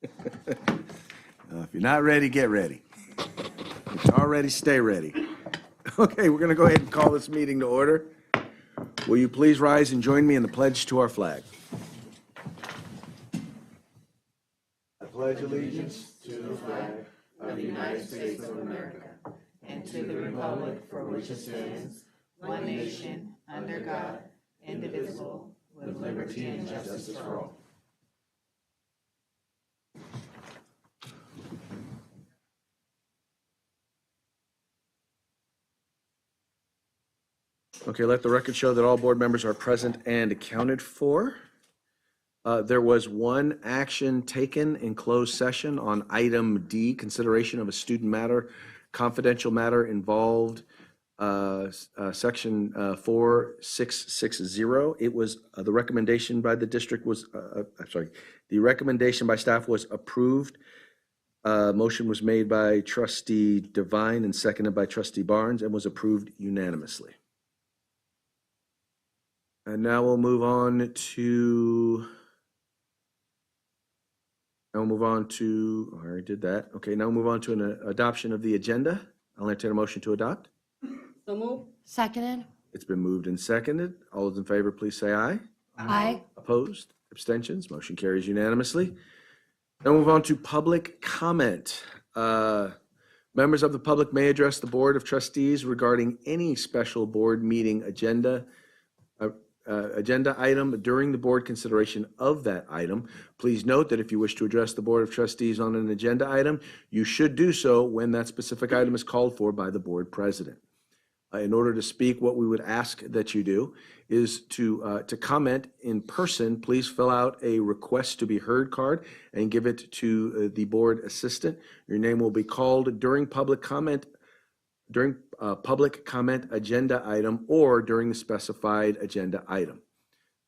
If you're not ready, get ready. If you're already, stay ready. Okay, we're going to go ahead and call this meeting to order. Will you please rise and join me in the pledge to our flag? I pledge allegiance to the flag of the United States of America and to the republic for which it stands, one nation, under God, indivisible, with liberty and justice for all. Okay, let the record show that all board members are present and accounted for. There was one action taken in closed session on item D, consideration of a student matter, confidential matter involved, section 4660. It was, the recommendation by the district was, the recommendation by staff was approved. Motion was made by trustee Devine and seconded by trustee Barnes and was approved unanimously. And now we'll move on to, I already did that. Okay, now we'll move on to an adoption of the agenda. I'll entertain a motion to adopt. So moved. Seconded. It's been moved and seconded. All those in favor, please say aye. Aye. Opposed? Abstentions? Motion carries unanimously. Now we'll move on to public comment. Members of the public may address the Board of Trustees regarding any special board meeting agenda item during the board consideration of that item. Please note that if you wish to address the Board of Trustees on an agenda item, you should do so when that specific item is called for by the board president. In order to speak, what we would ask that you do is to comment in person. Please fill out a request to be heard card and give it to the board assistant. Your name will be called during public comment agenda item or during the specified agenda item.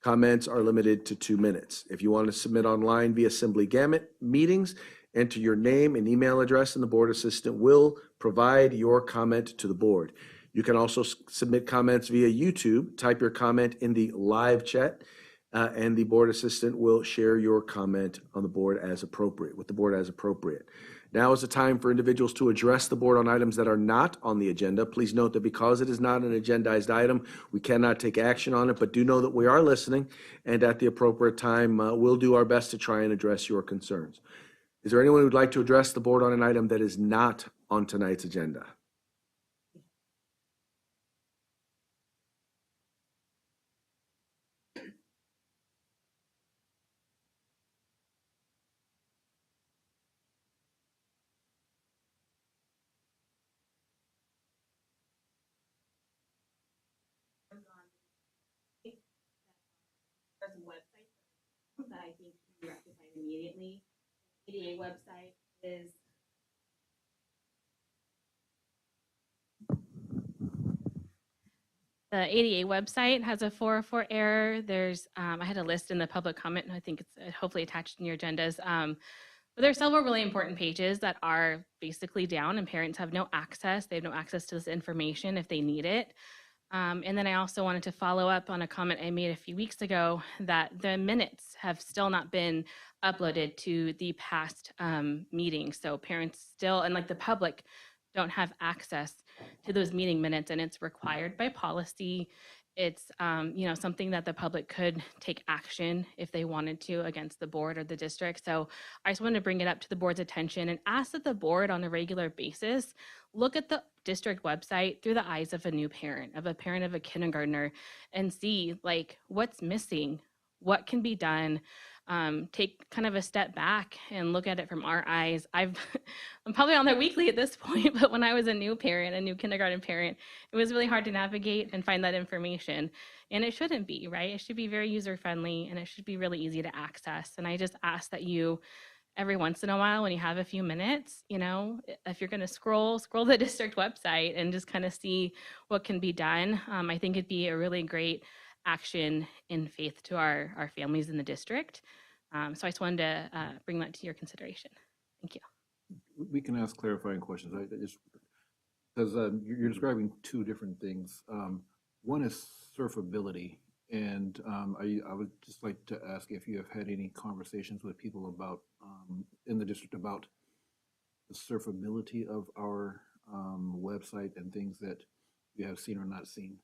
Comments are limited to 2 minutes. If you want to submit online via Assembly Gamut meetings, enter your name and email address and the board assistant will provide your comment to the board. You can also submit comments via YouTube. Type your comment in the live chat and the board assistant will share your comment on the board as appropriate, with the board as appropriate. Now is the time for individuals to address the board on items that are not on the agenda. Please note that because it is not an agendized item, we cannot take action on it, but do know that we are listening, and at the appropriate time, we'll do our best to try and address your concerns. Is there anyone who would like to address the board on an item that is not on tonight's agenda? There's a website that I think can be rectified immediately. The ADA website is the ADA website has a 404 error. There's I had a list in the public comment, and I think it's hopefully attached in your agendas. But there are several really important pages that are basically down, and parents have no access. They have no access to this information if they need it. And then I also wanted to follow up on a comment I made a few weeks ago that the minutes have still not been uploaded to the past meetings. So parents still, and like the public, don't have access to those meeting minutes, and it's required by policy. It's something that the public could take action if they wanted to against the board or the district. So I just wanted to bring it up to the board's attention and ask that the board on a regular basis look at the district website through the eyes of a new parent, of a kindergartner, and see like what's missing, what can be done. Take kind of a step back and look at it from our eyes. I'm probably on there weekly at this point, but when I was a new parent, a new kindergarten parent, it was really hard to navigate and find that information. And it shouldn't be, right? It should be very user-friendly and it should be really easy to access. And I just ask that you, every once in a while, when you have a few minutes, if you're going to scroll the district website and just kind of see what can be done. I think it'd be a really great action in faith to our families in the district. So I just wanted to bring that to your consideration. Thank you. We can ask clarifying questions. I just because you're describing two different things. One is surfability, And I would just like to ask if you have had any conversations with people about, in the district, about the surfability of our website and things that you have seen or not seen.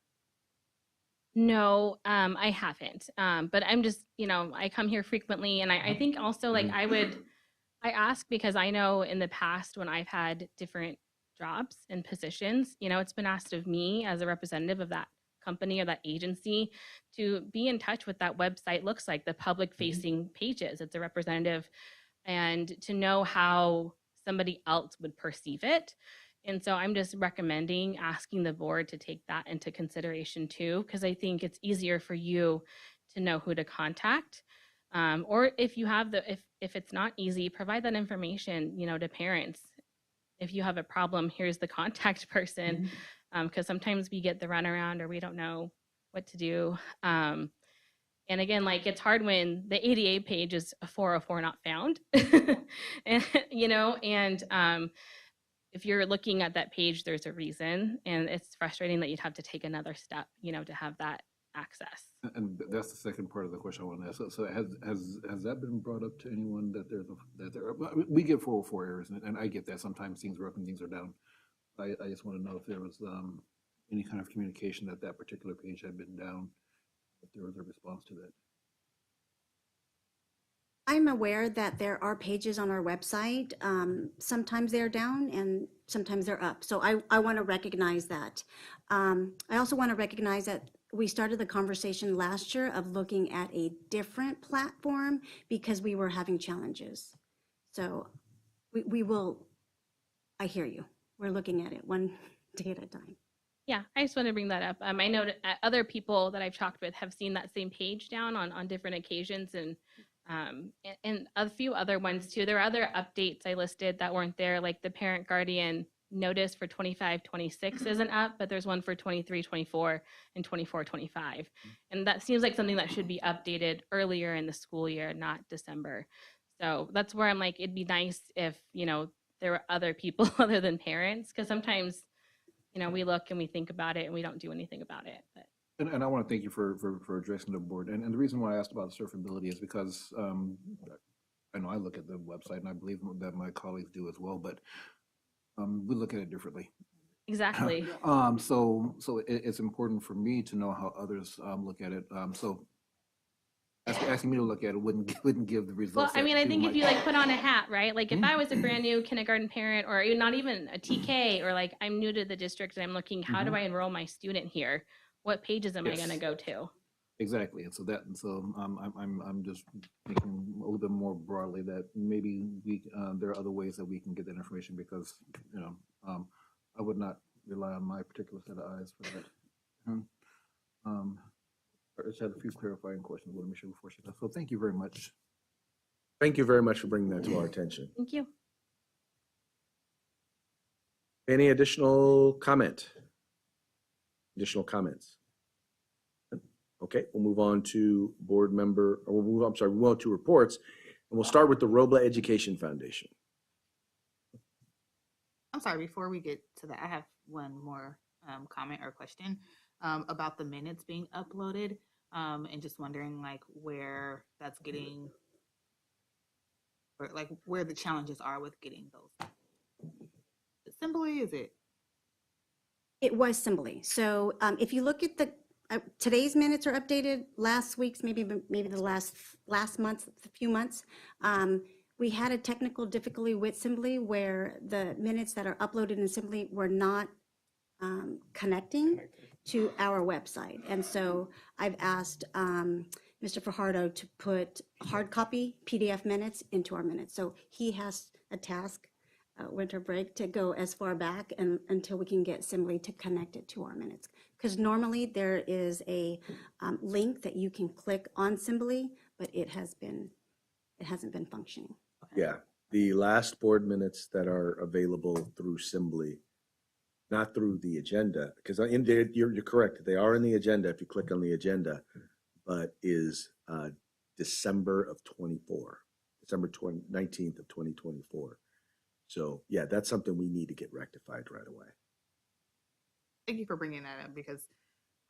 No, I haven't. But I'm just, I come here frequently, and I think also like I ask because I know in the past when I've had different jobs and positions, it's been asked of me as a representative of that company or that agency to be in touch with that website looks like, the public facing pages. It's a representative, and to know how somebody else would perceive it. And so I'm just recommending asking the board to take that into consideration too, because I think it's easier for you to know who to contact. Or if you have if it's not easy, provide that information, to parents. If you have a problem, here's the contact person, because sometimes we get the runaround or we don't know what to do. And again, like it's hard when the ADA page is a 404 not found, and if you're looking at that page, there's a reason, and it's frustrating that you'd have to take another step, to have that access. And that's the second part of the question I want to ask. So has that been brought up to anyone that we get 404 errors, and I get that sometimes things are up and things are down. I just want to know if there was any kind of communication that that particular page had been down, if there was a response to that. I'm aware that there are pages on our website. Sometimes they're down and sometimes they're up. So I want to recognize that. I also want to recognize that we started the conversation last year of looking at a different platform because we were having challenges. So we will, I hear you. We're looking at it one day at a time. Yeah, I just want to bring that up. I know other people that I've talked with have seen that same page down on different occasions, and a few other ones too. There are other updates I listed that weren't there, like the parent guardian notice for 25-26 isn't up, but there's one for 23-24 and 24-25. And that seems like something that should be updated earlier in the school year, not December. So that's where I'm like, it'd be nice if, there were other people other than parents, because sometimes, we look and we think about it and we don't do anything about it. But And I want to thank you for addressing the board. And the reason why I asked about surfability is because I know I look at the website, and I believe that my colleagues do as well, but we look at it differently. exactly. So it's important for me to know how others look at it. So asking me to look at it wouldn't give the Well, results. I mean, I think if you like like put on a hat, right? Like if I was a brand new kindergarten parent, or not even a TK, or like I'm new to the district and I'm looking, how do I enroll my student here? What pages am I going to go to? Exactly, and so I'm just thinking a little bit more broadly that maybe there are other ways that we can get that information, because I would not rely on my particular set of eyes for that. I just had a few clarifying questions I want to make sure before she does. So thank you very much. Thank you very much for bringing that to our attention. Thank you. Any additional comment? Additional comments? Okay, we'll move on to we'll move on to reports, and we'll start with the Robla Education Foundation. I'm sorry, before we get to that, I have one more comment or question about the minutes being uploaded, and just wondering like where that's getting, or like where the challenges are with getting those. Assembly, is it? It was Assembly. So if you look at the today's minutes are updated. Last week's, maybe the last month, a few months. We had a technical difficulty with Assembly where the minutes that are uploaded in Assembly were not connecting to our website. And so I've asked Mr. Fajardo to put hard copy PDF minutes into our minutes. So he has a task, winter break, to go as far back and until we can get Assembly to connect it to our minutes. Because normally there is a link that you can click on Assembly, but it hasn't been functioning. Yeah, the last board minutes that are available through Assembly, not through the agenda, because in there, you're correct, they are in the agenda if you click on the agenda, but is December of 24, December 19th of 2024. So yeah, that's something we need to get rectified right away. Thank you for bringing that up, because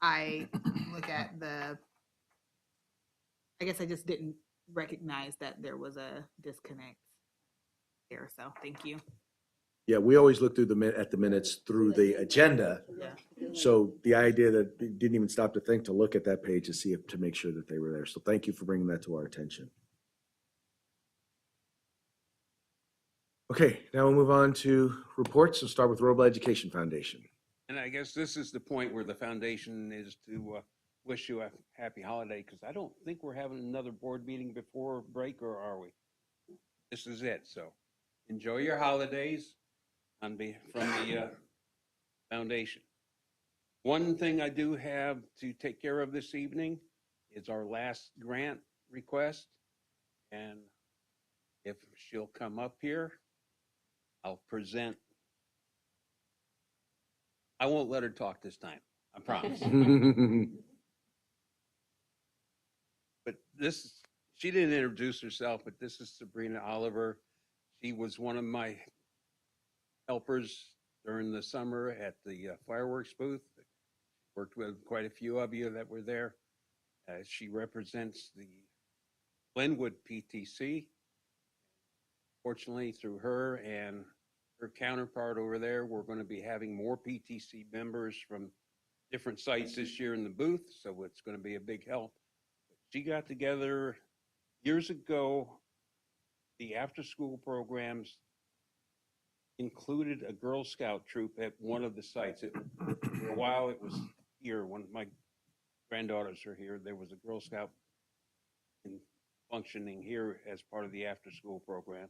I look at the I guess I just didn't recognize that there was a disconnect there. So thank you. Yeah, we always look through at the minutes through the agenda. Yeah. So the idea that we didn't even stop to think to look at that page to see if, to make sure that they were there. So thank you for bringing that to our attention. Okay, now we'll move on to reports. We'll start with Robla Education Foundation. And I guess this is the point where the foundation is to wish you a happy holiday, because I don't think we're having another board meeting before break, or are we? This is it, so enjoy your holidays from the foundation. One thing I do have to take care of this evening is our last grant request, and if she'll come up here, I'll present. I won't let her talk this time, I promise. But she didn't introduce herself, but this is Sabrina Oliver. She was one of my helpers during the summer at the fireworks booth. Worked with quite a few of you that were there. She represents the Glenwood PTC. Fortunately, through her and her counterpart over there, we're going to be having more PTC members from different sites this year in the booth, so it's going to be a big help. She got together years ago. The after-school programs included a Girl Scout troop at one of the sites. For a while, it was here. When my granddaughters are here, there was a Girl Scout functioning here as part of the after-school program.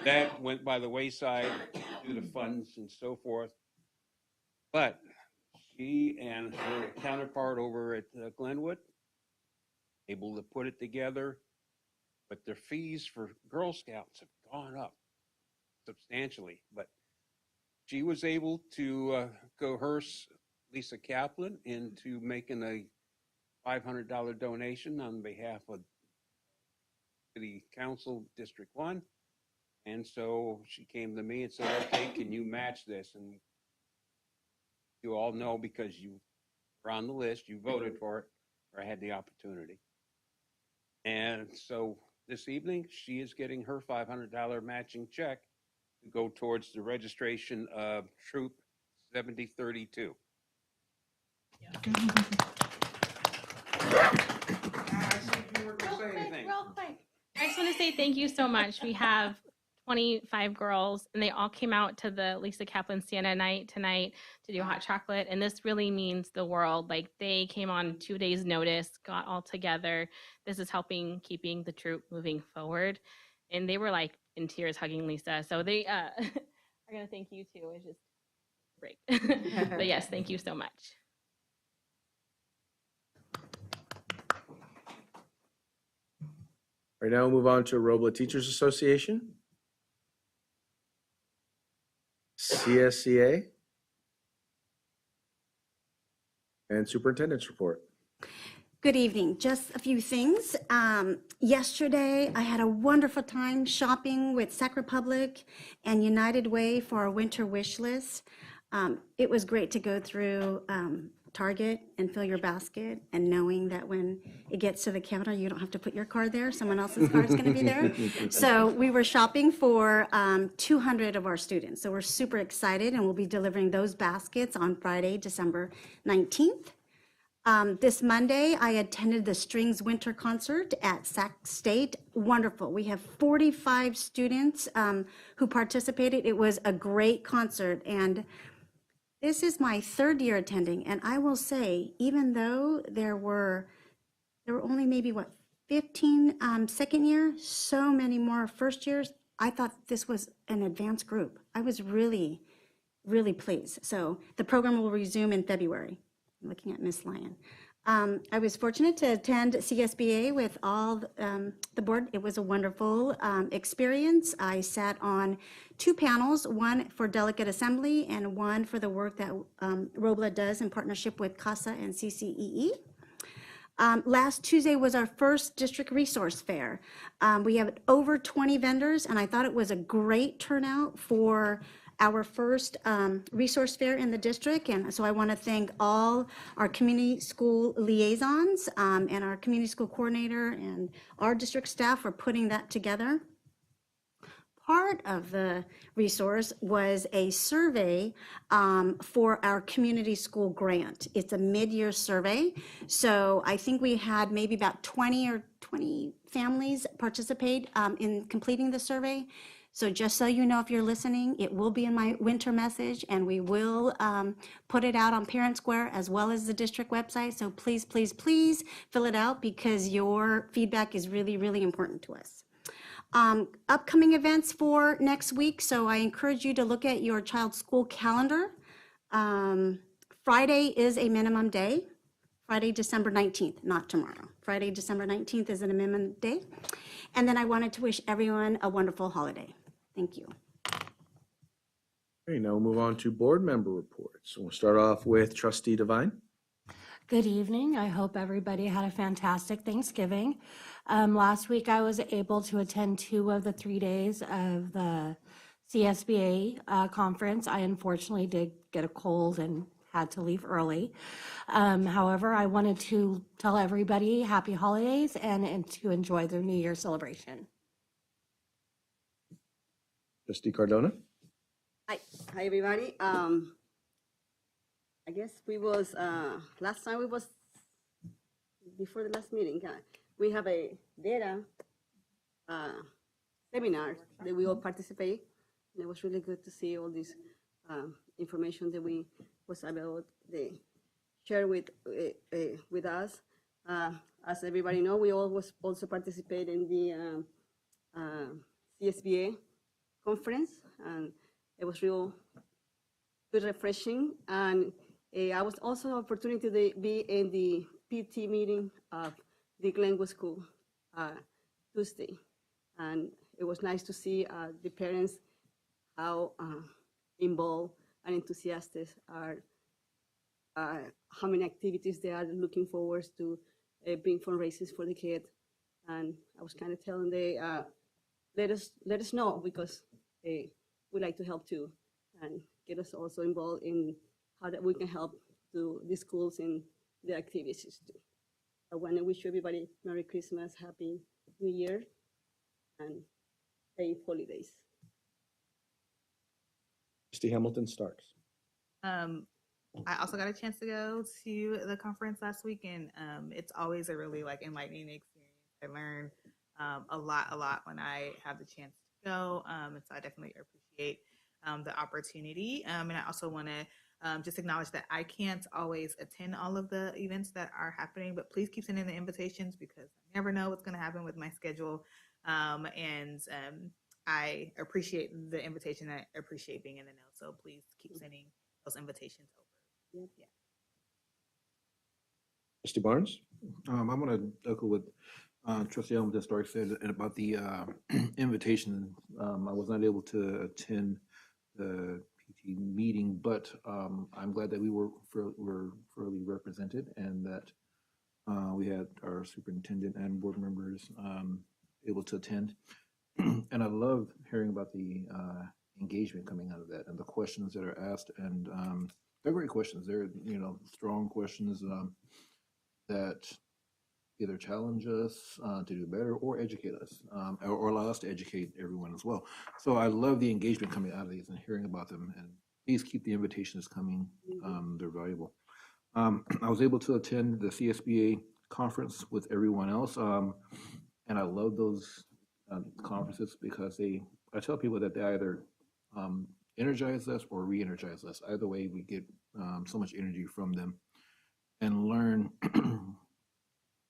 That went by the wayside due to funds and so forth. But she and her counterpart over at Glenwood able to put it together. But their fees for Girl Scouts have gone up substantially. But she was able to coerce Lisa Kaplan into making a $500 donation on behalf of City Council District 1. And so she came to me and said, okay, can you match this? And you all know, because you were on the list, you voted for it, or I had the opportunity. And so this evening, she is getting her $500 matching check to go towards the registration of Troop 7032. Real quick. I just want to say thank you so much. We have 25 girls, and they all came out to the Lisa Kaplan Sienna night tonight to do hot chocolate, and this really means the world. Like, they came on 2 days' notice, got all together. This is keeping the troop moving forward, and they were like in tears hugging Lisa. So they are gonna thank you too. It's just great. But yes, thank you so much. Right now, we'll move on to Robla Teachers Association. CSCA. And Superintendent's Report. Good evening. Just a few things. Yesterday, I had a wonderful time shopping with Sac Republic and United Way for our winter wish list. It was great to go through Target and fill your basket, and knowing that when it gets to the counter, you don't have to put your card there. Someone else's card is going to be there. So we were shopping for 200 of our students. So we're super excited, and we'll be delivering those baskets on Friday, December 19th. This Monday, I attended the Strings Winter Concert at Sac State. Wonderful. We have 45 students who participated. It was a great concert, and this is my third year attending, and I will say, even though there were only maybe 15 second year, so many more first years, I thought this was an advanced group. I was really, really pleased. So the program will resume in February. I'm looking at Miss Lyon. I was fortunate to attend CSBA with all the board. It was a wonderful experience. I sat on 2 panels, one for Delegate Assembly and one for the work that Robla does in partnership with CASA and CCEE. Last Tuesday was our first district resource fair. We have over 20 vendors, and I thought it was a great turnout for our first resource fair in the district, and so I want to thank all our community school liaisons and our community school coordinator and our district staff for putting that together. Part of the resource was a survey for our community school grant. It's a mid-year survey. So I think we had maybe about 20 families participate in completing the survey. So just so you know, if you're listening, it will be in my winter message, and we will put it out on Parent Square as well as the district website. So please, please, please fill it out, because your feedback is really, really important to us. Upcoming events for next week. So I encourage you to look at your child's school calendar. Friday is a minimum day. Friday, December 19th, not tomorrow. Friday, December 19th is an minimum day. And then I wanted to wish everyone a wonderful holiday. Thank you. Okay, now we'll move on to board member reports. We'll start off with Trustee Devine. Good evening. I hope everybody had a fantastic Thanksgiving. Last week, I was able to attend 2 of the 3 days of the CSBA conference. I unfortunately did get a cold and had to leave early. However, I wanted to tell everybody happy holidays and to enjoy their New Year celebration. Trustee Cardona. Hi, everybody. I guess we was last time we was before the last meeting. We have a data seminar that we all participate. And it was really good to see all this information that we was able to share with us. As everybody know, we always also participate in the CSBA conference, and it was real good, refreshing. And I was also an opportunity to be in the PT meeting of the Glenwood School Tuesday. And it was nice to see the parents, how involved and enthusiastic are, how many activities they are looking forward to being fundraisers for the kids. And I was kind of telling them, let us know, because we like to help too, and get us also involved in how that we can help to the schools in the activities too. I want to wish everybody Merry Christmas, Happy New Year, and safe holidays. Trustee Hamilton Starks. I also got a chance to go to the conference last week, and it's always a really enlightening experience. I learn a lot when I have the chance to go, and so I definitely appreciate the opportunity. And I also want to just acknowledge that I can't always attend all of the events that are happening, but please keep sending the invitations, because I never know what's going to happen with my schedule. I appreciate the invitation. I appreciate being in the know. So please keep sending those invitations over. Yeah. Trustee Barnes. I'm going to echo what Trustee Hamilton Stark said about the invitation. I was not able to attend the PT meeting, but I'm glad that we were fairly represented, and that we had our superintendent and board members able to attend. And I love hearing about the engagement coming out of that and the questions that are asked. And they're great questions. They're, strong questions that either challenge us to do better or educate us, or allow us to educate everyone as well. So I love the engagement coming out of these and hearing about them. And please keep the invitations coming. They're valuable. I was able to attend the CSBA conference with everyone else. And I love those conferences, because I tell people that they either energize us or re-energize us. Either way, we get so much energy from them and learn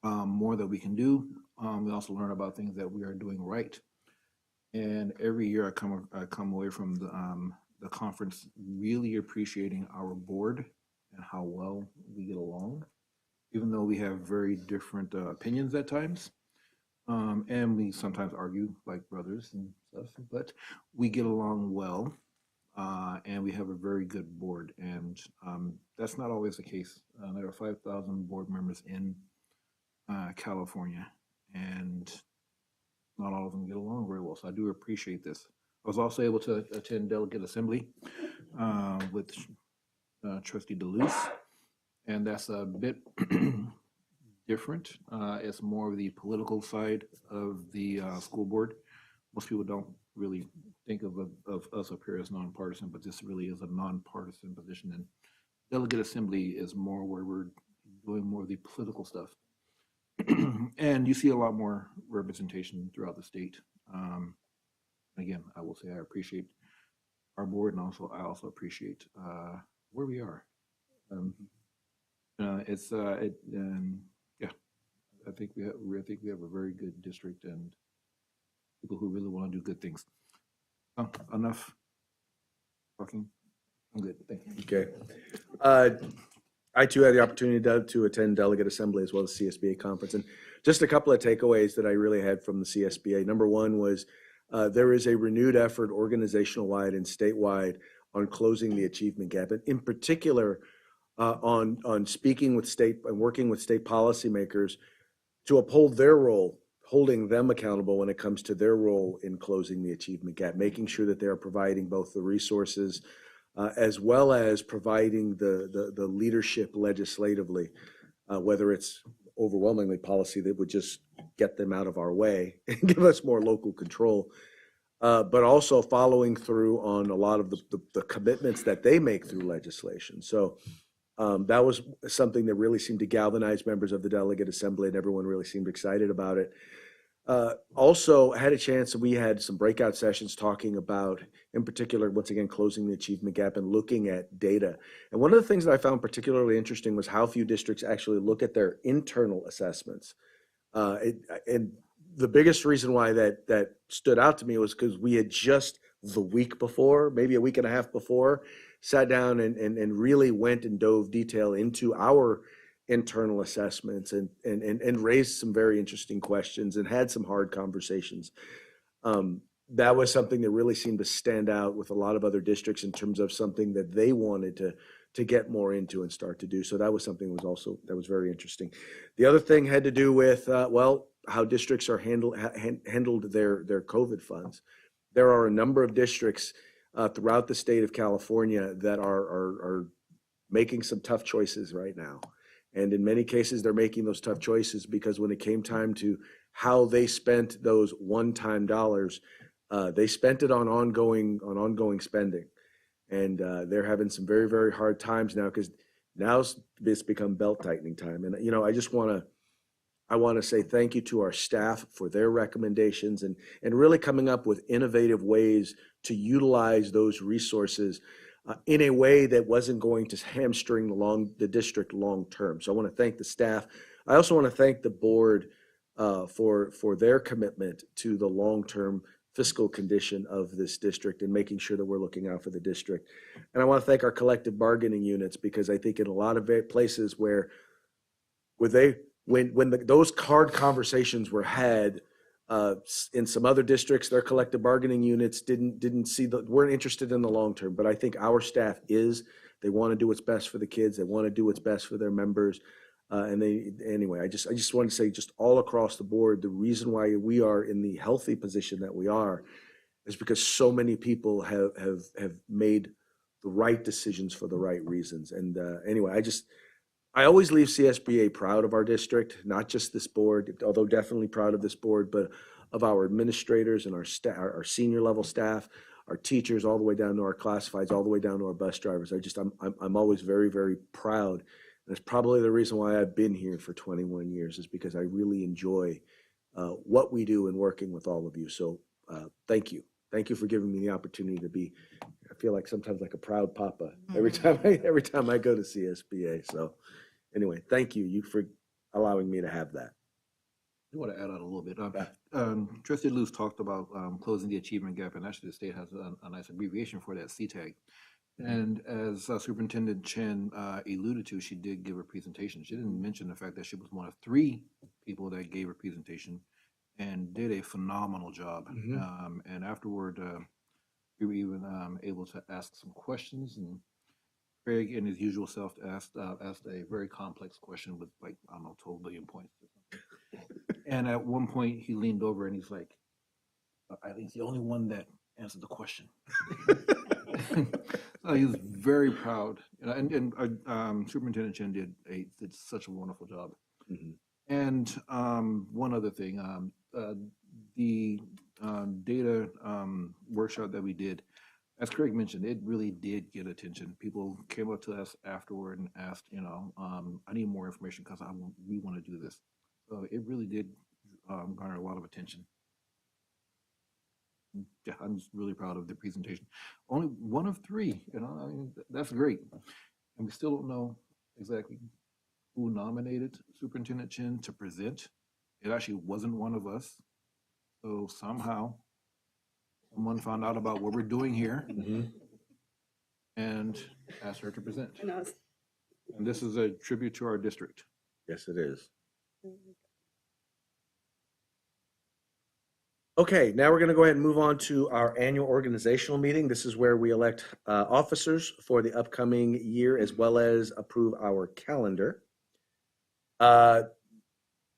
more that we can do. We also learn about things that we are doing right. And every year I come away from the conference really appreciating our board and how well we get along, even though we have very different opinions at times. And we sometimes argue like brothers and stuff, but we get along well, and we have a very good board. And that's not always the case. There are 5,000 board members in California, and not all of them get along very well. So I do appreciate this. I was also able to attend delegate assembly with Trustee DeLuce, and that's a bit different. It's more of the political side of the school board. Most people don't really think of us up here as nonpartisan, but this really is a nonpartisan position. And delegate assembly is more where we're doing more of the political stuff. And you see a lot more representation throughout the state. Again, I will say I appreciate our board, and I also appreciate where we are. Yeah, I think we have a very good district and people who really want to do good things. Enough talking. I'm good. Thank you. Okay. I too had the opportunity to attend delegate assembly as well as CSBA conference, and just a couple of takeaways that I really had from the CSBA. Number one was there is a renewed effort organizational-wide and statewide on closing the achievement gap, and in particular on speaking with state and working with state policymakers to uphold their role, holding them accountable when it comes to their role in closing the achievement gap, making sure that they are providing both the resources as well as providing the leadership legislatively, whether it's overwhelmingly policy that would just get them out of our way and give us more local control, but also following through on a lot of the commitments that they make through legislation. So that was something that really seemed to galvanize members of the delegate assembly, and everyone really seemed excited about it. Also had a chance, we had some breakout sessions talking about, in particular, once again, closing the achievement gap and looking at data. And one of the things that I found particularly interesting was how few districts actually look at their internal assessments. And the biggest reason why that stood out to me was because we had just the week before, maybe a week and a half before, sat down and really went and dove detail into our internal assessments and raised some very interesting questions and had some hard conversations. That was something that really seemed to stand out with a lot of other districts in terms of something that they wanted to get more into and start to do. So that was something that was very interesting. The other thing had to do with, how districts are handled their COVID funds. There are a number of districts throughout the state of California that are making some tough choices right now. And in many cases, they're making those tough choices because when it came time to how they spent those one-time dollars, they spent it on ongoing spending. And they're having some very, very hard times now because now it's become belt tightening time. And, I want to say thank you to our staff for their recommendations and really coming up with innovative ways to utilize those resources in a way that wasn't going to hamstring the district long term. So I want to thank the staff. I also want to thank the board for their commitment to the long-term fiscal condition of this district and making sure that we're looking out for the district. And I want to thank our collective bargaining units because I think in a lot of places where those hard conversations were had in some other districts, their collective bargaining units weren't interested in the long term. But I think our staff they want to do what's best for the kids. They want to do what's best for their members. I just want to say just all across the board, the reason why we are in the healthy position that we are is because so many people have made the right decisions for the right reasons. And I always leave CSBA proud of our district, not just this board, although definitely proud of this board, but of our administrators and our senior level staff, our teachers, all the way down to our classifieds, all the way down to our bus drivers. I'm always very, very proud. And it's probably the reason why I've been here for 21 years is because I really enjoy what we do in working with all of you. So thank you. Thank you for giving me the opportunity to be, I feel like sometimes like a proud papa every time I go to CSBA. So anyway, thank you for allowing me to have that. I want to add on a little bit. Trustee Luce talked about closing the achievement gap, and actually the state has a nice abbreviation for that, CTAG. And as Superintendent Chen alluded to, she did give a presentation. She didn't mention the fact that she was one of 3 people that gave a presentation and did a phenomenal job. And afterward, we were even able to ask some questions, and Craig, in his usual self, asked a very complex question with 12 billion points. And at one point, he leaned over and he's like, "I think the only one that answer the question. So he was very proud, and Superintendent Chen did such a wonderful job. Mhm. And one other thing, the data workshop that we did, as Craig mentioned, it really did get attention. People came up to us afterward and asked, I need more information because we want to do this. So it really did garner a lot of attention. Yeah, I'm just really proud of the presentation. Only one of three, I mean, that's great. And we still don't know exactly who nominated Superintendent Chen to present. It actually wasn't one of us. So somehow someone found out about what we're doing here Mhm. and asked her to present. And us. And this is a tribute to our district. Yes, it is. Okay, now we're going to go ahead and move on to our annual organizational meeting. This is where we elect officers for the upcoming year as well as approve our calendar.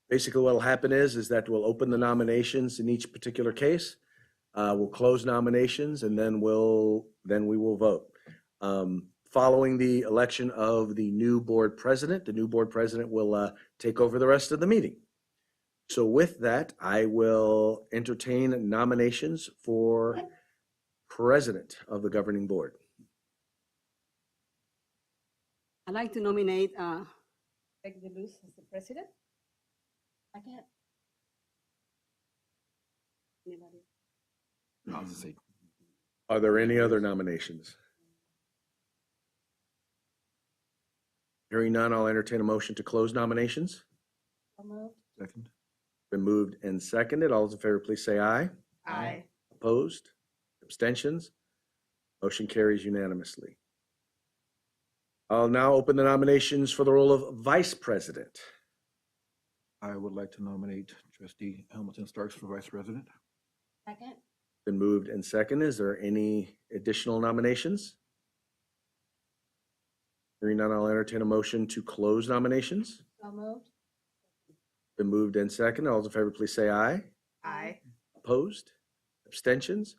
Basically, what will happen is that we'll open the nominations in each particular case. We'll close nominations and then we will vote. Following the election of the new board president will take over the rest of the meeting. So with that, I will entertain nominations for president of the governing board. I'd like to nominate Greg DeLuz as the president. Second. Anybody? I'll just say, Are there any other nominations? Hearing none, I'll entertain a motion to close nominations. So moved. second. Been moved and seconded. All those in favor, please say aye. Aye. Opposed? Abstentions? Motion carries unanimously. I'll now open the nominations for the role of vice president. I would like to nominate Trustee Hamilton Starks for vice president. Second. Been moved and seconded. Is there any additional nominations? Hearing none, I'll entertain a motion to close nominations. So moved. Been moved and seconded. All those in favor, please say aye. Aye. Opposed? Abstentions?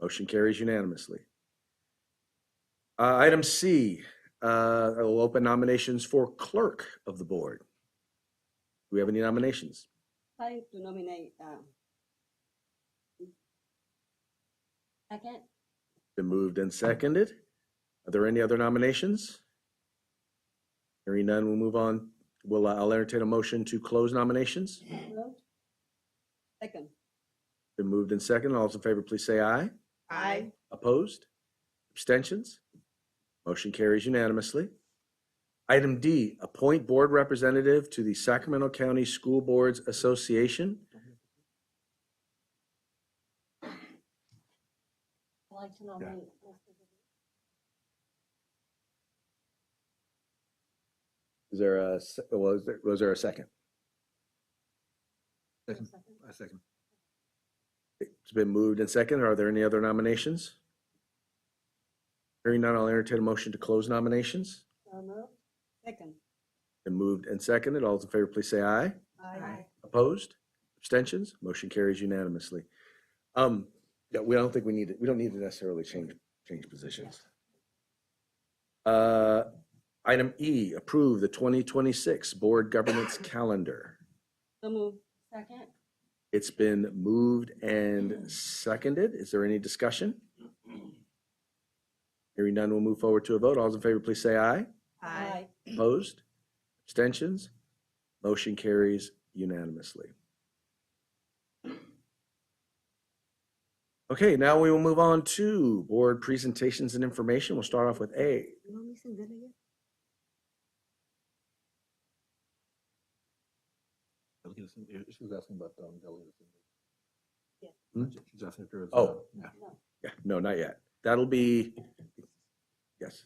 Motion carries unanimously. Item C, I will open nominations for clerk of the board. Do we have any nominations? I'd like to nominate Second. Been moved and seconded. Are there any other nominations? Hearing none, we'll move on. I'll entertain a motion to close nominations. So moved. second. Been moved and seconded. All those in favor, please say aye. Aye. Opposed? Abstentions? Motion carries unanimously. Item D, appoint board representative to the Sacramento County School Boards Association. I'd like to nominate Mr. Is there was there a second? Second. I second. It's been moved and seconded. Are there any other nominations? Hearing none, I'll entertain a motion to close nominations. So moved. Second. Been moved and seconded. All those in favor, please say aye. Aye. Opposed? Abstentions? Motion carries unanimously. Yeah, we don't need to necessarily change positions. Item E, approve the 2026 board governance calendar. So move. Second. It's been moved and seconded. Is there any discussion? Hearing none, we'll move forward to a vote. All those in favor, please say aye. Aye. Opposed? Abstentions? Motion carries unanimously. Okay, now we will move on to board presentations and information. We'll start off with A. You know missing delegate? She was asking about delegates. Yeah. She's asking if there was. Oh. Yeah. Yeah, no, not yet. That'll be, yes.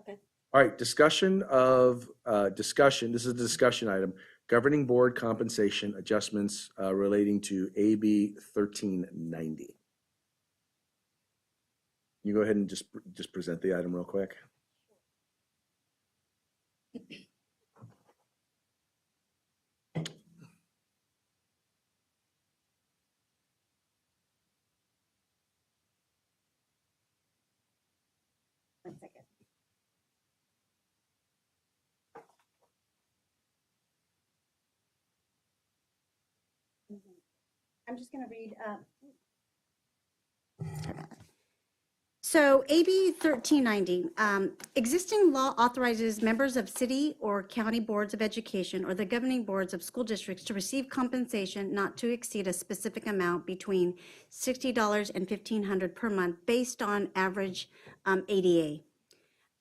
Okay. All right, discussion, this is a discussion item, governing board compensation adjustments relating to AB 1390. You go ahead and just present the item real quick. I'm just going to read. So AB 1390, existing law authorizes members of city or county boards of education or the governing boards of school districts to receive compensation not to exceed a specific amount between $60 and $1,500 per month based on average ADA.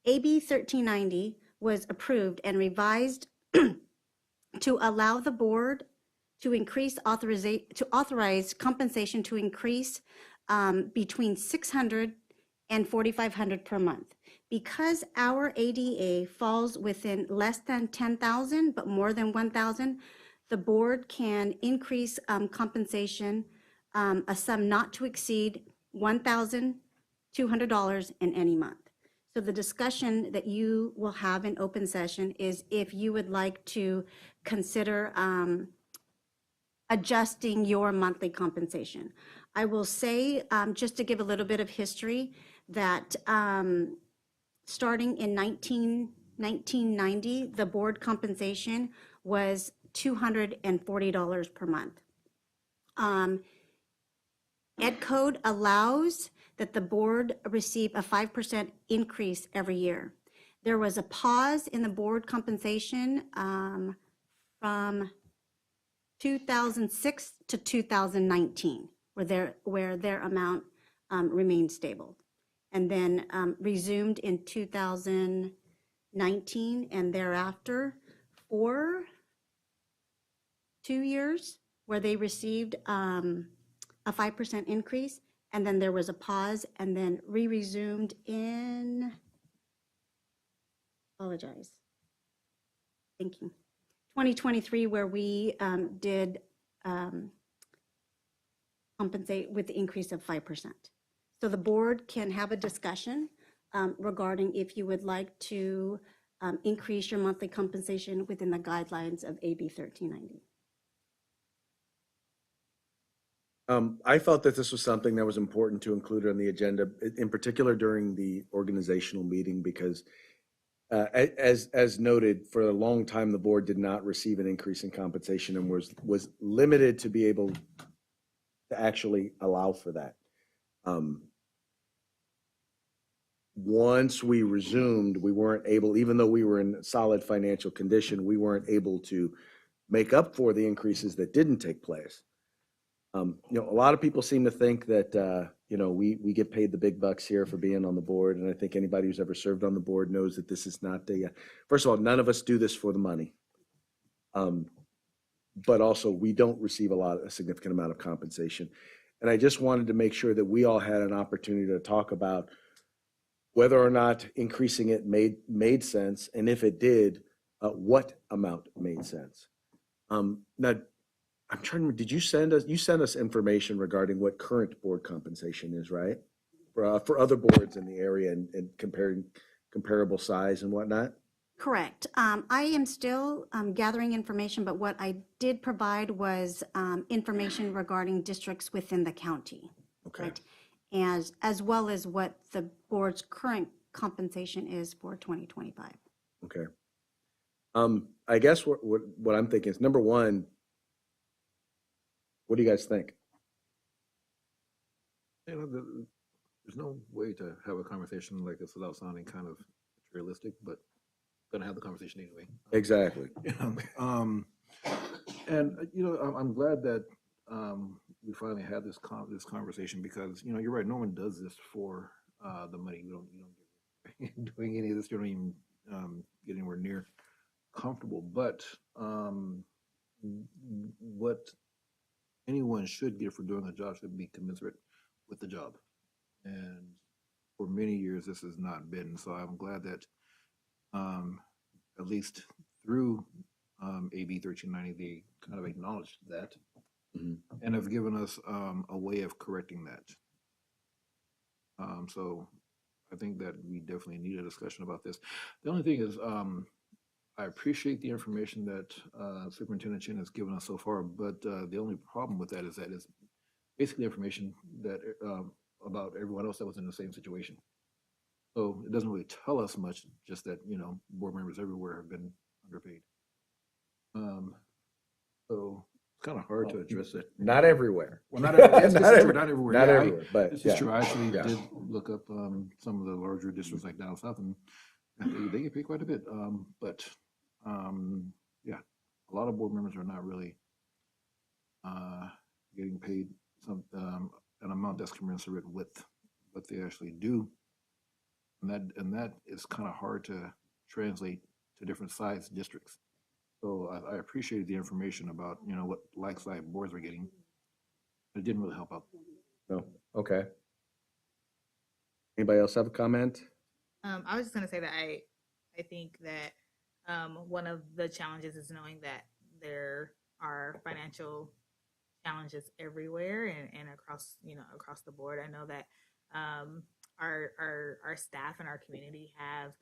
AB 1390 was approved and revised to allow the board to authorize compensation to increase between $600 and $4,500 per month. Because our ADA falls within less than 10,000 but more than 1,000, the board can increase compensation a sum not to exceed $1,200 in any month. So the discussion that you will have in open session is if you would like to consider adjusting your monthly compensation. I will say, just to give a little bit of history, that starting in 1990, the board compensation was $240 per month. Ed Code allows that the board receive a 5% increase every year. There was a pause in the board compensation from 2006 to 2019, where their amount remained stable, and then resumed in 2019 and thereafter for 2 years, where they received a 5% increase, and then there was a pause, and then resumed in, apologize, thinking, 2023, where we did compensate with the increase of 5%. So the board can have a discussion regarding if you would like to increase your monthly compensation within the guidelines of AB 1390. I felt that this was something that was important to include on the agenda, in particular during the organizational meeting, because as noted, for a long time, the board did not receive an increase in compensation and was limited to be able to actually allow for that. Once we resumed, we weren't able, even though we were in solid financial condition, we weren't able to make up for the increases that didn't take place. A lot of people seem to think that, we get paid the big bucks here for being on the board. And I think anybody who's ever served on the board knows that this is not first of all, none of us do this for the money. But also we don't receive a significant amount of compensation. And I just wanted to make sure that we all had an opportunity to talk about whether or not increasing it made sense. And if it did, what amount made sense. Now, I'm trying to, did you send us information regarding what current board compensation is, right? For other boards in the area and comparing comparable size and whatnot? Correct. I am still gathering information, but what I did provide was information regarding districts within the county. Okay. Right? As well as what the board's current compensation is for 2025. Okay. I guess what I'm thinking is, number one, what do you guys think? There's no way to have a conversation like this without sounding kind of realistic, but gonna have the conversation anyway. Exactly. And I'm glad that we finally had this conversation, because you're right. No one does this for the money. You don't get doing any of this. You don't even get anywhere near comfortable. But what anyone should get for doing a job should be commensurate with the job. And for many years, this has not been. So I'm glad that at least through AB 1390, they kind of acknowledged that and have given us a way of correcting that. So I think that we definitely need a discussion about this. The only thing is, I appreciate the information that Superintendent Chin has given us so far, but the only problem with that is it's basically information that about everyone else that was in the same situation. So it doesn't really tell us much, just that, board members everywhere have been underpaid. So it's kind of hard to address it. Not everywhere. Well, not everywhere. Yes, this is true, every- not everywhere. Not Yeah, everywhere, but This yeah. is true. I actually Yeah. did look up some of the larger districts like down south, and they get paid quite a bit. Yeah, a lot of board members are not really getting paid an amount that's commensurate with what they actually do, and that is kind of hard to translate to different size districts. So I appreciated the information about what like size boards are getting. It didn't really help out. No, okay. Anybody else have a comment? I was just gonna say that I think that one of the challenges is knowing that there are financial challenges everywhere and across across the board. I know that our staff and our community have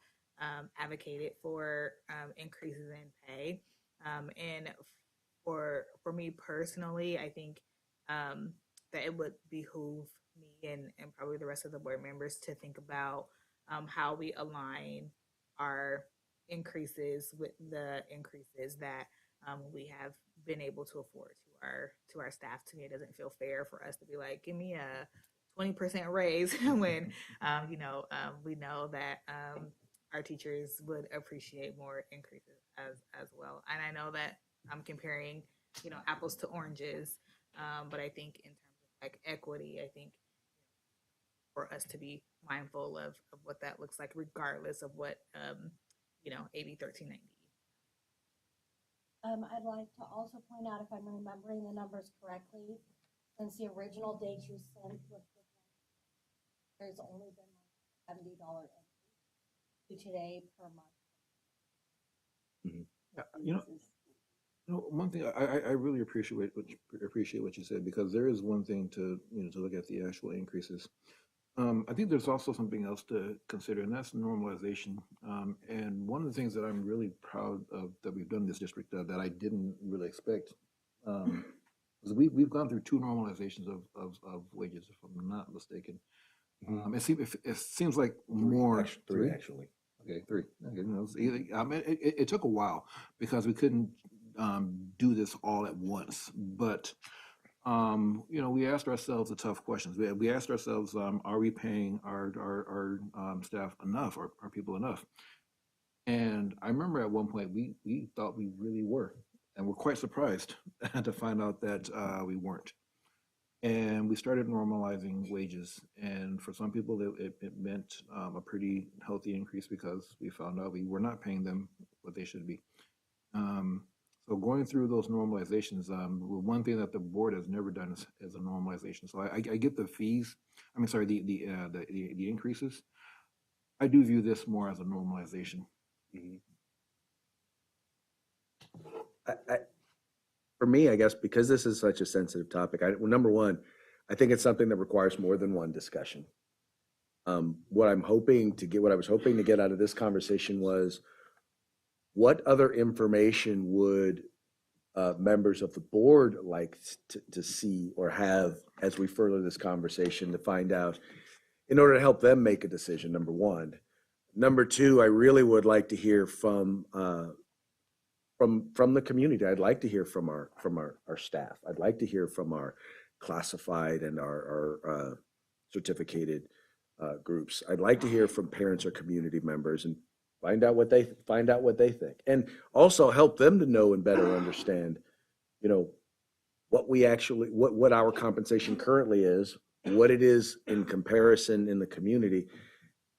advocated for increases in pay, and for me personally, I think that it would behoove me and probably the rest of the board members to think about how we align our increases with the increases that we have been able to afford to our staff. To me, it doesn't feel fair for us to be like, give me a 20% raise when we know that our teachers would appreciate more increases as well. And I know that I'm comparing apples to oranges, but I think in terms of like equity, I think for us to be mindful of what that looks like, regardless of what AB 1390. I'd like to also point out, if I'm remembering the numbers correctly, since the original date you sent was, there's only been like $70 to today per month. Yeah, one thing I really appreciate what you said, because there is one thing to to look at the actual increases. I think there's also something else to consider, and that's normalization. And one of the things that I'm really proud of that we've done in this district that I didn't really expect is we've gone through 2 normalizations of wages, if I'm not mistaken. It seems like more. Three, actually. Okay, 3. Okay, it took a while because we couldn't do this all at once, but we asked ourselves the tough questions. We asked ourselves, are we paying our staff enough, or our people enough? And I remember at one point we thought we really were, and we're quite surprised to find out that we weren't. And we started normalizing wages, and for some people it meant a pretty healthy increase because we found out we were not paying them what they should be. So going through those normalizations, one thing that the board has never done is a normalization. So I get the fees. I mean, sorry, the increases. I do view this more as a normalization. For me, I guess, because this is such a sensitive topic, number one, I think it's something that requires more than one discussion. What I was hoping to get out of this conversation was, what other information would members of the board like to see or have as we further this conversation, to find out, in order to help them make a decision, number one. Number two, I really would like to hear from the community. I'd like to hear from our staff. I'd like to hear from our classified and our certificated groups. I'd like to hear from parents or community members and find out what they think, and also help them to know and better understand, what our compensation currently is, what it is in comparison in the community,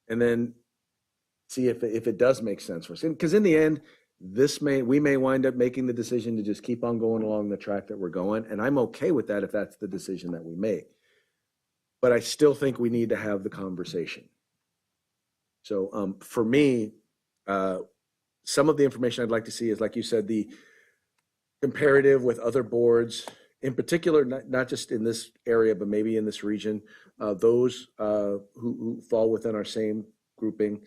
and then see if it does make sense for us. Because in the end, we may wind up making the decision to just keep on going along the track that we're going, and I'm okay with that if that's the decision that we make. But I still think we need to have the conversation. So for me, some of the information I'd like to see is, like you said, the comparative with other boards, in particular, not just in this area, but maybe in this region, those who fall within our same grouping.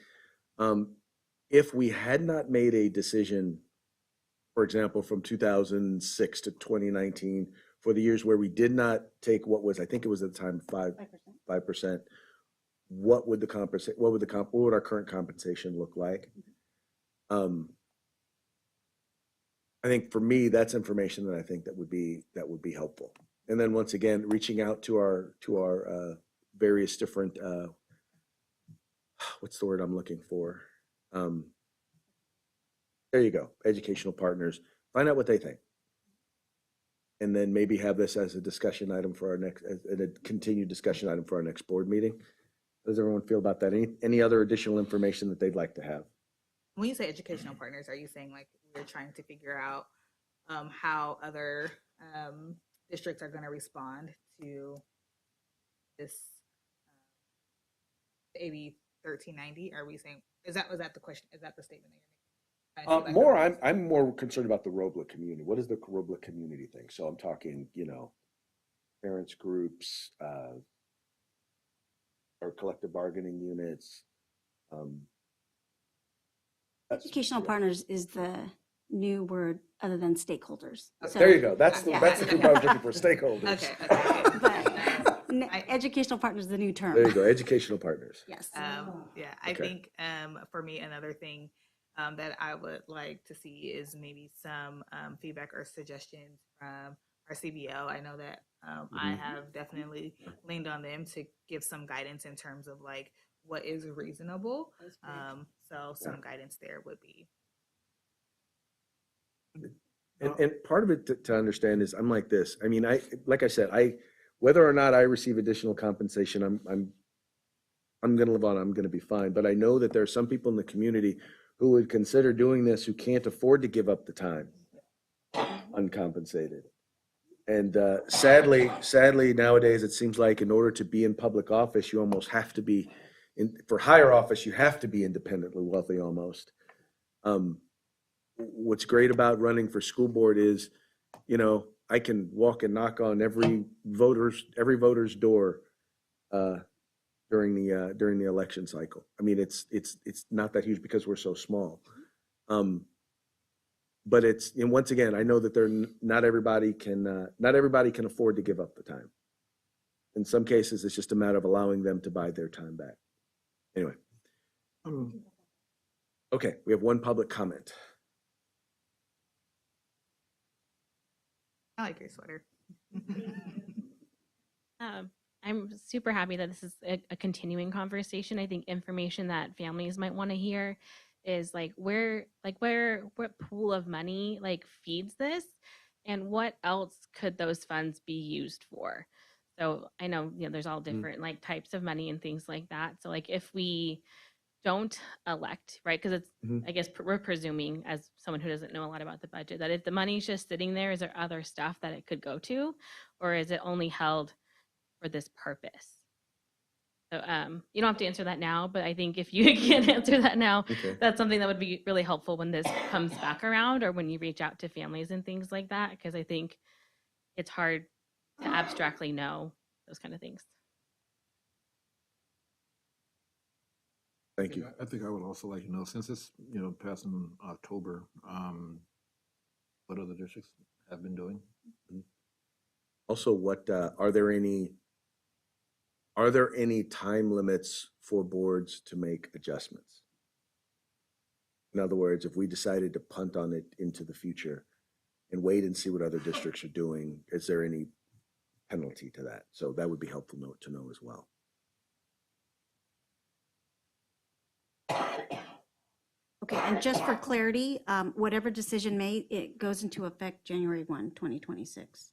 If we had not made a decision, for example, from 2006 to 2019, for the years where we did not take what was, I think it was at the time 5%, what would our current compensation look like? I think for me, that's information that I think that would be helpful. And then once again, reaching out to our various different what's the word I'm looking for? There you go, educational partners. Find out what they think, and then maybe have this as a discussion item for our next, as a continued discussion item for our next board meeting. How does everyone feel about that? Any other additional information that they'd like to have? When you say educational partners, are you saying like we're trying to figure out how other districts are going to respond to this AB 1390? Are we saying, was that the question? Is that the statement that you're making? More, I'm more concerned about the Robla community. What does the Robla community think? So I'm talking, parents groups, or collective bargaining units. Educational partners is the new word other than stakeholders. So- There you go. That's the Yeah. group I was looking for, stakeholders. Okay. But educational partners is the new term. There you go, educational partners. Yes. Yeah, I Okay. think for me, another thing that I would like to see is maybe some feedback or suggestions from our CBO. I know that I have definitely leaned on them to give some guidance in terms of like what is reasonable. So some guidance there would be. And part of it to understand is I'm like this. I mean, like I said, whether or not I receive additional compensation, I'm going to live on. I'm going to be fine. But I know that there are some people in the community who would consider doing this who can't afford to give up the time uncompensated. And sadly, nowadays it seems like in order to be in public office, you almost have to be for higher office. You have to be independently wealthy almost. What's great about running for school board is, I can walk and knock on every voter's door during the election cycle. I mean, it's not that huge because we're so small. But and once again, I know that not everybody can afford to give up the time. In some cases, it's just a matter of allowing them to buy their time back. Anyway. Okay, we have one public comment. I like your sweater. I'm super happy that this is a continuing conversation. I think information that families might want to hear is like what pool of money like feeds this, and what else could those funds be used for. So I know there's all different like types of money and things like that. So like if we don't elect, right, because it's I guess we're presuming, as someone who doesn't know a lot about the budget, that if the money's just sitting there, is there other stuff that it could go to, or is it only held for this purpose? So you don't have to answer that now, but I think if you can answer that now, Okay. that's something that would be really helpful when this comes back around, or when you reach out to families and things like that, because I think it's hard to abstractly know those kind of things. Thank you. I think I would also like to know, since it's, passed in October, what other districts have been doing? Also, what are there any time limits for boards to make adjustments? In other words, if we decided to punt on it into the future and wait and see what other districts are doing, is there any penalty to that? So that would be helpful to know as well. Okay, and just for clarity, whatever decision made, it goes into effect January 1, 2026.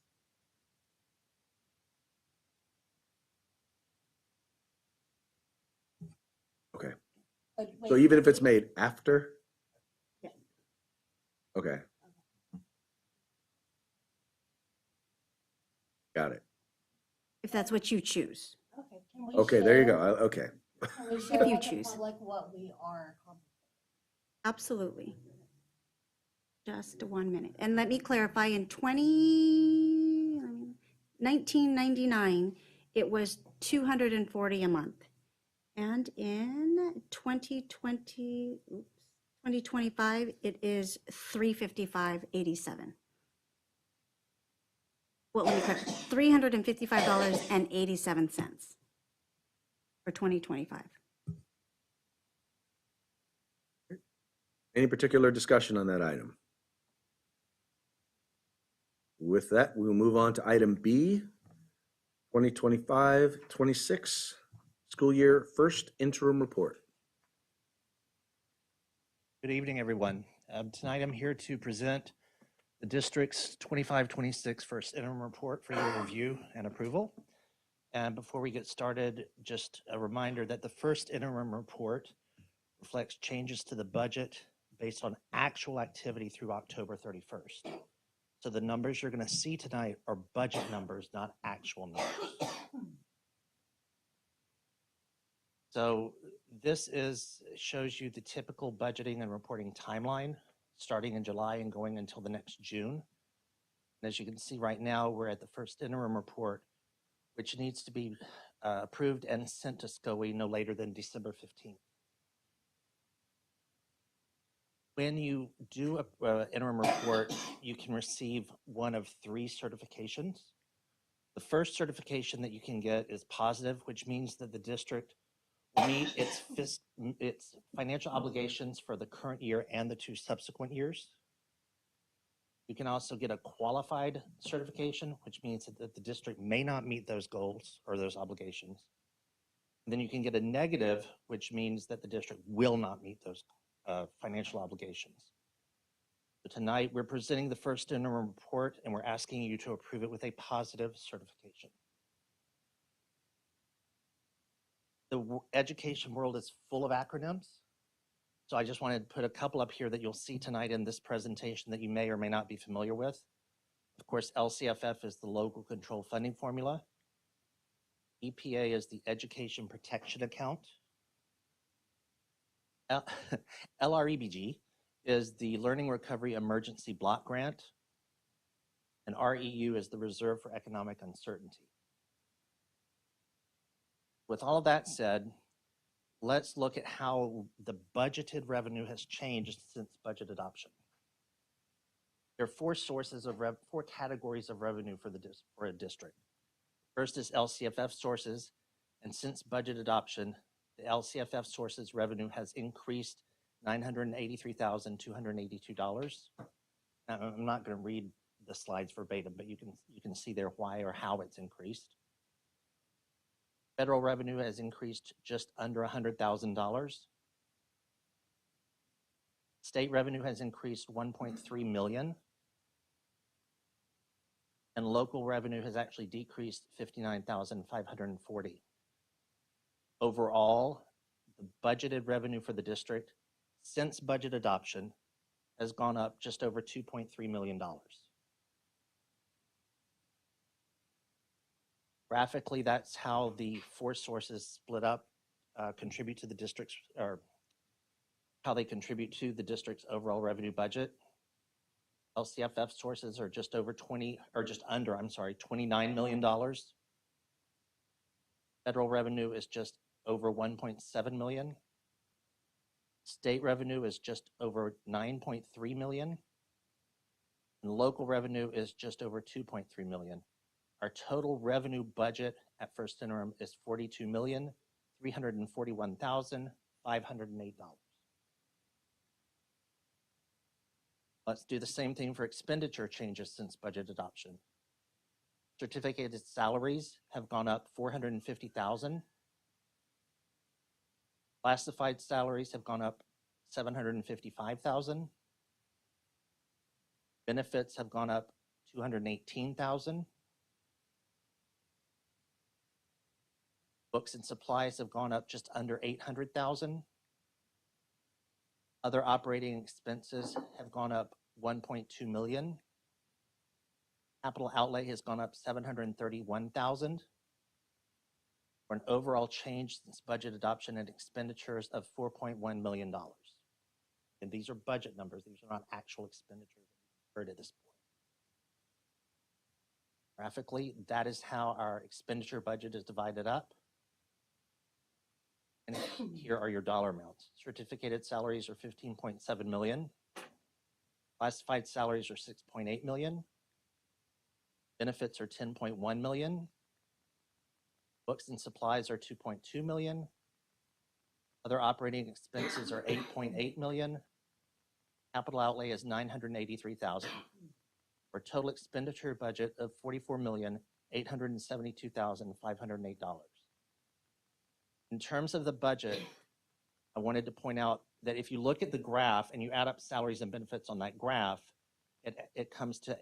Okay. So even if it's made after? Yeah. Okay. If that's what you choose. Okay, can we Okay, there you go. share- Okay. can we If share you with the choose. public what we are accomplishing? Absolutely. Just 1 minute. And let me clarify, in 1999, it was 240 a month. And in 2025, it is 355.87. Well, let me correct, $355.87 for 2025. Any particular discussion on that item? With that, we'll move on to item B, 2025-26 school year first interim report. Good evening, everyone. Tonight I'm here to present the district's 25-26 first interim report for your review and approval. And before we get started, just a reminder that the first interim report reflects changes to the budget based on actual activity through October 31st. So the numbers you're going to see tonight are budget numbers, not actual numbers. So this shows you the typical budgeting and reporting timeline, starting in July and going until the next June. And as you can see right now, we're at the first interim report, which needs to be approved and sent to SCOE no later than December 15th. When you do an interim report, you can receive one of 3 certifications. The first certification that you can get is positive, which means that the district will meet its financial obligations for the current year and the 2 subsequent years. You can also get a qualified certification, which means that the district may not meet those goals or those obligations. And then you can get a negative, which means that the district will not meet those financial obligations. So tonight, we're presenting the first interim report, and we're asking you to approve it with a positive certification. The education world is full of acronyms. So I just wanted to put a couple up here that you'll see tonight in this presentation that you may or may not be familiar with. Of course, LCFF is the local control funding formula. EPA is the Education Protection Account. LREBG is the Learning Recovery Emergency Block Grant. And REU is the Reserve for Economic Uncertainty. With all of that said, let's look at how the budgeted revenue has changed since budget adoption. There are 4 sources of 4 categories of revenue for a district. First is LCFF sources, and since budget adoption, the LCFF sources revenue has increased $983,282. Now, I'm not going to read the slides verbatim, but you can see there why or how it's increased. Federal revenue has increased just under $100,000. State revenue has increased $1.3 million. And local revenue has actually decreased $59,540. Overall, the budgeted revenue for the district since budget adoption has gone up just over $2.3 million. Graphically, that's how the 4 sources split up, contribute to the district's, or how they contribute to the district's overall revenue budget. LCFF sources are just under $29 million. Federal revenue is just over $1.7 million. State revenue is just over $9.3 million. And local revenue is just over $2.3 million. Our total revenue budget at first interim is $42,341,508. Let's do the same thing for expenditure changes since budget adoption. Certificated salaries have gone up $450,000. Classified salaries have gone up $755,000. Benefits have gone up $218,000. Books and supplies have gone up just under $800,000. Other operating expenses have gone up $1.2 million. Capital outlay has gone up $731,000, for an overall change since budget adoption and expenditures of $4.1 million. And these are budget numbers. These are not actual expenditures incurred at this point. Graphically, that is how our expenditure budget is divided up. And here are your dollar amounts. Certificated salaries are $15.7 million. Classified salaries are $6.8 million. Benefits are $10.1 million. Books and supplies are $2.2 million. Other operating expenses are $8.8 million. Capital outlay is $983,000. for a total expenditure budget of $44,872,508. In terms of the budget, I wanted to point out that if you look at the graph and you add up salaries and benefits on that graph, it comes to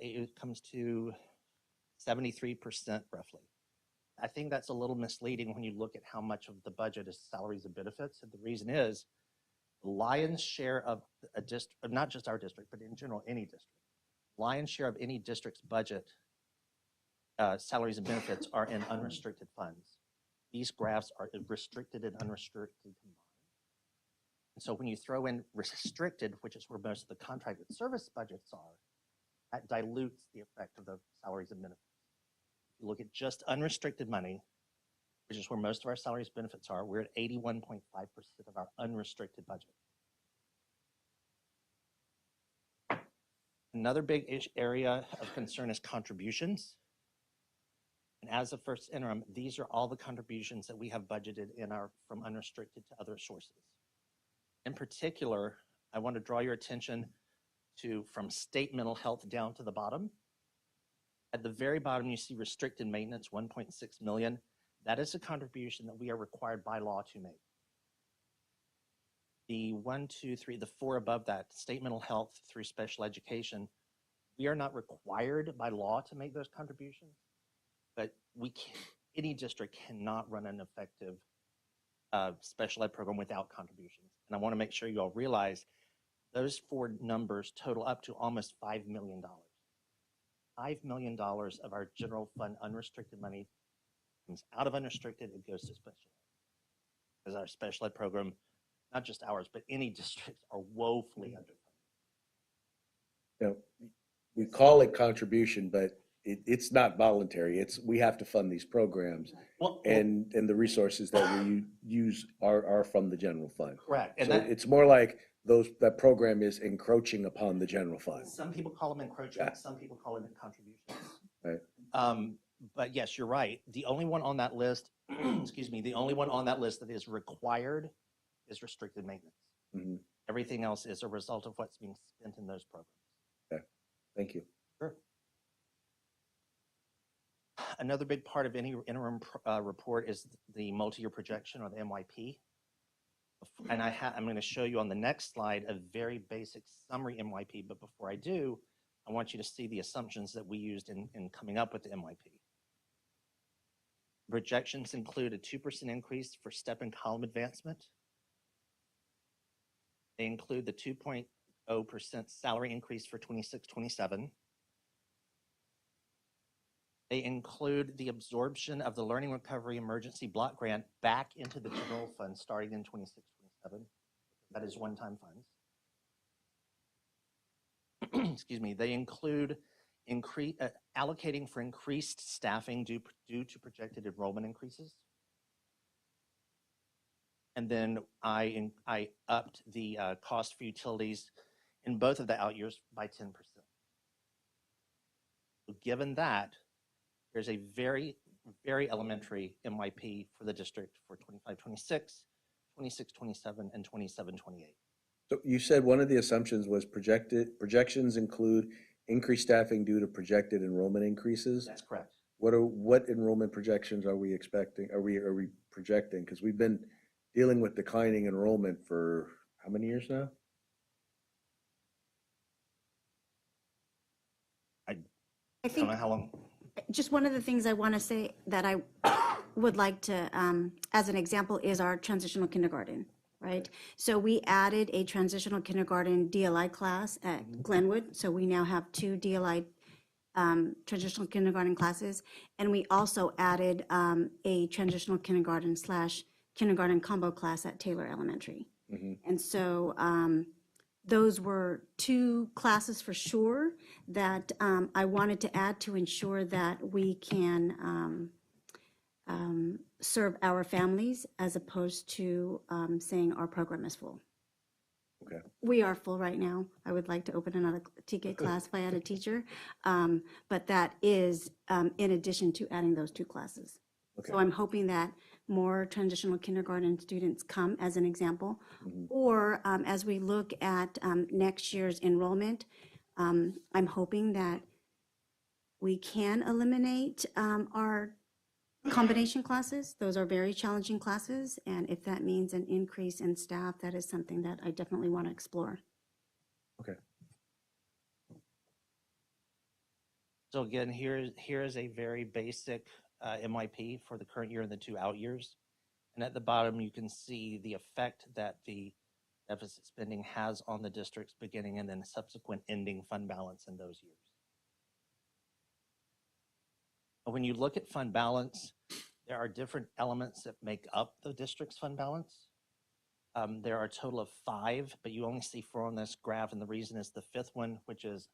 73% roughly. I think that's a little misleading when you look at how much of the budget is salaries and benefits. And the reason is the lion's share of a district, not just our district, but in general, any district, lion's share of any district's budget, salaries and benefits are in unrestricted funds. These graphs are restricted and unrestricted combined. And so when you throw in restricted, which is where most of the contracted service budgets are, that dilutes the effect of the salaries and benefits. If you look at just unrestricted money, which is where most of our salaries and benefits are, we're at 81.5% of our unrestricted budget. Another big area of concern is contributions. And as a first interim, these are all the contributions that we have budgeted in our from unrestricted to other sources. In particular, I want to draw your attention to from state mental health down to the bottom. At the very bottom, you see restricted maintenance, 1.6 million. That is a contribution that we are required by law to make. The 1, 2, 3, the 4 above that, state mental health through special education, we are not required by law to make those contributions, but any district cannot run an effective special ed program without contributions. And I want to make sure you all realize those 4 numbers total up to almost $5 million. $5 million of our general fund unrestricted money comes out of unrestricted and goes to special ed. Because our special ed program, not just ours, but any districts are woefully underfunded. You know, we call it contribution, but it's not voluntary. We have to fund these programs, and the resources that we use are from the general fund. Correct. And So that, it's more like that program is encroaching upon the general fund. some people call them encroachment, some people call them contributions. Right. But yes, you're right. The only one on that list, excuse me, the only one on that list that is required is restricted maintenance. Mm-hmm. Everything else is a result of what's being spent in those programs. Okay. Thank you. Sure. Another big part of any interim report is the multi-year projection, or the MYP. And I'm going to show you on the next slide a very basic summary MYP, but before I do, I want you to see the assumptions that we used in coming up with the MYP. Projections include a 2% increase for step and column advancement. They include the 2.0% salary increase for 26-27. They include the absorption of the Learning Recovery Emergency Block Grant back into the general fund starting in 26-27. That is one-time funds. Excuse me. They include allocating for increased staffing due to projected enrollment increases. And then I upped the cost for utilities in both of the out years by 10%. So given that, there's a very, very elementary MYP for the district for 25-26, 26-27, and 27-28. So you said one of the assumptions was projections include increased staffing due to projected enrollment increases. That's correct. What enrollment projections are we expecting? Are we projecting? Because we've been dealing with declining enrollment for how many years now? I I don't think know how long. just one of the things I want to say that I would like to, as an example, is our transitional kindergarten, right? So we added a transitional kindergarten DLI class at Glenwood. So we now have 2 DLI transitional kindergarten classes. And we also added a transitional kindergarten / kindergarten combo class at Taylor Elementary. And so those were 2 classes for sure that I wanted to add to ensure that we can serve our families as opposed to saying our program is full. Okay. We are full right now. I would like to open another TK class if I had a teacher, but that is in addition to adding those 2 classes. Okay. So I'm hoping that more transitional kindergarten students come as an example, or as we look at next year's enrollment, I'm hoping that We can eliminate our combination classes. Those are very challenging classes. And if that means an increase in staff, that is something that I definitely want to explore. Okay. So again, here is a very basic MYP for the current year and the 2 out years. And at the bottom, you can see the effect that the deficit spending has on the district's beginning and then subsequent ending fund balance in those years. When you look at fund balance, there are different elements that make up the district's fund balance. There are a total of 5, but you only see 4 on this graph, and the reason is the 5th one, which is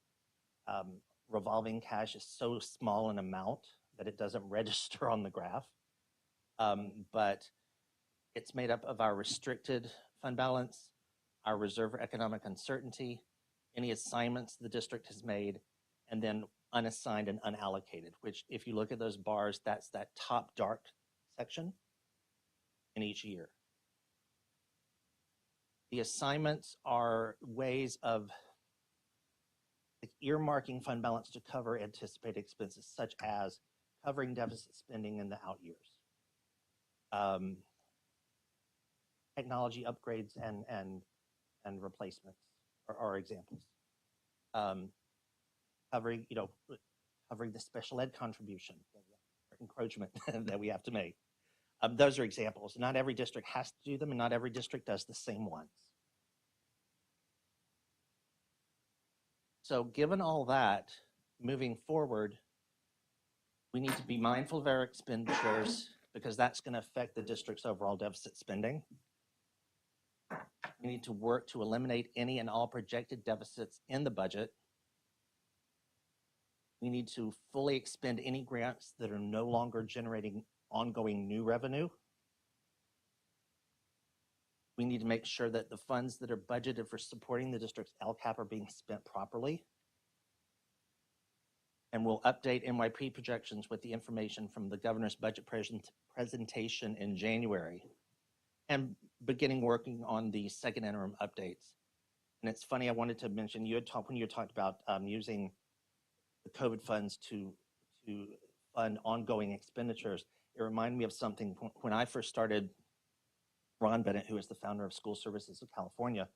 revolving cash, is so small an amount that it doesn't register on the graph. But it's made up of our restricted fund balance, our reserve for economic uncertainty, any assignments the district has made, and then unassigned and unallocated, which if you look at those bars, that's that top dark section in each year. The assignments are ways of earmarking fund balance to cover anticipated expenses, such as covering deficit spending in the out years. Technology upgrades and replacements are examples. Covering the special ed contribution, encroachment that we have to make. Those are examples. Not every district has to do them, and not every district does the same ones. So given all that, moving forward, we need to be mindful of our expenditures because that's going to affect the district's overall deficit spending. We need to work to eliminate any and all projected deficits in the budget. We need to fully expend any grants that are no longer generating ongoing new revenue. We need to make sure that the funds that are budgeted for supporting the district's LCAP are being spent properly. And we'll update NYP projections with the information from the governor's budget presentation in January and beginning working on the second interim updates. And it's funny, I wanted to mention, when you talked about using the COVID funds to fund ongoing expenditures, it reminded me of something when I first started. Ron Bennett, who is the founder of School Services of California,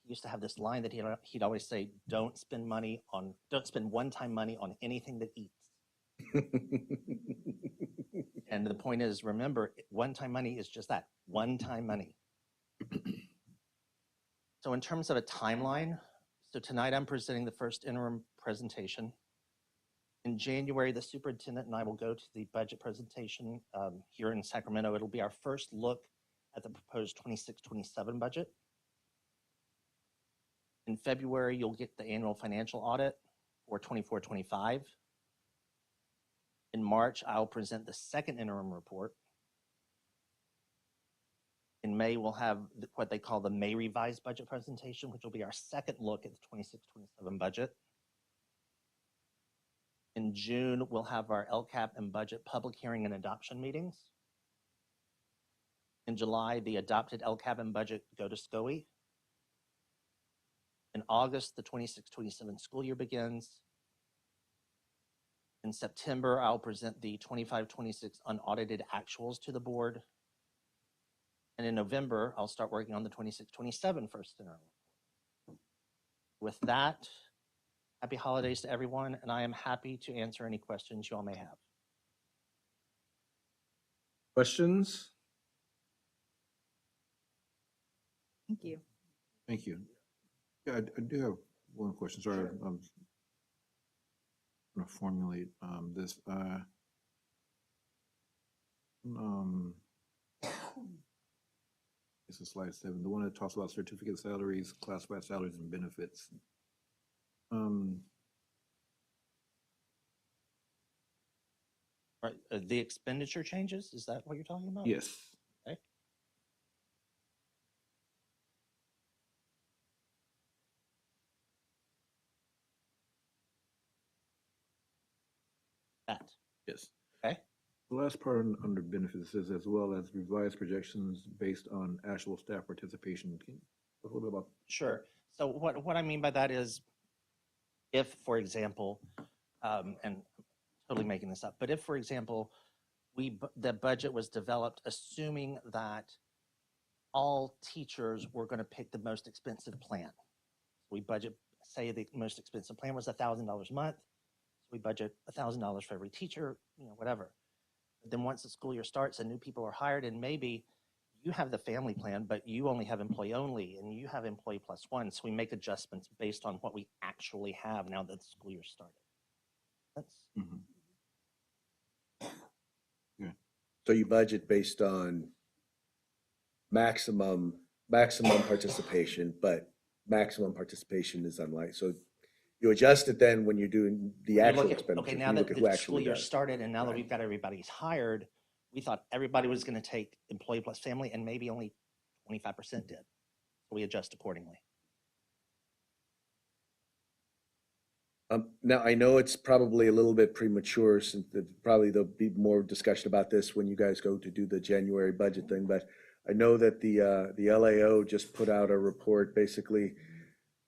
he used to have this line that he'd always say, don't spend one-time money on anything that eats. And the point is, remember, one-time money is just that, one-time money. So in terms of a timeline, so tonight I'm presenting the first interim presentation. In January, the superintendent and I will go to the budget presentation here in Sacramento. It'll be our first look at the proposed 26-27 budget. In February, you'll get the annual financial audit for 24-25. In March, I'll present the second interim report. In May, we'll have what they call the May revised budget presentation, which will be our second look at the 26-27 budget. In June, we'll have our LCAP and budget public hearing and adoption meetings. In July, the adopted LCAP and budget go to SCOE. In August, the 26-27 school year begins. In September, I'll present the 25-26 unaudited actuals to the board. And in November, I'll start working on the 26-27 first interim. With that, happy holidays to everyone, and I am happy to answer any questions you all may have. Questions? Thank you. Thank you. Yeah, I do have one question. Sorry, Sure. I'm going to formulate this. This is slide 7, the one that talks about certificate salaries, classified salaries, and benefits. Right, the expenditure changes, is that what you're talking about? Yes. Okay. That. Yes. Okay. The last part under benefits says as well as revised projections based on actual staff participation. Can you talk a little bit about? Sure. So what I mean by that is if, for example, and totally making this up, but if, for example, the budget was developed assuming that all teachers were going to pick the most expensive plan. We budget, say the most expensive plan was $1,000 a month. We budget $1,000 for every teacher, whatever. But then once the school year starts and new people are hired, and maybe you have the family plan, but you only have employee only, and you have employee plus one. So we make adjustments based on what we actually have now that the school year started. That's So you budget based on maximum participation, but maximum participation is unlikely. So you adjust it then when you're doing the you actual look at, expenditure. okay, You now look that at who the school actually year does. started and now that Right. we've got everybody's hired, we thought everybody was going to take employee plus family, and maybe only 25% did. So we adjust accordingly. Now, I know it's probably a little bit premature, since probably there'll be more discussion about this when you guys go to do the January budget thing, but I know that the LAO just put out a report basically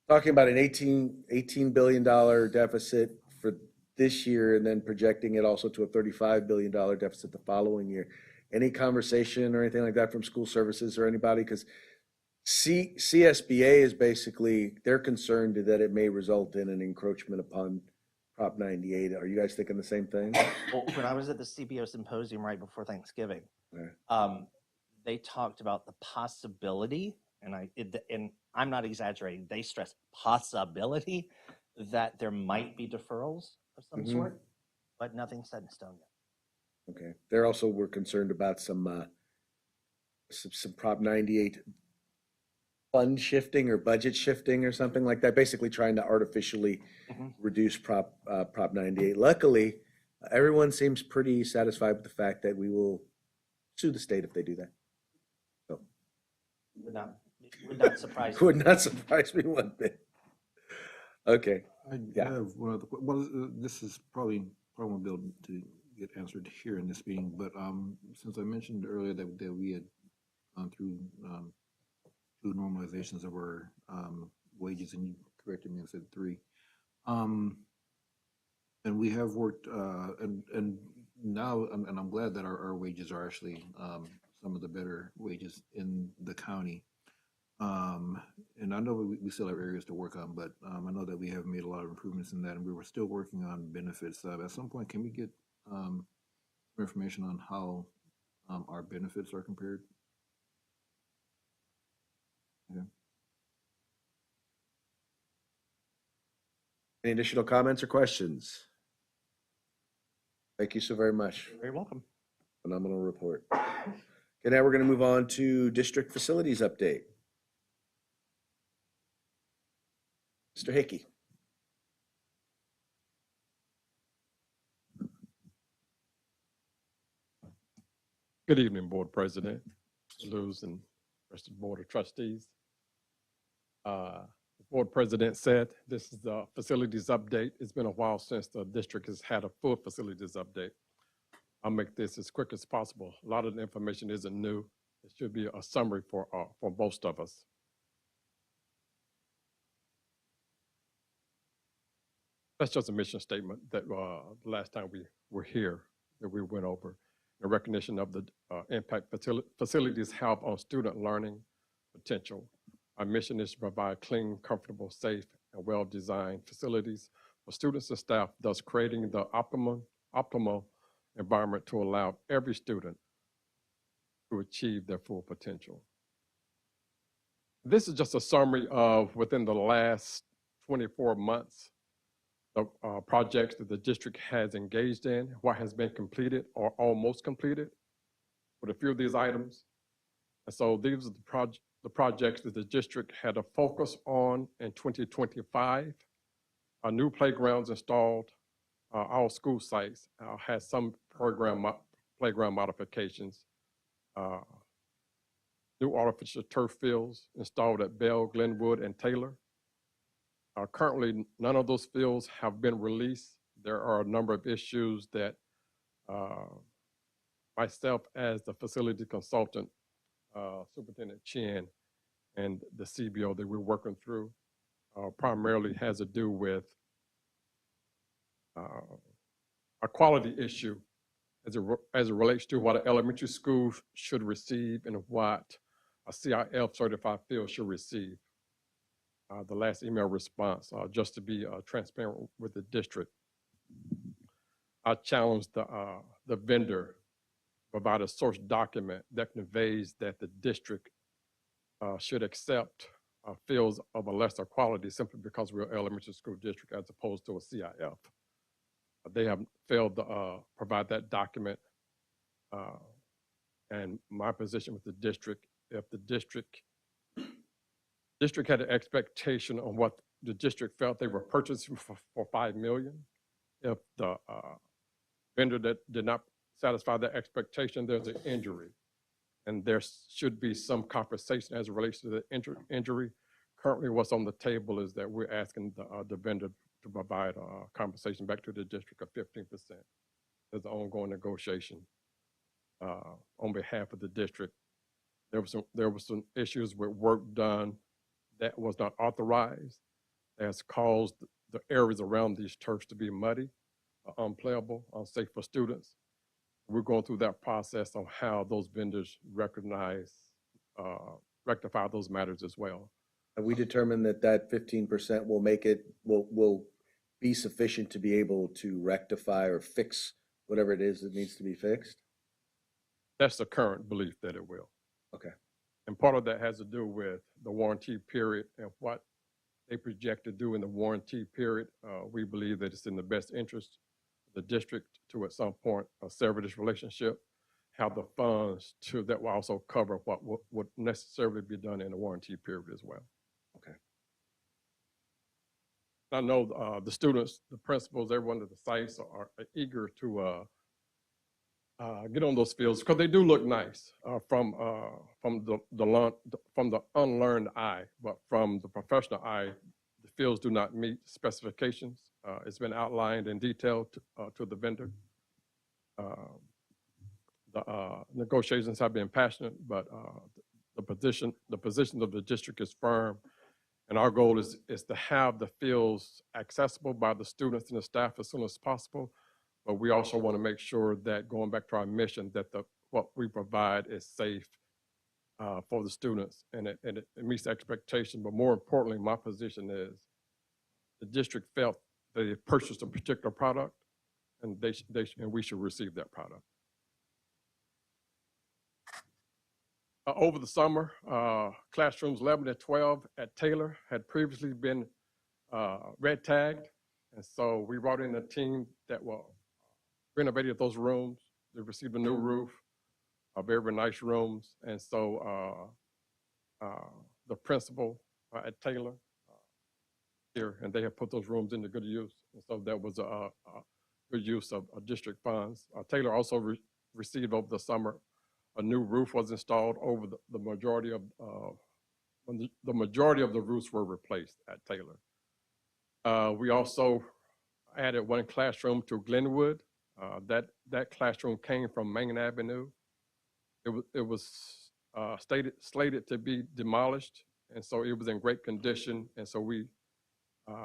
talking about an $18 billion deficit for this year, and then projecting it also to a $35 billion deficit the following year. Any conversation or anything like that from school services or anybody? Because CSBA is basically, they're concerned that it may result in an encroachment upon Prop 98. Are you guys thinking the same thing? Well, when I was at the CBO symposium right before Thanksgiving, Yeah. they talked about the possibility, and I'm not exaggerating, they stressed possibility that there might be deferrals of some Mhm. sort, but nothing set in stone yet. Okay. They're also were concerned about some Prop 98 fund shifting or budget shifting or something like that, basically trying to artificially Mhm. reduce Prop 98. Luckily, everyone seems pretty satisfied with the fact that we will sue the state if they do that. So Would not surprise it me. would not surprise me one bit. Okay. I Yeah. have one other, this is probably won't be able to get answered here in this meeting, but since I mentioned earlier that we had gone through two normalizations of our wages, and you corrected me and said 3. And we have worked, and now, and I'm glad that our wages are actually some of the better wages in the county. And I know we still have areas to work on, but I know that we have made a lot of improvements in that, and we were still working on benefits. At some point, can we get more information on how our benefits are compared? Okay. Any additional comments or questions? Thank you so very much. You're very welcome. Phenomenal report. Okay, now we're going to move on to district facilities update. Mr. Hickey. Good evening, Board President, Mr. Lewis, and rest of the Board of Trustees. The Board President said this is the facilities update. It's been a while since the district has had a full facilities update. I'll make this as quick as possible. A lot of the information isn't new. It should be a summary for most of us. That's just a mission statement that the last time we were here, that we went over. In recognition of the impact facilities have on student learning potential. Our mission is to provide clean, comfortable, safe, and well-designed facilities for students and staff, thus creating the optimal environment to allow every student to achieve their full potential. This is just a summary of within the last 24 months, the projects that the district has engaged in, what has been completed or almost completed with a few of these items. And so these are the projects that the district had a focus on in 2025. New playgrounds installed, all school sites had some playground modifications. New artificial turf fields installed at Bell, Glenwood, and Taylor. Currently, none of those fields have been released. There are a number of issues that myself as the facility consultant, Superintendent Chin, and the CBO that we're working through primarily has to do with a quality issue as it relates to what an elementary school should receive and what a CIF certified field should receive. The last email response, just to be transparent with the district, I challenged the vendor to provide a source document that conveys that the district should accept fields of a lesser quality simply because we're an elementary school district as opposed to a CIF. They have failed to provide that document. And my position with the district, if the district had an expectation on what the district felt they were purchasing for $5 million, if the vendor that did not satisfy that expectation, there's an injury. And there should be some compensation as it relates to the injury. Currently, what's on the table is that we're asking the vendor to provide compensation back to the district of 15%. There's an ongoing negotiation on behalf of the district. There were some issues with work done that was not authorized, that's caused the areas around these turfs to be muddy, unplayable, unsafe for students. We're going through that process on how those vendors rectify those matters as well. Have we determined that 15% will be sufficient to be able to rectify or fix whatever it is that needs to be fixed? That's the current belief that it will. Okay. And part of that has to do with the warranty period and what they project to do in the warranty period. We believe that it's in the best interest of the district to at some point sever this relationship, have the funds that will also cover what would necessarily be done in the warranty period as well. Okay. I know the students, the principals, everyone at the sites are eager to get on those fields because they do look nice from the unlearned eye, but from the professional eye, the fields do not meet specifications. It's been outlined in detail to the vendor. The negotiations have been passionate, but the position of the district is firm. And our goal is to have the fields accessible by the students and the staff as soon as possible. But we also want to make sure that, going back to our mission, that what we provide is safe for the students and it meets expectations. But more importantly, my position is the district felt they purchased a particular product and we should receive that product. Over the summer, classrooms 11 and 12 at Taylor had previously been red tagged. And so we brought in a team that renovated those rooms. They received a new roof, very nice rooms. And so the principal at Taylor here, and they have put those rooms into good use. And so that was a good use of district funds. Taylor also received over the summer, a new roof was installed over the majority of the majority of the roofs were replaced at Taylor. We also added one classroom to Glenwood. That classroom came from Main Avenue. It was slated to be demolished, and so it was in great condition. And so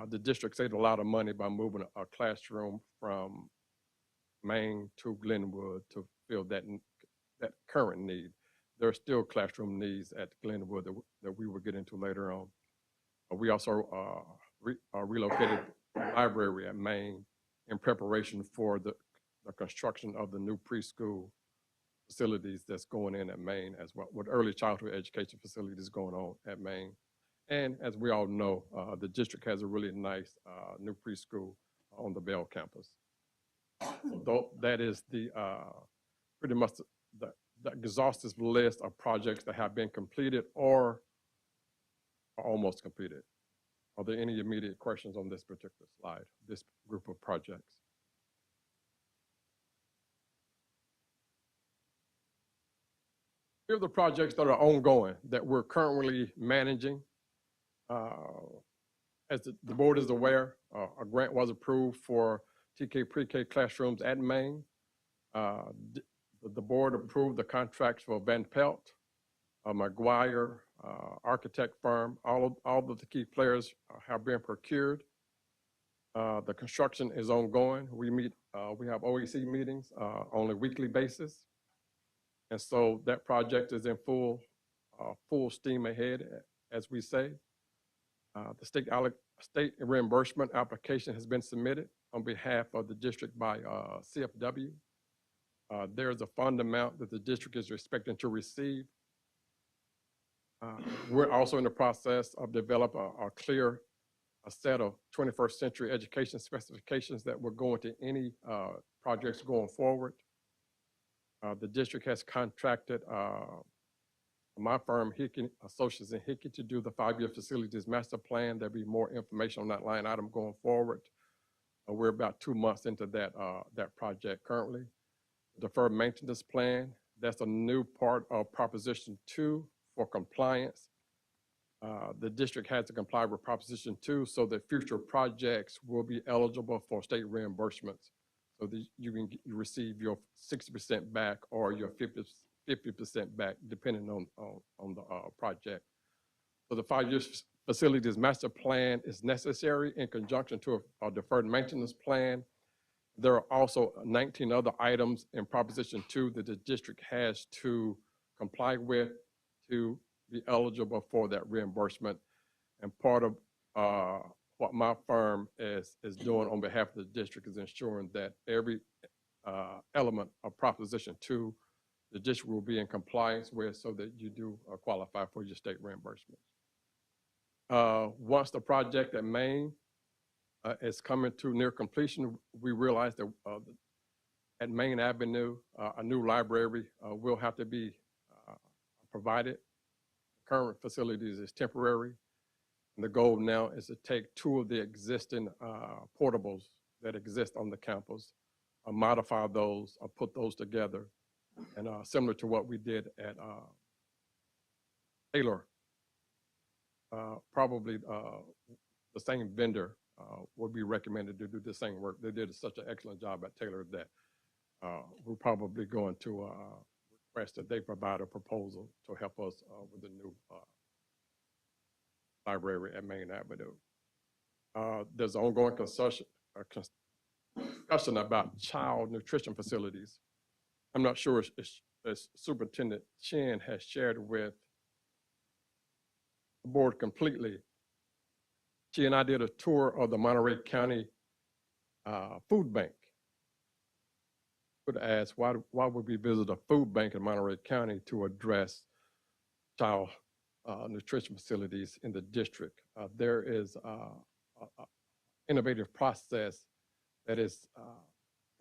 the district saved a lot of money by moving a classroom from Main to Glenwood to fill that current need. There are still classroom needs at Glenwood that we will get into later on. We also relocated the library at Main in preparation for the construction of the new preschool facilities that's going in at Main as well, with early childhood education facilities going on at Main. And as we all know, the district has a really nice new preschool on the Bell campus. So that is pretty much the exhaustive list of projects that have been completed or are almost completed. Are there any immediate questions on this particular slide, this group of projects? Here are the projects that are ongoing that we're currently managing. As the board is aware, a grant was approved for TK pre-K classrooms at Main. The board approved the contracts for Van Pelt, McGuire, architect firm. All of the key players have been procured. The construction is ongoing. We have OEC meetings on a weekly basis. And so that project is in full steam ahead, as we say. The state reimbursement application has been submitted on behalf of the district by CFW. There's a fund amount that the district is expecting to receive. We're also in the process of developing a set of 21st century education specifications that will go into any projects going forward. The district has contracted my firm, Hickey Associates and Hickey, to do the 5-year facilities master plan. There'll be more information on that line item going forward. We're about 2 months into that project currently. Deferred maintenance plan, that's a new part of Proposition 2 for compliance. The district has to comply with Proposition 2 so that future projects will be eligible for state reimbursements, so that you receive your 60% back or your 50% back, depending on the project. So the 5-year facilities master plan is necessary in conjunction to a deferred maintenance plan. There are also 19 other items in Proposition 2 that the district has to comply with to be eligible for that reimbursement. And part of what my firm is doing on behalf of the district is ensuring that every element of Proposition 2 the district will be in compliance with, so that you do qualify for your state reimbursement. Once the project at Maine is coming to near completion, we realize that at Main Avenue, a new library will have to be provided. Current facilities is temporary. And the goal now is to take 2 of the existing portables that exist on the campus, modify those, or put those together. And similar to what we did at Taylor, probably the same vendor would be recommended to do the same work. They did such an excellent job at Taylor that we're probably going to request that they provide a proposal to help us with the new library at Main Avenue. There's ongoing discussion about child nutrition facilities. I'm not sure if Superintendent Chen has shared with the board completely. She and I did a tour of the Monterey County food bank. Would ask, why would we visit a food bank in Monterey County to address child nutrition facilities in the district? There is an innovative process that is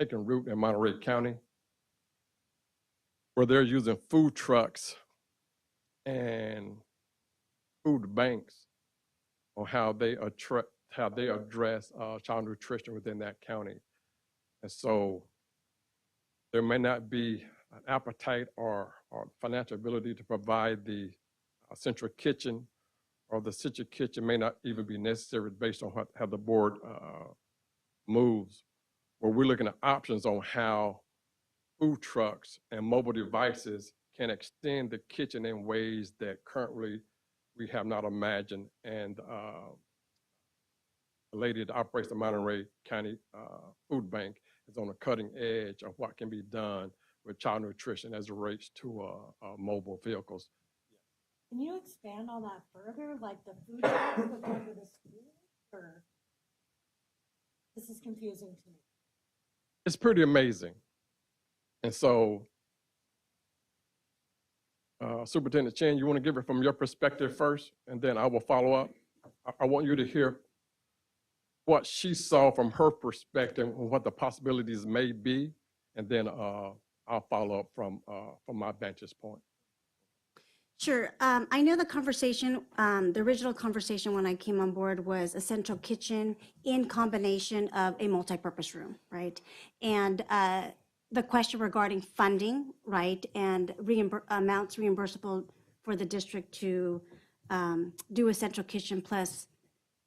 taking root in Monterey County, where they're using food trucks and food banks on how they address child nutrition within that county. And so there may not be an appetite or financial ability to provide the central kitchen, or the central kitchen may not even be necessary based on how the board moves. Where we're looking at options on how food trucks and mobile devices can extend the kitchen in ways that currently we have not imagined. And the lady that operates the Monterey County Food Bank is on the cutting edge of what can be done with child nutrition as it relates to mobile vehicles. Can you expand on that further? Like the food trucks would go to the school, or this is confusing to me. It's pretty amazing. And so, Superintendent Chen, you want to give it from your perspective first, and then I will follow up. I want you to hear what she saw from her perspective and what the possibilities may be, and then I'll follow up from my vantage point. Sure. I know the conversation, the original conversation when I came on board was a central kitchen in combination of a multipurpose room, right? And the question regarding funding, right, and amounts reimbursable for the district to do a central kitchen plus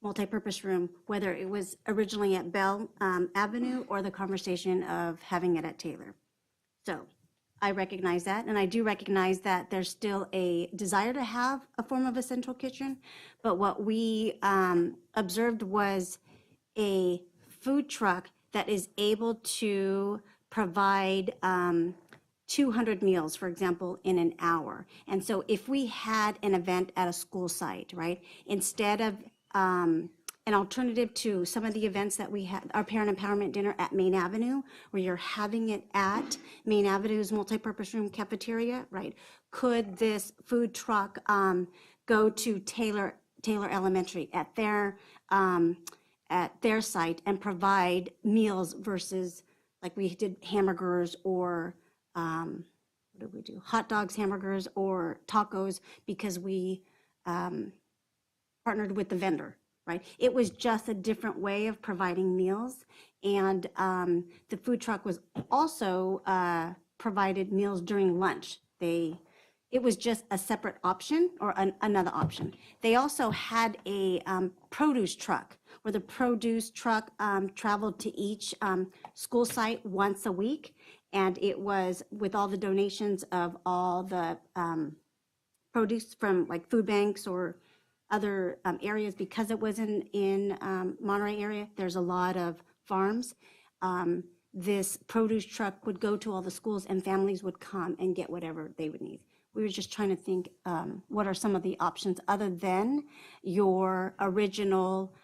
multipurpose room, whether it was originally at Bell Avenue or the conversation of having it at Taylor. So I recognize that, and I do recognize that there's still a desire to have a form of a central kitchen, but what we observed was a food truck that is able to provide 200 meals, for example, in an hour. And so if we had an event at a school site, right, instead of an alternative to some of the events that we had, our parent empowerment dinner at Main Avenue, where you're having it at Main Avenue's multipurpose room cafeteria, right? Could this food truck go to Taylor Elementary at their site and provide meals versus, like we did hamburgers or what did we do? Hot dogs, hamburgers, or tacos, because we partnered with the vendor, right? It was just a different way of providing meals. And the food truck was also provided meals during lunch. It was just a separate option or another option. They also had a produce truck, where the produce truck traveled to each school site once a week. And it was with all the donations of all the produce from like food banks or other areas, because it was in Monterey area, there's a lot of farms. This produce truck would go to all the schools and families would come and get whatever they would need. We were just trying to think, what are some of the options other than your original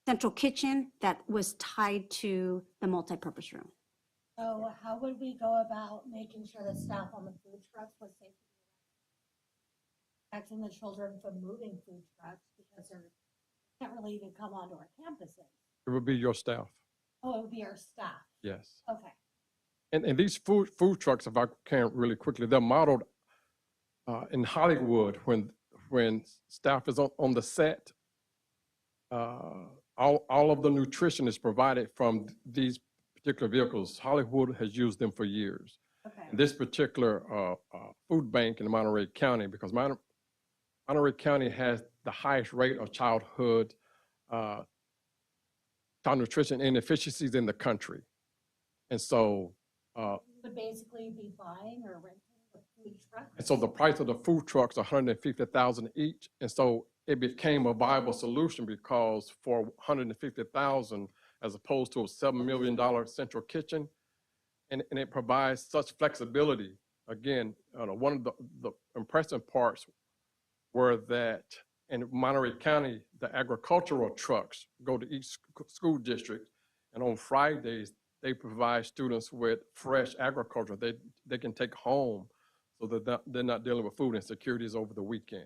central kitchen that was tied to the multipurpose room? So how would we go about making sure the staff on the food trucks was safe? Protecting the children from moving food trucks because they can't really even come onto our campuses. It would be your staff. Oh, it would be our staff. Yes. Okay. And these food trucks, if I can really quickly, they're modeled in Hollywood when staff is on the set. All of the nutrition is provided from these particular vehicles. Hollywood has used them for years. Okay. And this particular food bank in Monterey County, because Monterey County has the highest rate of childhood nutrition inefficiencies in the country. And so Would basically be buying or renting a food truck. And so the price of the food trucks, $150,000 each. And so it became a viable solution because for $150,000, as opposed to a $7 million central kitchen, and it provides such flexibility. Again, one of the impressive parts were that in Monterey County, the agricultural trucks go to each school district, and on Fridays, they provide students with fresh agriculture they can take home, so that they're not dealing with food insecurities over the weekend.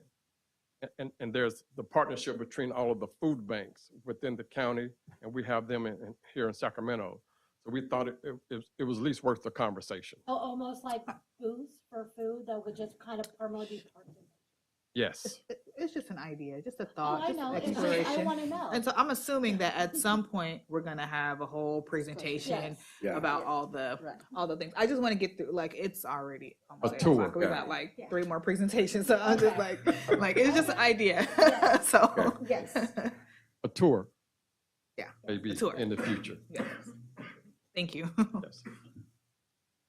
And there's the partnership between all of the food banks within the county, and we have them here in Sacramento. So we thought it was at least worth the conversation. Oh, almost like booths for food that would just kind of permanently be parked in. Yes. It's just an idea, just a Oh, thought, I just know. an It's just, exploration. I want to know. And so I'm assuming that at some point we're gonna have a whole presentation Yes. Yeah. about all the things. I just want to get through. Like, it's already almost A 8 tour, o'clock. We yeah. got like Yeah. 3 more presentations, so I'm just like it's just an idea. Yeah. So Yes. A tour, yeah, maybe A tour. in the future. yeah. Thank you. Yes.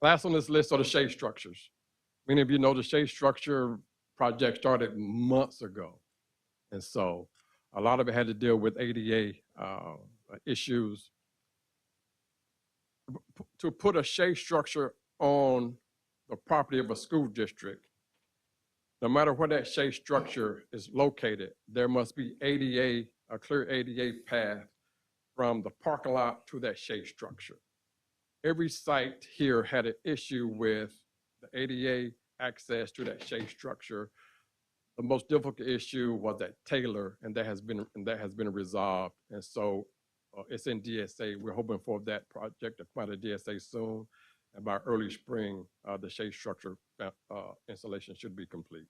Last on this list are the shade structures. Many of you know the shade structure project started months ago. And so a lot of it had to deal with ADA issues. To put a shade structure on the property of a school district, no matter where that shade structure is located, there must be a clear ADA path from the parking lot to that shade structure. Every site here had an issue with the ADA access to that shade structure. The most difficult issue was at Taylor, and that has been resolved. And so it's in DSA. We're hoping for that project to come out of DSA soon. And by early spring, the shade structure installation should be complete.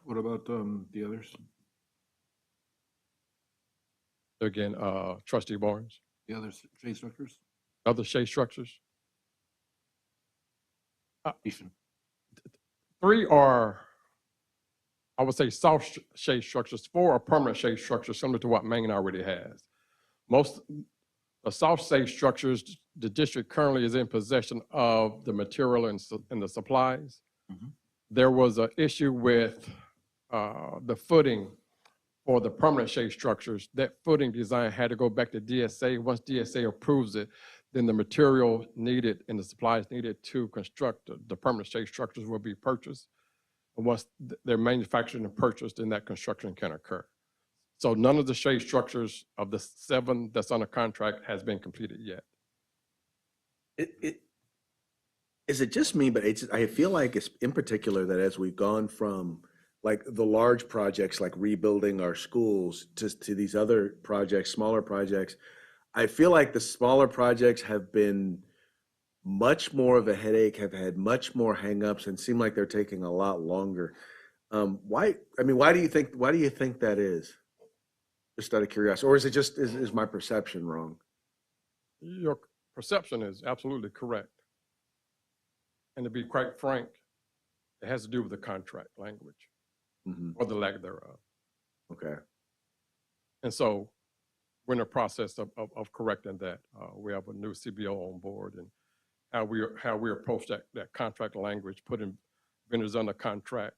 What about the others? Again, Trustee Barnes, The other shade structures? other shade structures. Ethan. 3 are, I would say, soft shade structures. 4 are permanent shade structures, similar to what Maine already has. Most the soft shade structures, the district currently is in possession of the material and the supplies. Mhm. There was an issue with the footing for the permanent shade structures, that footing design had to go back to DSA. Once DSA approves it, then the material needed and the supplies needed to construct the permanent shade structures will be purchased. And once they're manufactured and purchased, then that construction can occur. So none of the shade structures of the 7 that's under contract has been completed yet. Is it just me, but I feel like it's in particular that as we've gone from like the large projects like rebuilding our schools to these other projects, smaller projects, I feel like the smaller projects have been much more of a headache, have had much more hangups, and seem like they're taking a lot longer. Why? I mean, why do you think that is? Just out of curiosity, or is it just is my perception wrong? Your perception is absolutely correct. And to be quite frank, it has to do with the contract language or the lack thereof. Okay. And so we're in the process of correcting that. We have a new CBO on board, and how we approach that contract language, putting vendors under contract.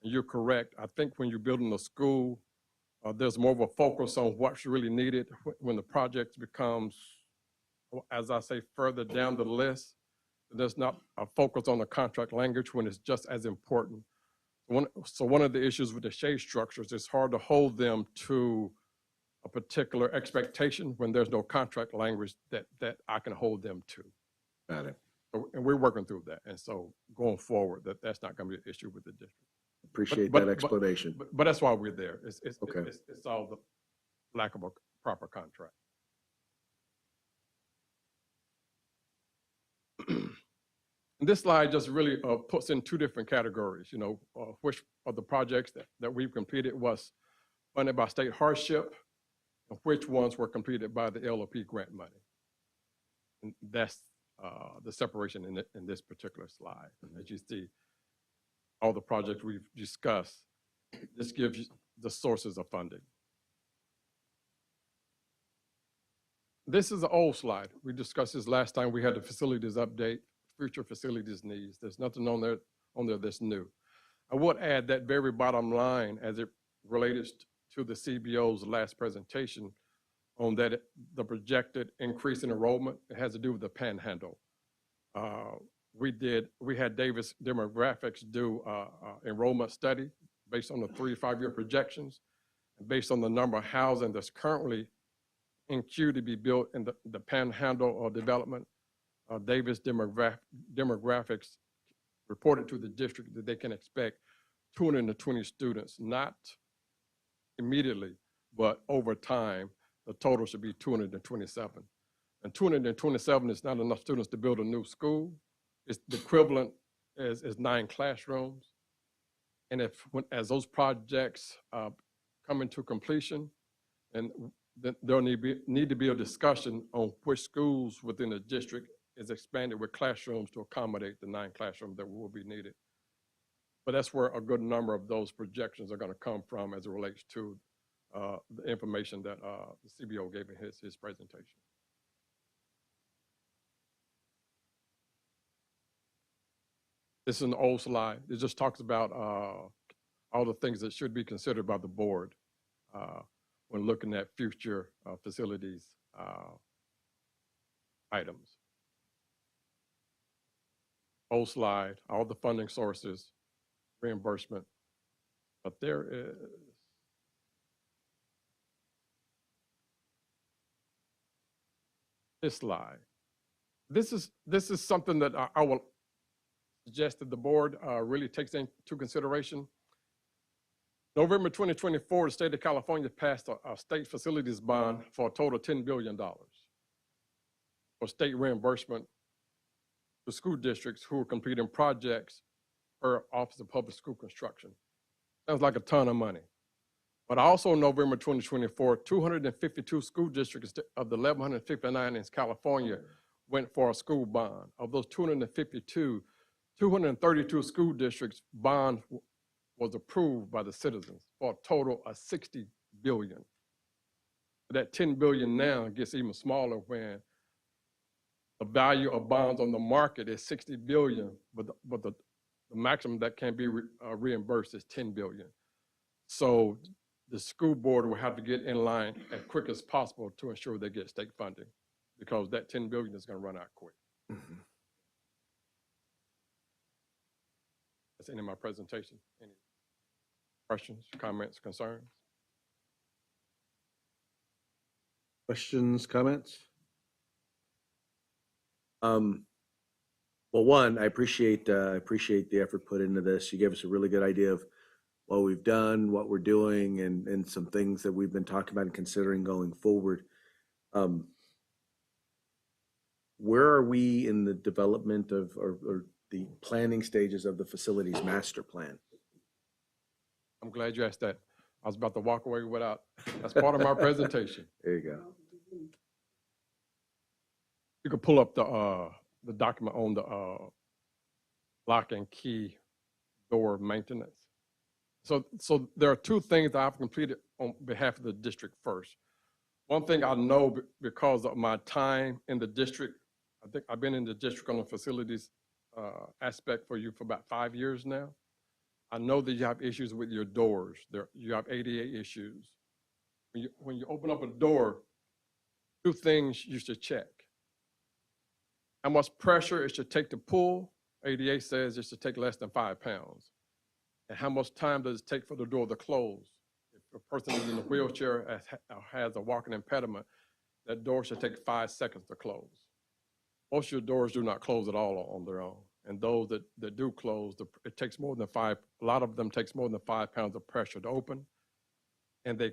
And you're correct. I think when you're building a school, there's more of a focus on what's really needed when the project becomes, as I say, further down the list. There's not a focus on the contract language when it's just as important. So one of the issues with the shade structures, it's hard to hold them to a particular expectation when there's no contract language that I can hold them to. Got it. And we're working through that. And so going forward, that's not going to be an issue with the district. Appreciate that explanation. But that's why we're there. Okay. It's all the lack of a proper contract. And this slide just really puts in 2 different categories, which of the projects that we've completed was funded by state hardship, and which ones were completed by the LOP grant money. And that's the separation in this particular slide. As you see, all the projects we've discussed, this gives you the sources of funding. This is an old slide. We discussed this last time. We had the facilities update, future facilities needs. There's nothing on there that's new. I would add that very bottom line as it relates to the CBO's last presentation on that the projected increase in enrollment, it has to do with the panhandle. We had Davis Demographics do enrollment study based on the 3 to 5 year projections, and based on the number of housing that's currently in queue to be built in the panhandle or development. Davis Demographics reported to the district that they can expect 220 students, not immediately, but over time, the total should be 227. And 227 is not enough students to build a new school. It's the equivalent as 9 classrooms. And as those projects come into completion, and there'll need to be a discussion on which schools within the district is expanded with classrooms to accommodate the 9 classrooms that will be needed. But that's where a good number of those projections are going to come from as it relates to the information that the CBO gave in his presentation. This is an old slide. It just talks about all the things that should be considered by the board when looking at future facilities items. Old slide, all the funding sources, reimbursement, but there is this slide. This is something that I will suggest that the board really takes into consideration. November 2024, the state of California passed a state facilities bond for a total of $10 billion for state reimbursement to school districts who are completing projects per Office of Public School Construction. Sounds like a ton of money. But also in November 2024, 252 school districts of the 1,159 in California went for a school bond. Of those 252, 232 school districts bond was approved by the citizens for a total of $60 billion. That $10 billion now gets even smaller when the value of bonds on the market is $60 billion, but the maximum that can be reimbursed is $10 billion. So the school board will have to get in line as quick as possible to ensure they get state funding, because that 10 billion is going to run out quick. Mhm. That's the end of my presentation. Any questions, comments, concerns? Questions, comments? Well, one, I appreciate the effort put into this. You gave us a really good idea of what we've done, what we're doing, and some things that we've been talking about and considering going forward. Where are we in the development of, or the planning stages of the facilities master plan? I'm glad you asked that. I was about to walk away without, that's part of my presentation. There you go. You can pull up the document on the lock and key door maintenance. So there are two things that I've completed on behalf of the district first. One thing I know because of my time in the district, I think I've been in the district on the facilities aspect for you for about 5 years now. I know that you have issues with your doors. You have ADA issues. When you open up a door, two things you should check. How much pressure it should take to pull. ADA says it should take less than 5 pounds. And how much time does it take for the door to close? If a person is in a wheelchair or has a walking impediment, that door should take 5 seconds to close. Most of your doors do not close at all on their own. And those that do close, it takes more than a lot of them takes more than 5 pounds of pressure to open. And they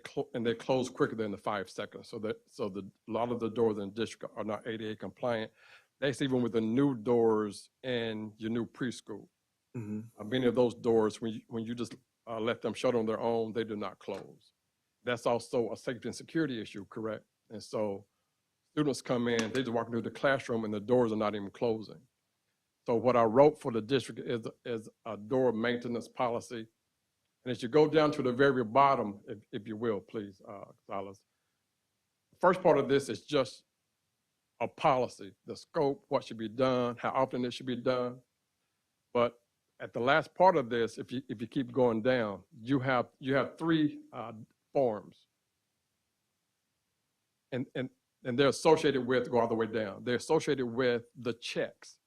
close quicker than the 5 seconds. So a lot of the doors in the district are not ADA compliant. That's even with the new doors in your new preschool. Mm-hmm. Many of those doors, when you just let them shut on their own, they do not close. That's also a safety and security issue, correct? And so students come in, they just walk into the classroom and the doors are not even closing. So what I wrote for the district is a door maintenance policy. And as you go down to the very bottom, if you will, please, Gonzalez. The first part of this is just a policy, the scope, what should be done, how often it should be done. But at the last part of this, if you keep going down, you have 3 forms, and they're associated with, go all the way down. They're associated with the checks,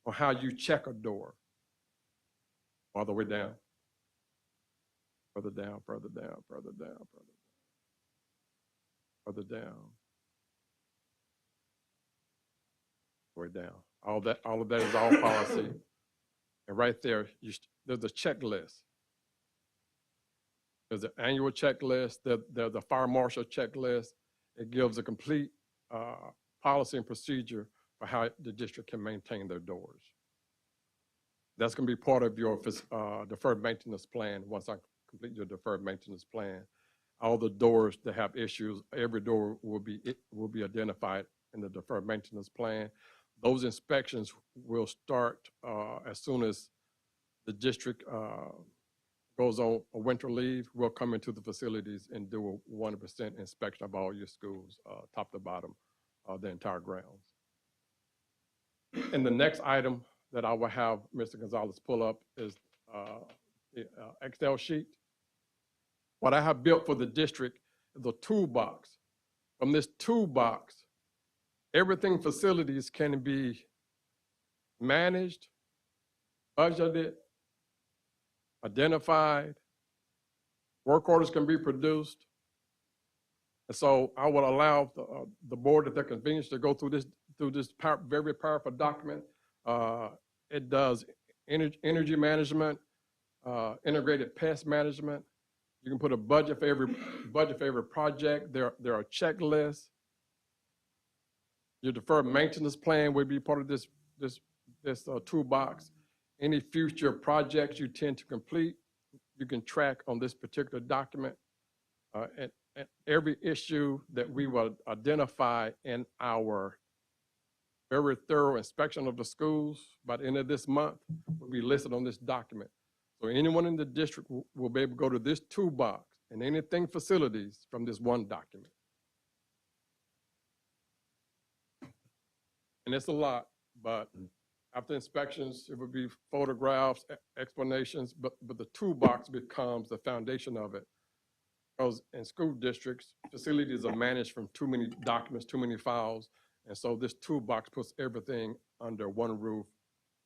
or how you check a door, all the way down, further down, further down, further down, further down, way down. All of that is all policy. And right there, there's a checklist. There's an annual checklist. There's a fire marshal checklist. It gives a complete policy and procedure for how the district can maintain their doors. That's going to be part of your deferred maintenance plan. Once I complete your deferred maintenance plan, all the doors that have issues, every door will be identified in the deferred maintenance plan. Those inspections will start as soon as the district goes on a winter leave. We'll come into the facilities and do a 100% inspection of all your schools, top to bottom, the entire grounds. And the next item that I will have Mr. Gonzalez pull up is the Excel sheet. What I have built for the district is a toolbox. From this toolbox, everything facilities can be managed, budgeted, identified, work orders can be produced. And so I will allow the board at their convenience to go through this very powerful document. It does energy management, integrated pest management. You can put a budget for every project. There are checklists. Your deferred maintenance plan will be part of this toolbox. Any future projects you tend to complete, you can track on this particular document. And every issue that we will identify in our very thorough inspection of the schools by the end of this month will be listed on this document. So anyone in the district will be able to go to this toolbox and anything facilities from this one document. And it's a lot, but after inspections, it would be photographs, explanations, but the toolbox becomes the foundation of it. Because in school districts, facilities are managed from too many documents, too many files. And so this toolbox puts everything under one roof.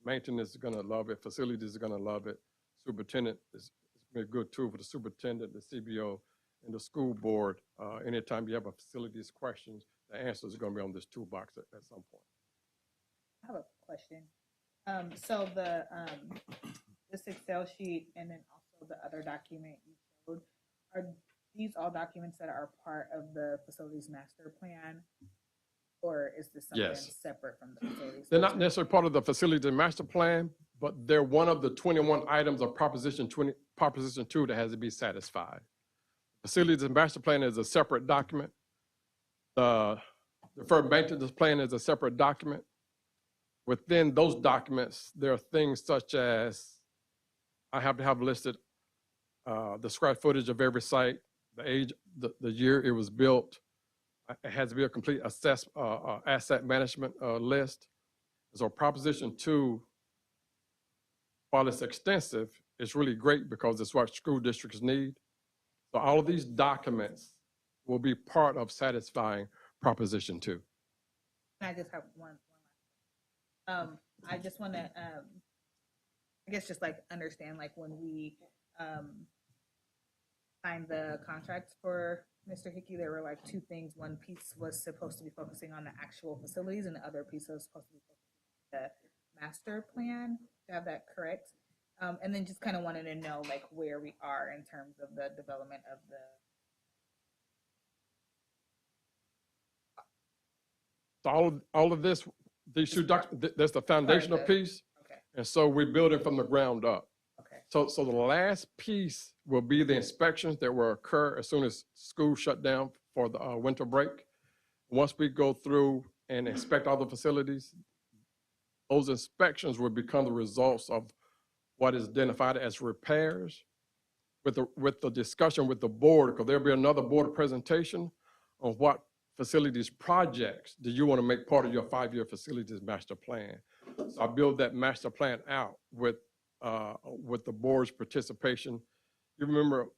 Maintenance is gonna love it, facilities are gonna love it. Superintendent is a good tool for the superintendent, the CBO, and the school board. Anytime you have a facilities questions, the answers are gonna be on this toolbox at some point. I have a question. So this Excel sheet and then also the other document you showed, are these all documents that are part of the facilities master plan? Or is this something Yes. separate from the facilities? They're not necessarily part of the facility master plan, but they're one of the 21 items of Proposition 2 that has to be satisfied. Facilities master plan is a separate document. The deferred maintenance plan is a separate document. Within those documents, there are things such as I have to have listed the square footage of every site, the age, the year it was built. It has to be a complete asset management list. So Proposition 2, while it's extensive, it's really great because it's what school districts need. So all of these documents will be part of satisfying Proposition 2. I just have one. I just want to, I guess, just like understand, like when we signed the contracts for Mr. Hickey, there were like two things. One piece was supposed to be focusing on the actual facilities, and the other piece was supposed to be focusing on the master plan. To have that correct? And then just kind of wanted to know like where we are in terms of the development of the. So all of this, these two documents, that's the foundational piece. Okay. And so we're building from the ground up. Okay. So the last piece will be the inspections that will occur as soon as school shut down for the winter break. Once we go through and inspect all the facilities, those inspections will become the results of what is identified as repairs with the discussion with the board, because there'll be another board presentation on what facilities projects do you want to make part of your 5-year facilities master plan. So I build that master plan out with the board's participation. You remember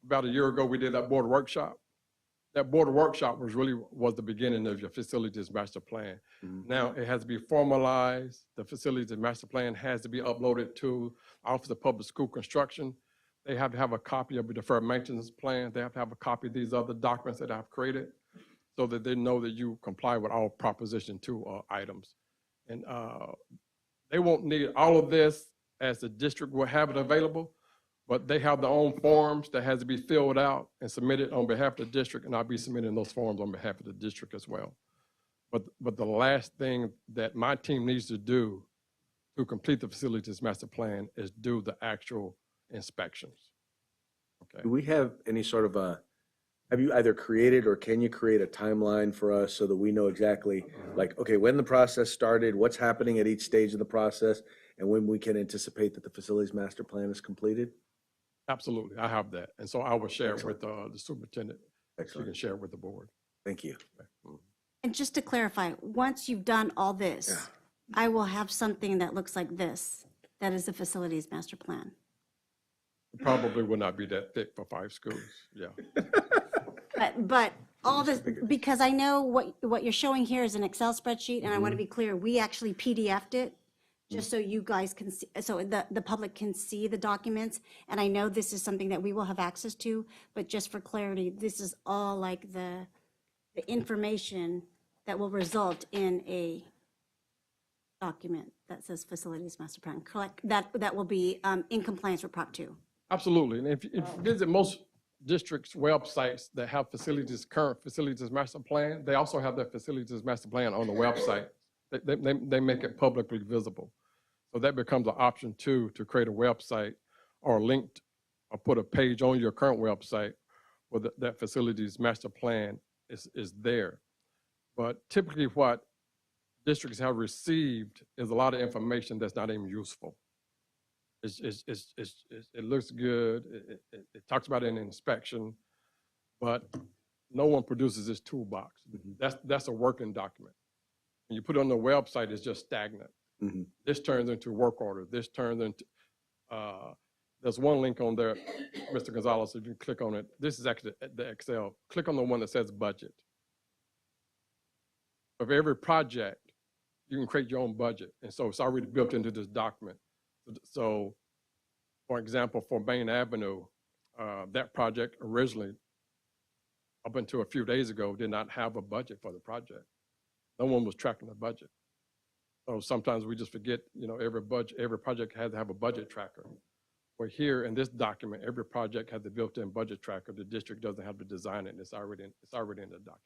about a year ago, we did that board workshop. That board workshop was the beginning of your facilities master plan. Mhm. Now it has to be formalized. The facilities master plan has to be uploaded to Office of Public School Construction. They have to have a copy of the deferred maintenance plan. They have to have a copy of these other documents that I've created so that they know that you comply with all Proposition 2 items. And they won't need all of this as the district will have it available, but they have their own forms that has to be filled out and submitted on behalf of the district, and I'll be submitting those forms on behalf of the district as well. But the last thing that my team needs to do to complete the facilities master plan is do the actual inspections. Okay. Do we have any sort of have you either created or can you create a timeline for us so that we know exactly, like, okay, when the process started, what's happening at each stage of the process, and when we can anticipate that the facilities master plan is completed? Absolutely, I have that. And so I will share it with the superintendent. So you Excellent. can share it with the board. Thank you. And just to clarify, once you've done all this, I will have something that looks like this. That is the facilities master plan. It probably will not be that thick for 5 schools, yeah. But all this, because I know what you're showing here is an Excel spreadsheet, and I want to be clear, we actually PDF'd it, just so you guys can see, so the public can see the documents. And I know this is something that we will have access to, but just for clarity, this is all like the information that will result in a document that says facilities master plan, correct? That will be in compliance with Prop 2. Absolutely, and if you visit most districts' websites that have current facilities master plan, they also have their facilities master plan on the website. They make it publicly visible. So that becomes an option too, to create a website or linked or put a page on your current website where that facilities master plan is there. But typically what districts have received is a lot of information that's not even useful. It looks good, it talks about an inspection, but no one produces this toolbox. That's a working document. When you put it on the website, it's just stagnant. Mhm. This turns into work order. This turns into there's one link on there, Mr. Gonzalez, if you click on it, this is actually the Excel. Click on the one that says budget. Of every project, you can create your own budget. And so it's already built into this document. So, for example, for Main Avenue, that project originally, up until a few days ago, did not have a budget for the project. No one was tracking the budget. So sometimes we just forget, every project has to have a budget tracker. But here in this document, every project has a built-in budget tracker. The district doesn't have to design it. It's already in the document.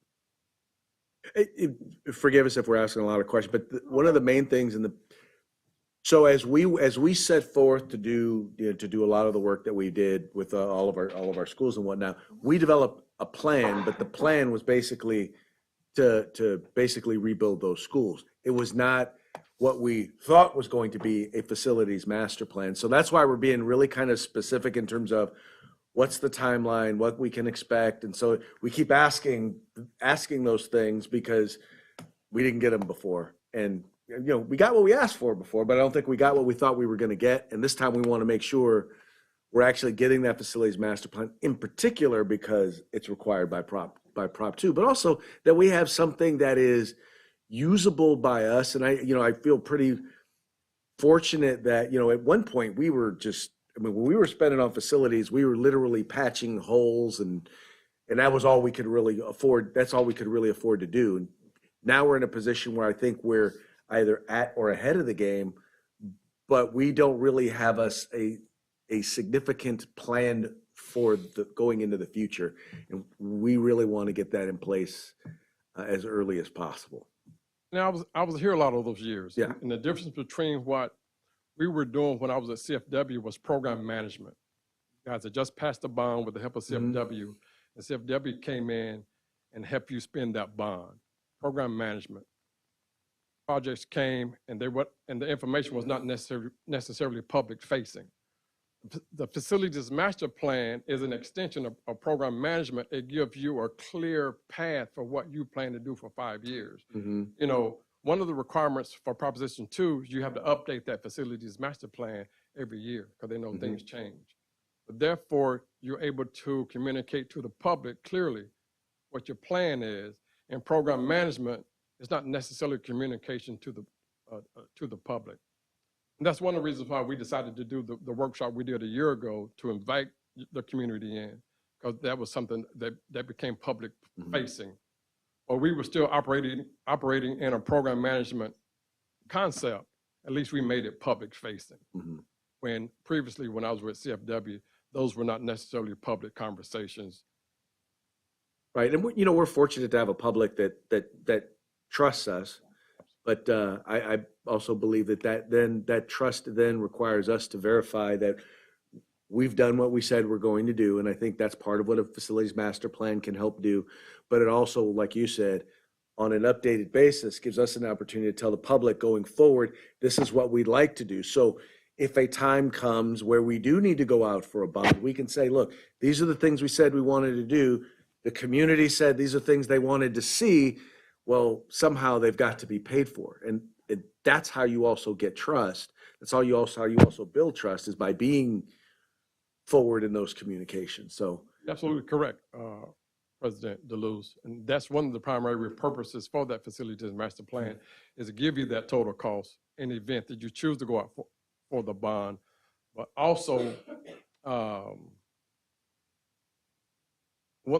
Forgive us if we're asking a lot of questions, but one of the main things so as we set forth to do a lot of the work that we did with all of our schools and whatnot, we developed a plan, but the plan was basically to basically rebuild those schools. It was not what we thought was going to be a facilities master plan. So that's why we're being really kind of specific in terms of what's the timeline, what we can expect. And so we keep asking those things because we didn't get them before. And, we got what we asked for before, but I don't think we got what we thought we were going to get. And this time we want to make sure we're actually getting that facilities master plan, in particular because it's required by Prop 2, but also that we have something that is usable by us. And I feel pretty fortunate that, at one point we were when we were spending on facilities, we were literally patching holes and that was all we could really afford. That's all we could really afford to do. And now we're in a position where I think we're either at or ahead of the game, but we don't really have a significant plan for going into the future. And we really want to get that in place as early as possible. Now, I was here a lot of those years. Yeah. And the difference between what we were doing when I was at CFW was program management. Guys had just passed a bond with the help of CFW, and CFW came in and helped you spend that bond. Program management. Projects came, and the information was not necessarily public facing. The facilities master plan is an extension of program management. It gives you a clear path for what you plan to do for 5 years. One of the requirements for Proposition 2 is you have to update that facilities master plan every year because they know things change. But therefore, you're able to communicate to the public clearly what your plan is. And program management is not necessarily communication to the public. And that's one of the reasons why we decided to do the workshop we did a year ago to invite the community in, because that was something that became public facing. Or we were still operating in a program management concept. At least we made it public facing. When previously, when I was with CFW, those were not necessarily public conversations. Right, and we're fortunate to have a public that trusts us. But I also believe that trust then requires us to verify that we've done what we said we're going to do. And I think that's part of what a facilities master plan can help do. But it also, like you said, on an updated basis, gives us an opportunity to tell the public going forward, this is what we'd like to do. So if a time comes where we do need to go out for a bond, we can say, look, these are the things we said we wanted to do. The community said these are things they wanted to see. Well, somehow they've got to be paid for. And that's how you also get trust. That's how you also build trust, is by being forward in those communications. So Absolutely correct, President DeLuz. And that's one of the primary purposes for that facilities master plan, is to give you that total cost in the event that you choose to go out for the bond. But also,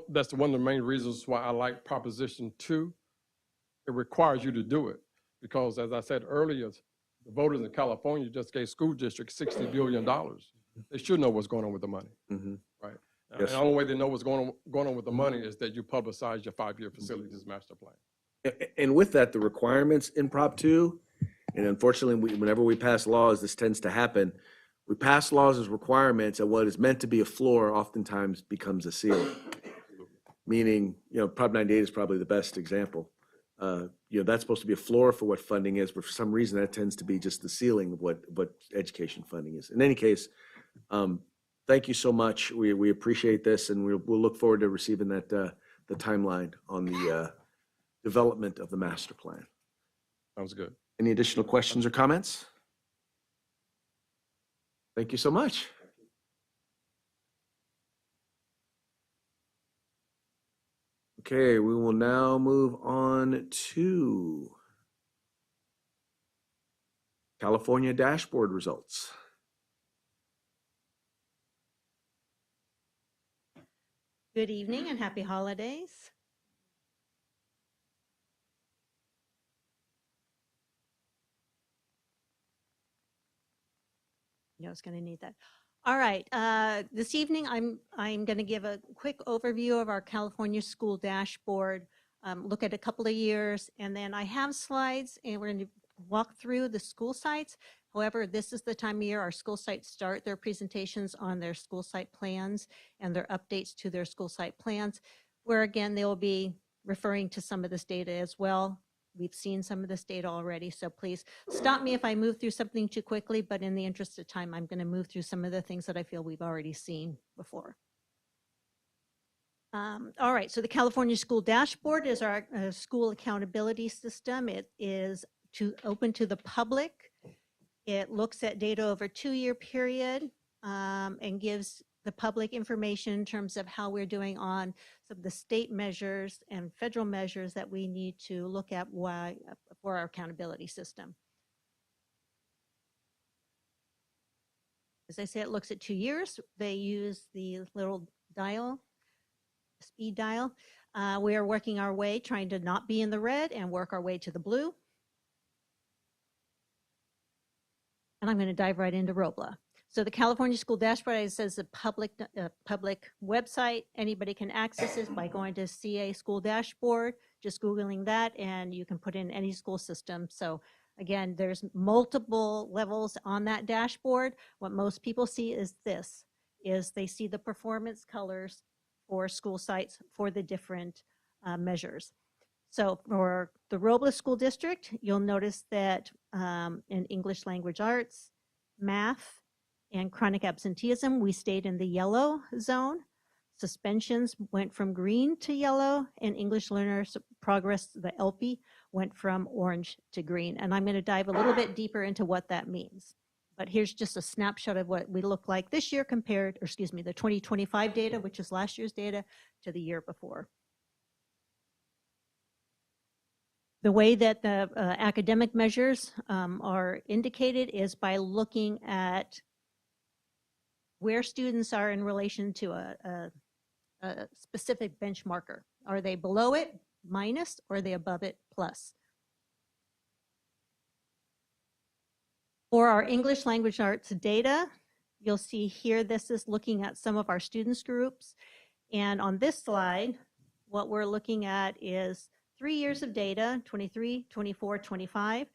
that's one of the main reasons why I like Proposition 2. It requires you to do it because, as I said earlier, the voters in California just gave school districts $60 billion. They should know what's going on with the money, right? Yes. And the only way they know what's going on with the money is that you publicize your 5-year facilities master plan. And with that, the requirements in Prop 2, and unfortunately, whenever we pass laws, this tends to happen. We pass laws as requirements, and what is meant to be a floor oftentimes becomes a ceiling. Meaning, Prop 98 is probably the best example. That's supposed to be a floor for what funding is, but for some reason that tends to be just the ceiling of what education funding is. In any case, thank you so much. We appreciate this, and we'll look forward to receiving that the timeline on the development of the master plan. Sounds good. Any additional questions or comments? Thank you so much. Okay, we will now move on to California dashboard results. Good evening and happy holidays. I was going to need that. All right, this evening I'm going to give a quick overview of our California school dashboard, look at a couple of years, and then I have slides, and we're going to walk through the school sites. However, this is the time of year our school sites start their presentations on their school site plans and their updates to their school site plans, where again they will be referring to some of this data as well. We've seen some of this data already, so please stop me if I move through something too quickly, but in the interest of time, I'm going to move through some of the things that I feel we've already seen before. All right, so the California School Dashboard is our school accountability system. It is open to the public. It looks at data over a 2-year period and gives the public information in terms of how we're doing on some of the state measures and federal measures that we need to look at for our accountability system. As I said, it looks at 2 years. They use the little dial, speed dial. We are working our way, trying to not be in the red and work our way to the blue. And I'm going to dive right into Robla. So the California School Dashboard, as it says, a public website. Anybody can access this by going to CA School Dashboard, just Googling that, and you can put in any school system. So again, there's multiple levels on that dashboard. What most people see is this, is they see the performance colors for school sites for the different measures. So for the Robla School District, you'll notice that in English language arts, math, and chronic absenteeism, we stayed in the yellow zone. Suspensions went from green to yellow, and English learners progress, the LP, went from orange to green. And I'm going to dive a little bit deeper into what that means. But here's just a snapshot of what we look like this year compared, or excuse me, the 2025 data, which is last year's data, to the year before. The way that the academic measures are indicated is by looking at where students are in relation to a specific benchmarker. Are they below it, minus, or are they above it, plus? For our English language arts data, you'll see here this is looking at some of our students groups. And on this slide, what we're looking at is 3 years of data, 23, 24, 25.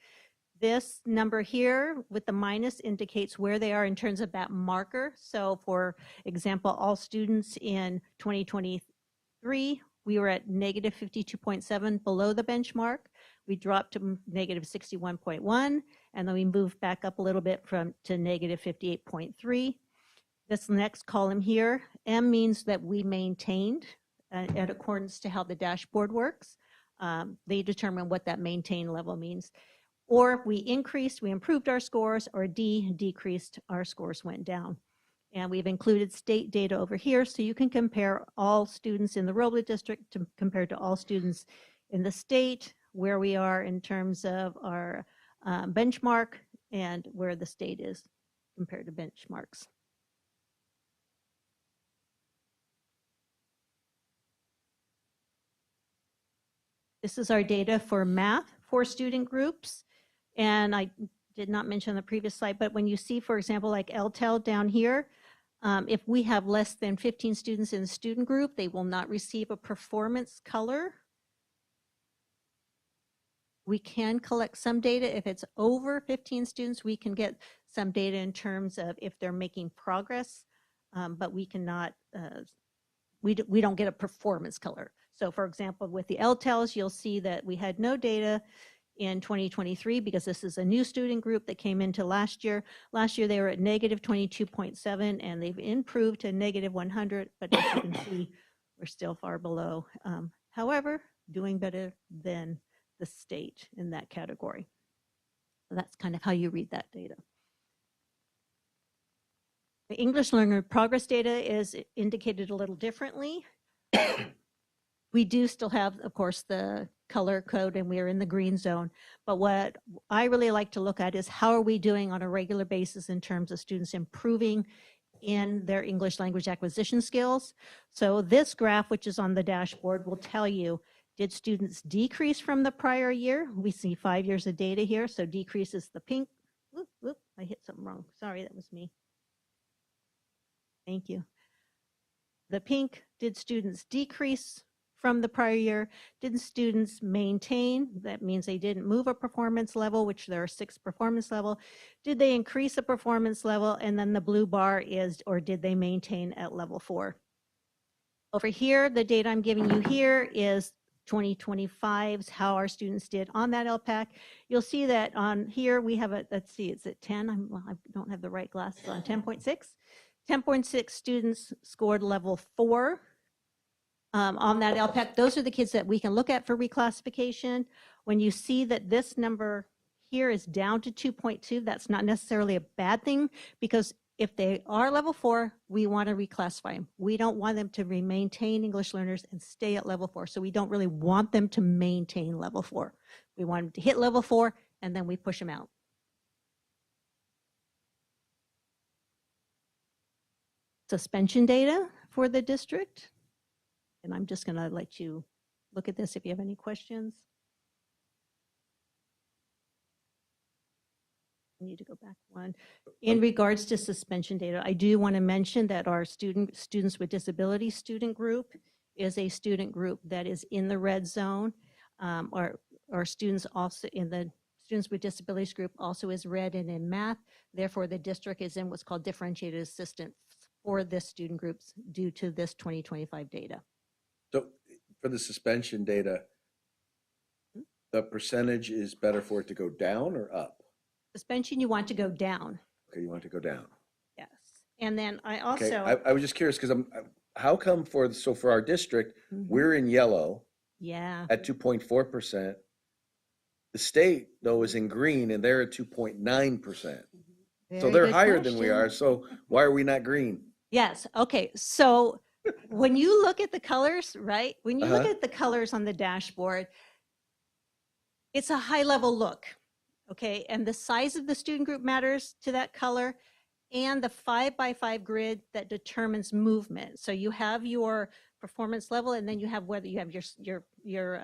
This number here with the minus indicates where they are in terms of that marker. So for example, all students in 2023, we were at negative 52.7 below the benchmark. We dropped to negative 61.1, and then we moved back up a little bit to negative 58.3. This next column here, M means that we maintained in accordance to how the dashboard works. They determine what that maintain level means. Or if we increased, we improved our scores, or D, decreased, our scores went down. And we've included state data over here, so you can compare all students in the Robla district compared to all students in the state, where we are in terms of our benchmark and where the state is compared to benchmarks. This is our data for math for student groups. And I did not mention on the previous slide, but when you see, for example, like LTEL down here, if we have less than 15 students in the student group, they will not receive a performance color. We can collect some data. If it's over 15 students, we can get some data in terms of if they're making progress, but we cannot, we don't get a performance color. So for example, with the LTELs, you'll see that we had no data in 2023 because this is a new student group that came into last year. Last year they were at negative 22.7 and they've improved to negative 100, but as you can see, we're still far below. However, doing better than the state in that category. So that's kind of how you read that data. The English learner progress data is indicated a little differently. We do still have, of course, the color code and we are in the green zone. But what I really like to look at is how are we doing on a regular basis in terms of students improving in their English language acquisition skills. So this graph, which is on the dashboard, will tell you, did students decrease from the prior year? We see 5 years of data here. So decrease is the pink. Whoop, I hit something wrong. Sorry, that was me. Thank you. The pink, did students decrease from the prior year? Did students maintain? That means they didn't move a performance level, which there are 6 performance level. Did they increase a performance level? And then the blue bar is, or did they maintain at level 4? Over here, the data I'm giving you here is 2025's, how our students did on that LPAC. You'll see that on here we have a, let's see, it's at 10. Well, I don't have the right glasses on, 10.6. 10.6 students scored level 4 on that LPAC. Those are the kids that we can look at for reclassification. When you see that this number here is down to 2.2, that's not necessarily a bad thing, because if they are level 4, we want to reclassify them. We don't want them to maintain English learners and stay at level 4. So we don't really want them to maintain level 4. We want them to hit level 4 and then we push them out. Suspension data for the district. And I'm just going to let you look at this if you have any questions. I need to go back one. In regards to suspension data, I do want to mention that our students with disability student group is a student group that is in the red zone. Our students also in the students with disabilities group also is red and in math. Therefore, the district is in what's called differentiated assistance for this student groups due to this 2025 data. So for the suspension data, the percentage is better for it to go down or up? Suspension, you want to go down. Okay, you want it to go down. Yes. And then I also. Okay, I was just curious because how come for our district, we're in yellow Yeah. at 2.4%. The state, though, is in green and they're at 2.9%. So Very they're good higher than we question. are. So why are we not green? Yes. Okay. So when you look at the colors, right? When you look Uh-huh. at the colors on the dashboard, it's a high level look. Okay. And the size of the student group matters to that color, and the 5x5 grid that determines movement. So you have your performance level, and then you have whether you have your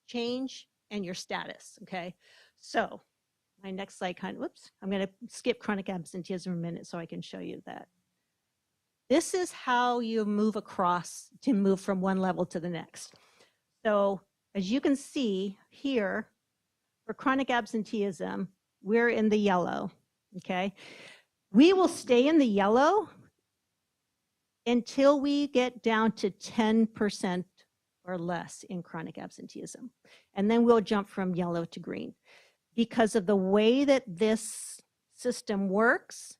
change and your status. Okay. So my next slide whoops, I'm going to skip chronic absenteeism a minute so I can show you that. This is how you move across to move from one level to the next. So as you can see here, for chronic absenteeism, we're in the yellow, okay? We will stay in the yellow until we get down to 10% or less in chronic absenteeism. And then we'll jump from yellow to green. Because of the way that this system works,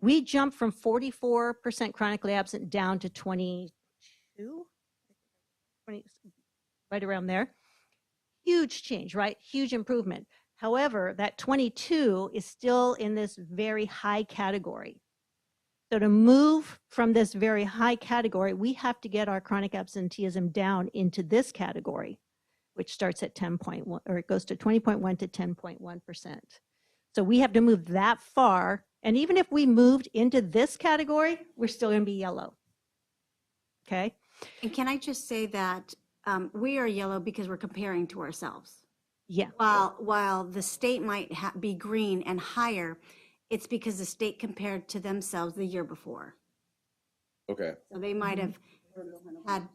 we jump from 44% chronically absent down to 20, right around there. Huge change, right? Huge improvement. However, that 22 is still in this very high category. So to move from this very high category, we have to get our chronic absenteeism down into this category, which starts at 10.1, or it goes to 20.1 to 10.1%. So we have to move that far. And even if we moved into this category, we're still going to be yellow. Okay. And can I just say that we are yellow because we're comparing to ourselves. Yeah. While the state might be green and higher, it's because the state compared to themselves the year before. Okay. So they might have had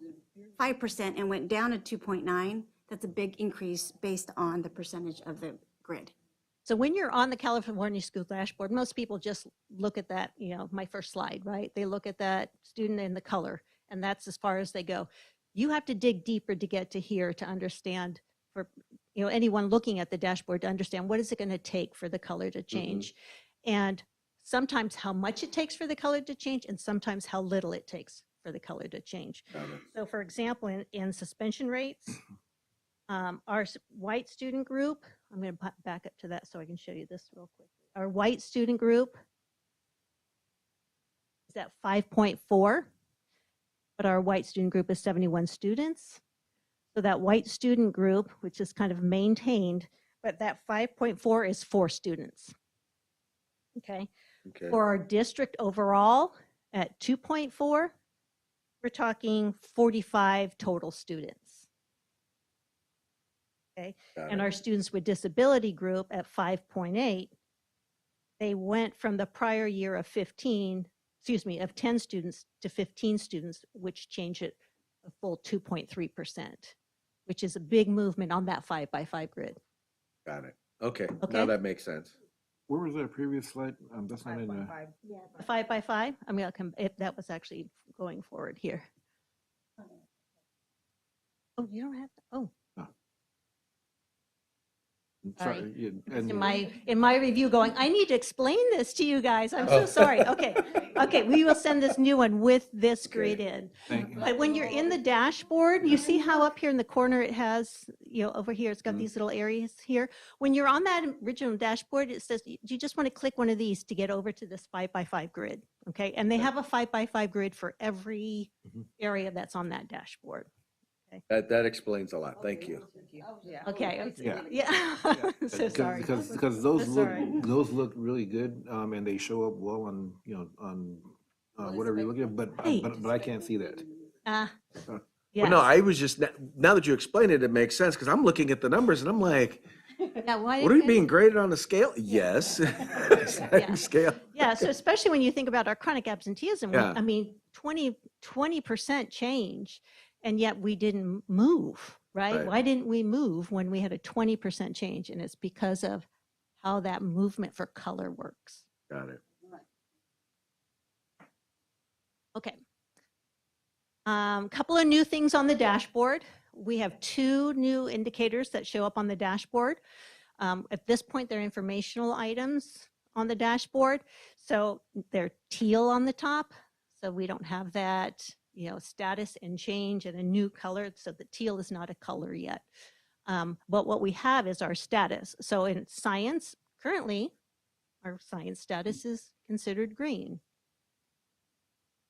5% and went down to 2.9. That's a big increase based on the percentage of the grid. So when you're on the California School Dashboard, most people just look at that, you know, my first slide, right? They look at that student in the color, and that's as far as they go. You have to dig deeper to get to here to understand, for you know, anyone looking at the dashboard, to understand what is it going to take for the color to change. And sometimes how much it takes for the color to change, and sometimes how little it takes for the color to change. So for example, in suspension rates, our white student group, I'm going to back up to that so I can show you this real quick. Our white student group is at 5.4. but our white student group is 71 students. So that white student group, which is kind of maintained, but that 5.4 is 4 students. Okay. Okay. For our district overall at 2.4, we're talking 45 total students. Okay. Got And it. our students with disability group at 5.8, they went from the prior year of 10 students to 15 students, which changed it a full 2.3%, which is a big movement on that 5x5 grid. Got it. Okay. Now Okay. that makes sense. Where was that previous slide? That's not in the. 5x5, I'm gonna come, if that was actually going forward here. Oh, you don't have to, oh. Sorry. Yeah, It's and- in my review going, I need to explain this to you guys. I'm so sorry. Okay. Okay. We will send this new one with this grid in. Thank you. But when you're in the dashboard, you see how up here in the corner it has, over here, it's got these little areas here. When you're on that original dashboard, it says you just want to click one of these to get over to this 5x5 grid. Okay. And they have a 5x5 grid for every area that's on that dashboard. That explains a lot. Thank you. Okay. Yeah. Yeah. So sorry. Because those That's look, all right. those look really good, and they show up well on, on, whatever you're looking at, but Right. I can't see that. Well, Yes. no, I was just, now that you explain it, it makes sense because I'm looking at the numbers and I'm like, Yeah, why what are we didn't- being graded on a scale? Yes. Sliding scale. Yeah, so especially when you think about our chronic absenteeism, Yeah. I mean, 20% change, and yet we didn't move, right? Right. Why didn't we move when we had a 20% change? And it's because of how that movement for color works. Got it. Okay. Couple of new things on the dashboard. We have 2 new indicators that show up on the dashboard. At this point, they're informational items on the dashboard. So they're teal on the top. So we don't have that, status and change and a new color. So the teal is not a color yet. But what we have is our status. So in science, currently, our science status is considered green.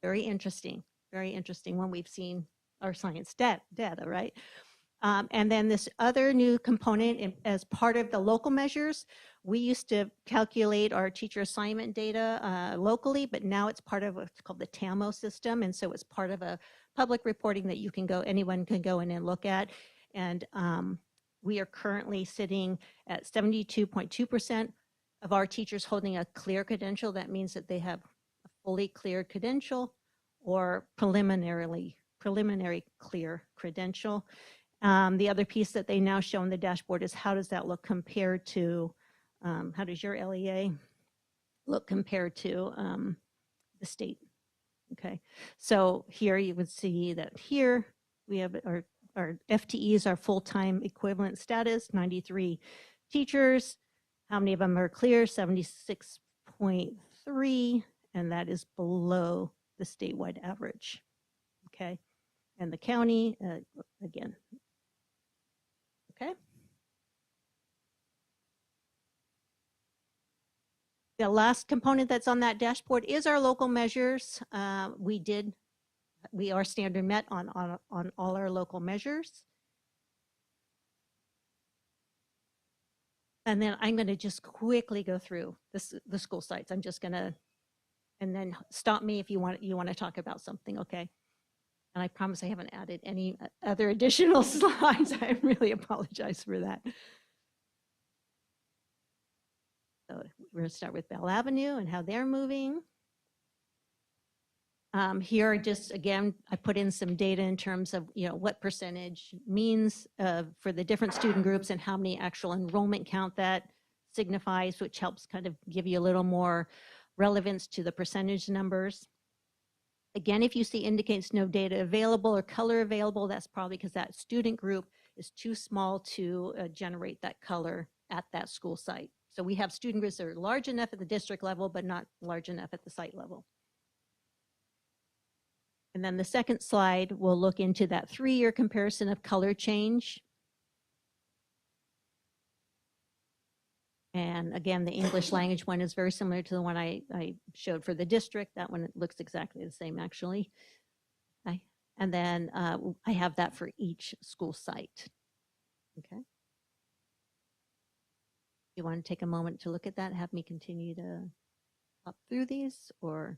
Very interesting when we've seen our science data, right? And then this other new component as part of the local measures, we used to calculate our teacher assignment data locally, but now it's part of what's called the TAMO system. And so it's part of a public reporting that anyone can go in and look at. And we are currently sitting at 72.2% of our teachers holding a clear credential. That means that they have a fully cleared credential or preliminary clear credential. The other piece that they now show on the dashboard is how does that look compared to, how does your LEA look compared to the state? Okay, so here you would see that here we have our FTEs, our full-time equivalent status, 93 teachers. How many of them are clear? 76.3, and that is below the statewide average. Okay, and the county, again. Okay. The last component that's on that dashboard is our local measures. We are standard met on all our local measures. And then I'm going to just quickly go through the school sites. I'm just going to, and then stop me if you want to talk about something, okay? And I promise I haven't added any other additional slides. I really apologize for that. So we're going to start with Bell Avenue and how they're moving. Here, just again, I put in some data in terms of what percentage means for the different student groups and how many actual enrollment count that signifies, which helps kind of give you a little more relevance to the percentage numbers. Again, if you see indicates no data available or color available, that's probably because that student group is too small to generate that color at that school site. So we have student groups that are large enough at the district level, but not large enough at the site level. And then the second slide will look into that 3-year comparison of color change. And again, the English language one is very similar to the one I showed for the district. That one looks exactly the same, actually. And then I have that for each school site. Okay. You want to take a moment to look at that, have me continue to up through these, or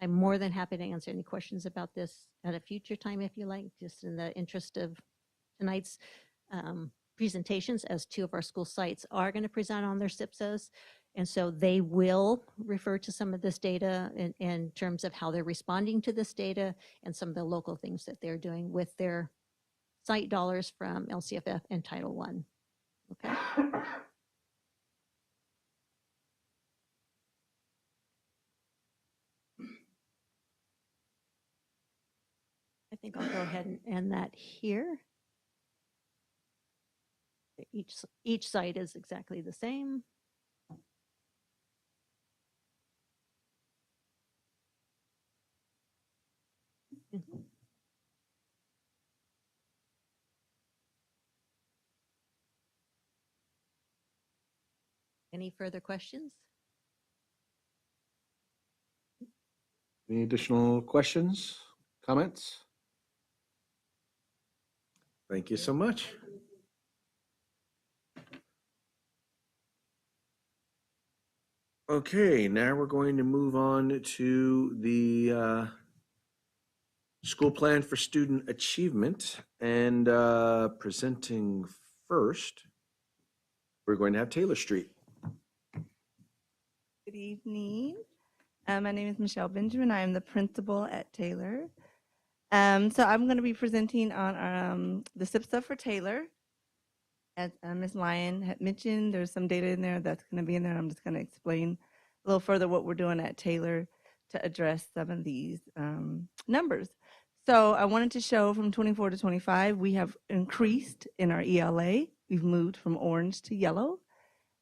I'm more than happy to answer any questions about this at a future time if you like, just in the interest of tonight's presentations, as 2 of our school sites are going to present on their SIPSAs. And so they will refer to some of this data in terms of how they're responding to this data and some of the local things that they're doing with their site dollars from LCFF and Title I. Okay. I think I'll go ahead and end that here. Each site is exactly the same. Mhm. Any further questions? Any additional questions, comments? Thank you so much. Okay, now we're going to move on to the school plan for student achievement. And presenting first, we're going to have Taylor Street. Good evening. My name is Michelle Benjamin. I am the principal at Taylor. So I'm going to be presenting on the SIPSA for Taylor. As Ms. Lyon had mentioned, there's some data in there that's going to be in there. I'm just going to explain a little further what we're doing at Taylor to address some of these numbers. So I wanted to show from 24 to 25, we have increased in our ELA. We've moved from orange to yellow.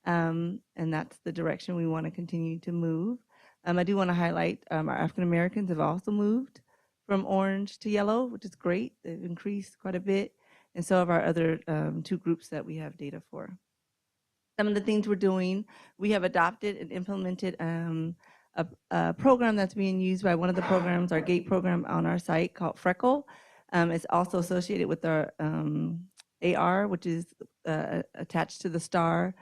And that's the direction we want to continue to move. I do want to highlight our African Americans have also moved from orange to yellow, which is great. They've increased quite a bit. And so have our other 2 groups that we have data for. Some of the things we're doing, we have adopted and implemented a program that's being used by one of the programs, our GATE program on our site called Freckle. It's also associated with our AR, which is attached to the STAR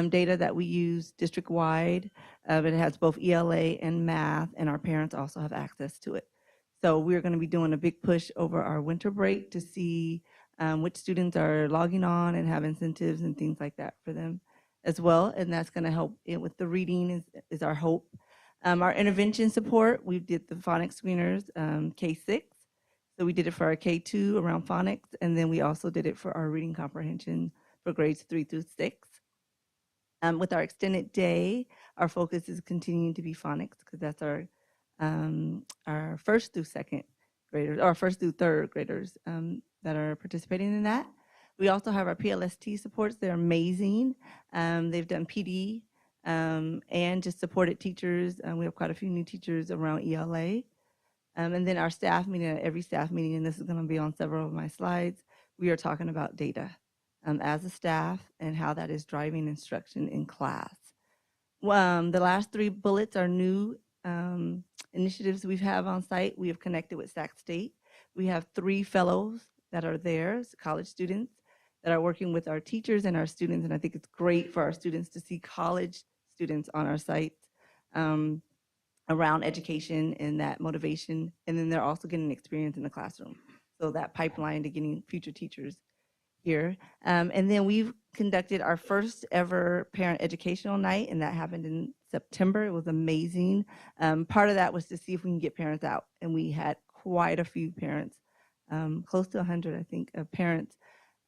data that we use district-wide. It has both ELA and math, and our parents also have access to it. So we're going to be doing a big push over our winter break to see which students are logging on and have incentives and things like that for them as well. And that's going to help with the reading is our hope. Our intervention support, we did the phonics screeners K6. So we did it for our K2 around phonics, and then we also did it for our reading comprehension for grades 3 through 6. With our extended day, our focus is continuing to be phonics because that's our first through second graders, or first through third graders that are participating in that. We also have our PLST supports. They're amazing. They've done PD and just supported teachers. We have quite a few new teachers around ELA. And then our staff meeting, every staff meeting, and this is going to be on several of my slides, we are talking about data as a staff and how that is driving instruction in class. The last 3 bullets are new initiatives we have on site. We have connected with Sac State. We have 3 fellows that are there, college students, that are working with our teachers and our students. And I think it's great for our students to see college students on our sites around education and that motivation. And then they're also getting experience in the classroom. So that pipeline to getting future teachers here. And then we've conducted our first ever parent educational night, and that happened in September. It was amazing. Part of that was to see if we can get parents out, and we had quite a few parents, close to 100, I think, of parents.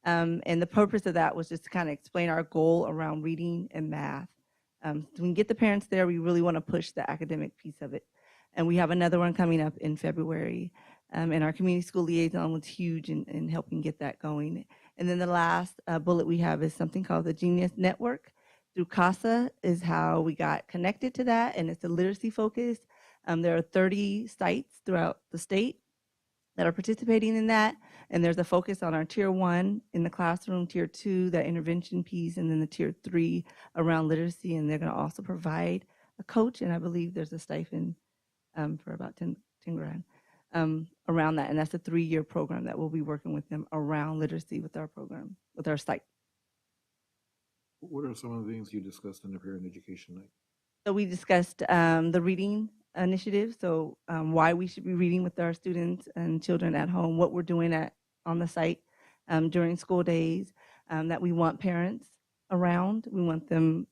And the purpose of that was just to kind of explain our goal around reading and math. So we can get the parents there. We really want to push the academic piece of it. And we have another one coming up in February. And our community school liaison was huge in helping get that going. And then the last bullet we have is something called the Genius Network. Through CASA is how we got connected to that, and it's a literacy focus. There are 30 sites throughout the state that are participating in that, and there's a focus on our tier 1 in the classroom, tier 2, that intervention piece, and then the tier 3 around literacy, and they're going to also provide a coach, and I believe there's a stipend for about 10 grand. around that. And that's a 3-year program that we'll be working with them around literacy with our program, with our site. What are some of the things you discussed in the parent education night? So we discussed the reading initiative, so why we should be reading with our students and children at home, what we're doing on the site during school days, that we want parents around. We want them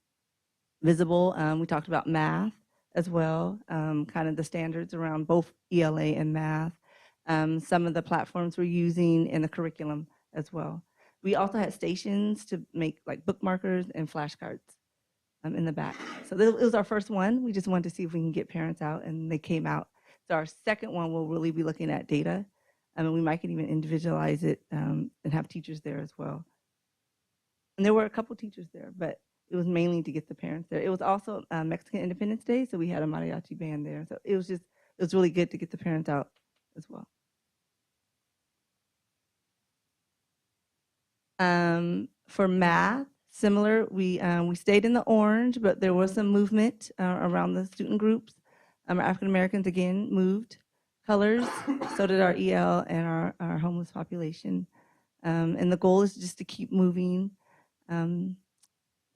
visible. We talked about math as well, kind of the standards around both ELA and math, some of the platforms we're using in the curriculum as well. We also had stations to make like bookmarkers and flashcards in the back. So it was our first one. We just wanted to see if we can get parents out, and they came out. So our second one will really be looking at data. And we might even individualize it and have teachers there as well. And there were a couple teachers there, but it was mainly to get the parents there. It was also Mexican Independence Day, so we had a mariachi band there. So it was really good to get the parents out as well. For math, similar, we stayed in the orange, but there was some movement around the student groups. African Americans again moved colors, so did our EL and our homeless population. And the goal is just to keep moving.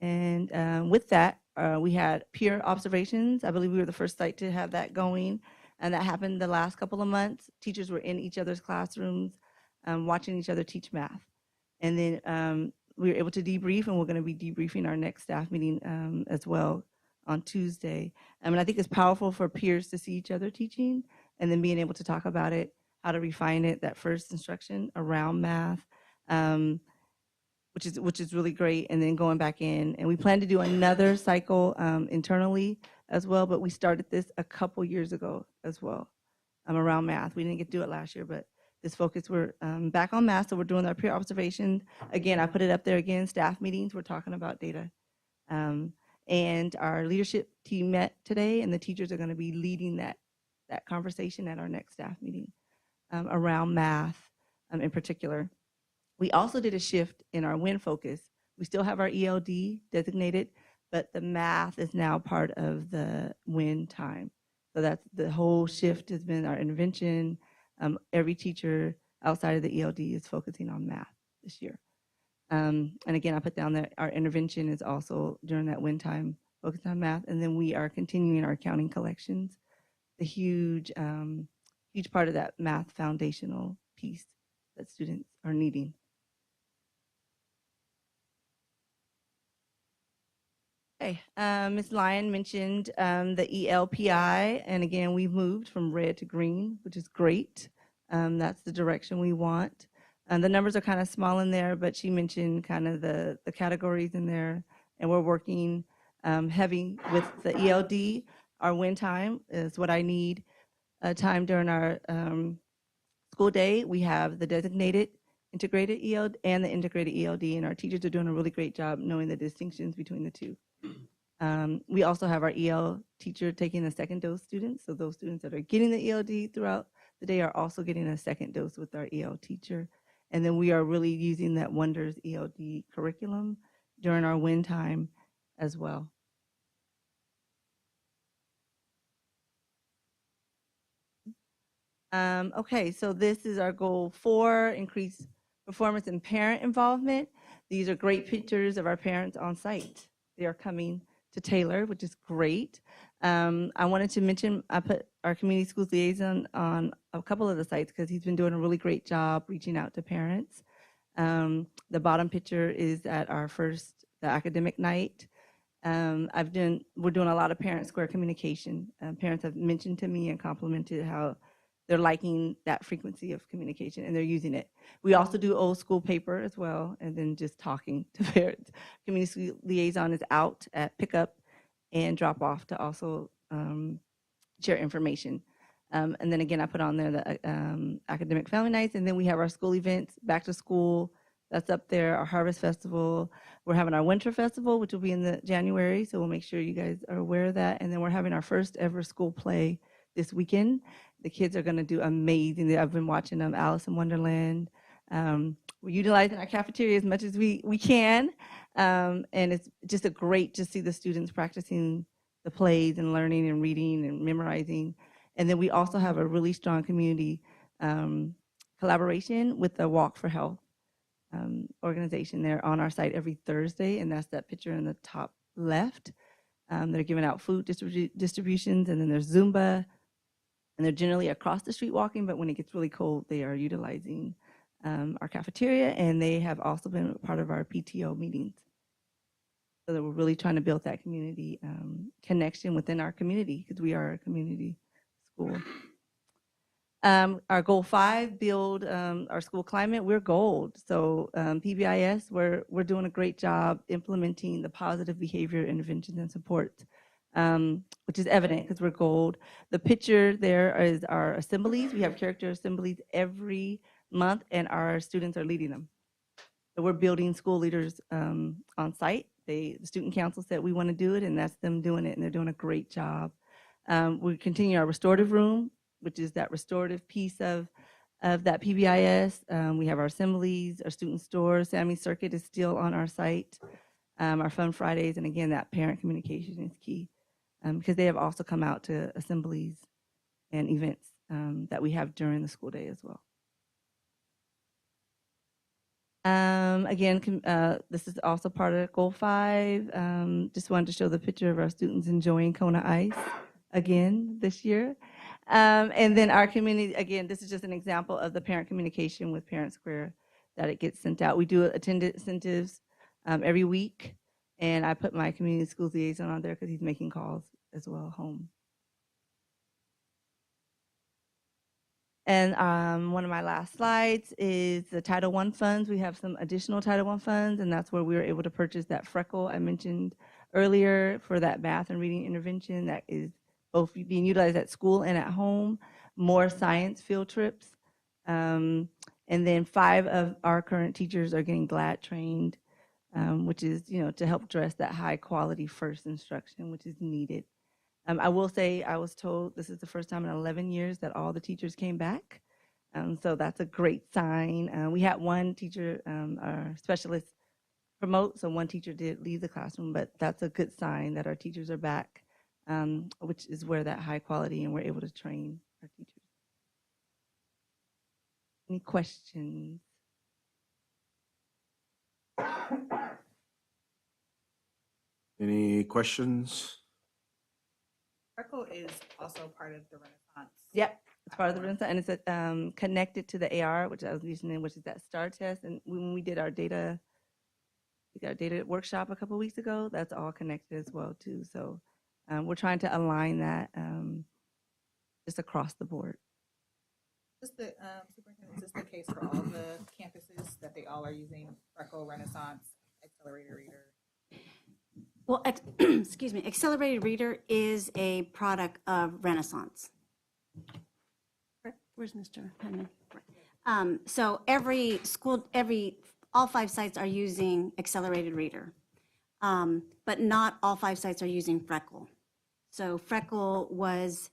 With that, we had peer observations. I believe we were the first site to have that going, and that happened the last couple of months. Teachers were in each other's classrooms, watching each other teach math. And then we were able to debrief, and we're going to be debriefing our next staff meeting as well on Tuesday. And I think it's powerful for peers to see each other teaching and then being able to talk about it, how to refine it, that first instruction around math, which is really great, and then going back in. And we plan to do another cycle internally as well, but we started this a couple years ago as well around math. We didn't get to do it last year, but this focus, we're back on math, so we're doing our peer observation. Again, I put it up there again, staff meetings, we're talking about data. And our leadership team met today, and the teachers are gonna be leading that conversation at our next staff meeting around math in particular. We also did a shift in our WIN focus. We still have our ELD designated, but the math is now part of the WIN time. So that's the whole shift has been our intervention. Every teacher outside of the ELD is focusing on math this year. And again, I put down that our intervention is also during that WIN time focused on math. And then we are continuing our accounting collections, the huge part of that math foundational piece that students are needing. Okay, Ms. Lyon mentioned the ELPI, and again, we've moved from red to green, which is great. That's the direction we want. The numbers are kind of small in there, but she mentioned kind of the categories in there, and we're working heavy with the ELD. Our WIN time is what I need time during our school day. We have the designated integrated ELD and the integrated ELD, and our teachers are doing a really great job knowing the distinctions between the two. We also have our EL teacher taking a second dose students, so those students that are getting the ELD throughout the day are also getting a second dose with our EL teacher. And then we are really using that Wonders ELD curriculum during our WIN time as well. Okay, so this is our goal 4, increase performance and parent involvement. These are great pictures of our parents on site. They are coming to Taylor, which is great. I wanted to mention, I put our community schools liaison on a couple of the sites because he's been doing a really great job reaching out to parents. The bottom picture is at our the academic night. We're doing a lot of parent square communication. Parents have mentioned to me and complimented how they're liking that frequency of communication and they're using it. We also do old school paper as well, and then just talking to parents. Community liaison is out at pickup and drop off to also share information. And then again, I put on there the academic family nights, and then we have our school events, back to school, that's up there, our harvest festival. We're having our winter festival, which will be in the January, so we'll make sure you guys are aware of that. And then we're having our first ever school play this weekend. The kids are gonna do amazing. I've been watching them, Alice in Wonderland. We're utilizing our cafeteria as much as we can. And it's just great to see the students practicing the plays and learning and reading and memorizing. And then we also have a really strong community collaboration with the Walk for Health organization. They're on our site every Thursday, and that's that picture in the top left. They're giving out food distributions, and then there's Zumba, and they're generally across the street walking, but when it gets really cold, they are utilizing our cafeteria, and they have also been part of our PTO meetings. So that we're really trying to build that community connection within our community, because we are a community school. Our goal 5, build our school climate, we're gold. So PBIS, we're doing a great job implementing the positive behavior interventions and supports, which is evident because we're gold. The picture there is our assemblies. We have character assemblies every month, and our students are leading them. So we're building school leaders on site. The student council said we want to do it, and that's them doing it, and they're doing a great job. We continue our restorative room, which is that restorative piece of that PBIS. We have our assemblies, our student store. Sammy Circuit is still on our site. Our Fun Fridays, and again, that parent communication is key because they have also come out to assemblies and events that we have during the school day as well. Again, this is also part of Goal 5. Just wanted to show the picture of our students enjoying Kona Ice again this year. And then our community, again, this is just an example of the parent communication with Parent Square that it gets sent out. We do attendance incentives every week, and I put my community schools liaison on there because he's making calls as well home. And one of my last slides is the Title I funds. We have some additional Title I funds, and that's where we were able to purchase that freckle I mentioned earlier for that math and reading intervention that is both being utilized at school and at home, more science field trips. And then 5 of our current teachers are getting GLAD trained, which is, to help address that high quality first instruction, which is needed. I will say I was told this is the first time in 11 years that all the teachers came back. So that's a great sign. We had one teacher, our specialist, promote, so one teacher did leave the classroom, but that's a good sign that our teachers are back, which is where that high quality and we're able to train our teachers. Any questions? Any questions? Freckle is also part of the Renaissance. Yep, it's part of the Renaissance, and it's connected to the AR, which I was mentioning, which is that STAR test. And when we did our data workshop a couple of weeks ago, that's all connected as well too. So we're trying to align that just across the board. Is the superintendent, is this the case for all the campuses that they all are using Freckle, Renaissance, Accelerated Reader? Well, excuse me, Accelerated Reader is a product of Renaissance. Where's Mr. Penman? So every school, all 5 sites are using Accelerated Reader, but not all 5 sites are using Freckle. So Freckle was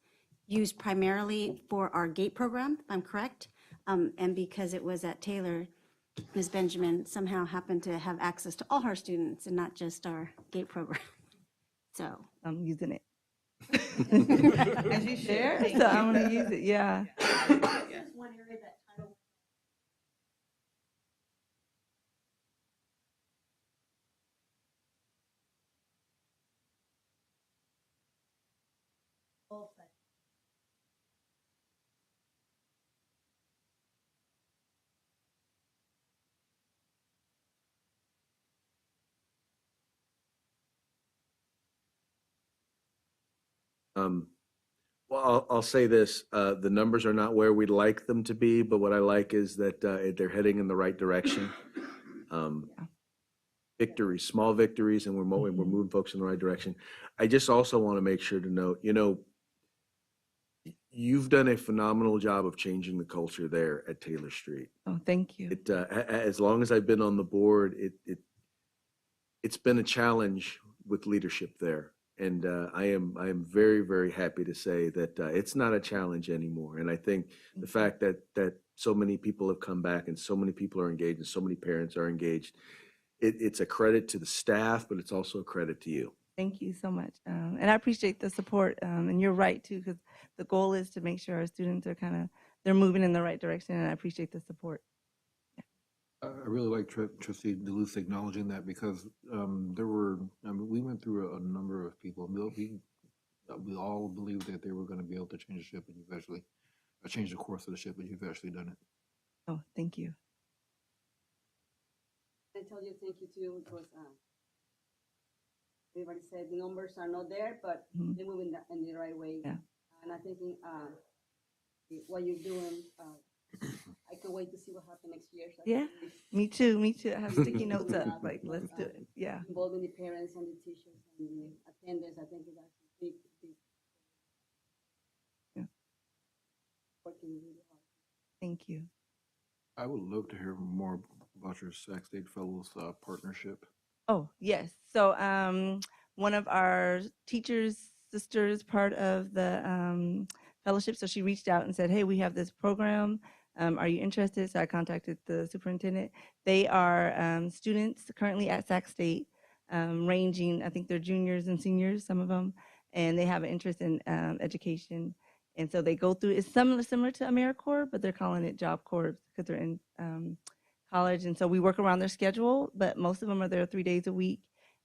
used primarily for our GATE program, if I'm correct, and because it was at Taylor, Ms. Benjamin somehow happened to have access to all her students and not just our GATE program. So I'm using it. As you share, So I'm going to use it, yeah. One area that title. Well, I'll say this, the numbers are not where we'd like them to be, but what I like is that they're heading in the right direction. Victories, small victories, and we're moving folks in the right direction. I just also want to make sure to note, you've done a phenomenal job of changing the culture there at Taylor Street. Oh, thank you. As long as I've been on the board, it's been a challenge with leadership there. And I am very, very happy to say that it's not a challenge anymore. And I think the fact that so many people have come back and so many people are engaged and so many parents are engaged, it's a credit to the staff, but it's also a credit to you. Thank you so much. And I appreciate the support. And you're right too, because the goal is to make sure our students are they're moving in the right direction. And I appreciate the support. I really like Trustee Duluth acknowledging that because we went through a number of people. We all believed that they were going to be able to change the ship, and you've actually changed the course of the ship, and you've actually done it. Oh, thank you. I tell you thank you too because everybody said the numbers are not there, but Mhm. they're moving in the right way. Yeah. And I think what you're doing, I can't wait to see what happens next year. So I Yeah. think Me too. Me too. I have sticky notes Yeah, up. Like, let's do it. Yeah. involving the parents and the teachers and the attendants, I think that's big. Yeah. Working really hard. Thank you. I would love to hear more about your Sac State Fellows partnership. Oh, yes. So one of our teachers' sisters, part of the fellowship, so she reached out and said, hey, we have this program. Are you interested? So I contacted the superintendent. They are students currently at Sac State, ranging, I think they're juniors and seniors, some of them, and they have an interest in education. And so they go through, it's similar to AmeriCorps, but they're calling it Job Corps because they're in college. And so we work around their schedule, but most of them are there 3 days a week,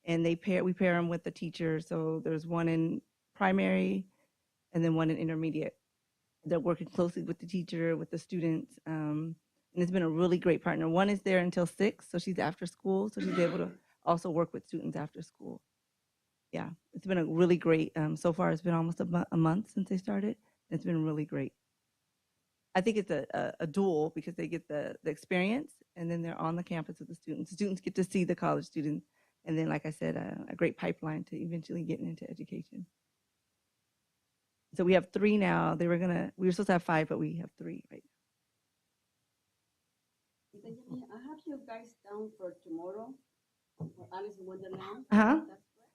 and we pair them with the teacher. So there's one in primary and then one in intermediate. They're working closely with the teacher, with the students. And it's been a really great partner. One is there until 6, so she's after school, so she's able to also work with students after school. Yeah, it's been a really great, so far it's been almost a month since they started. It's been really great. I think it's a dual because they get the experience and then they're on the campus with the students. The students get to see the college students. And then, like I said, a great pipeline to eventually getting into education. So we have 3 now. We were supposed to have 5, but we have 3 right now. Benjamin, I have you guys down for tomorrow for Alice in Wonderland. Uh-huh.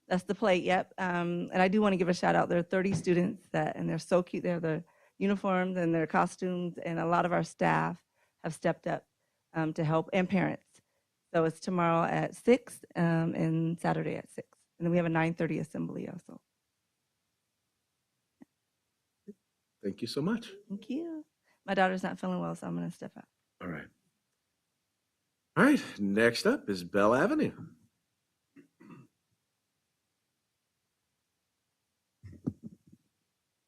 That's the plate, yep. And I do want to give a shout out. There are 30 students and they're so cute. They have their uniforms and their costumes, and a lot of our staff have stepped up to help, and parents. So it's tomorrow at 6 and Saturday at 6. And then we have a 9:30 assembly also. Thank you so much. Thank you. My daughter's not feeling well, so I'm going to step out. All right. All right, next up is Bell Avenue.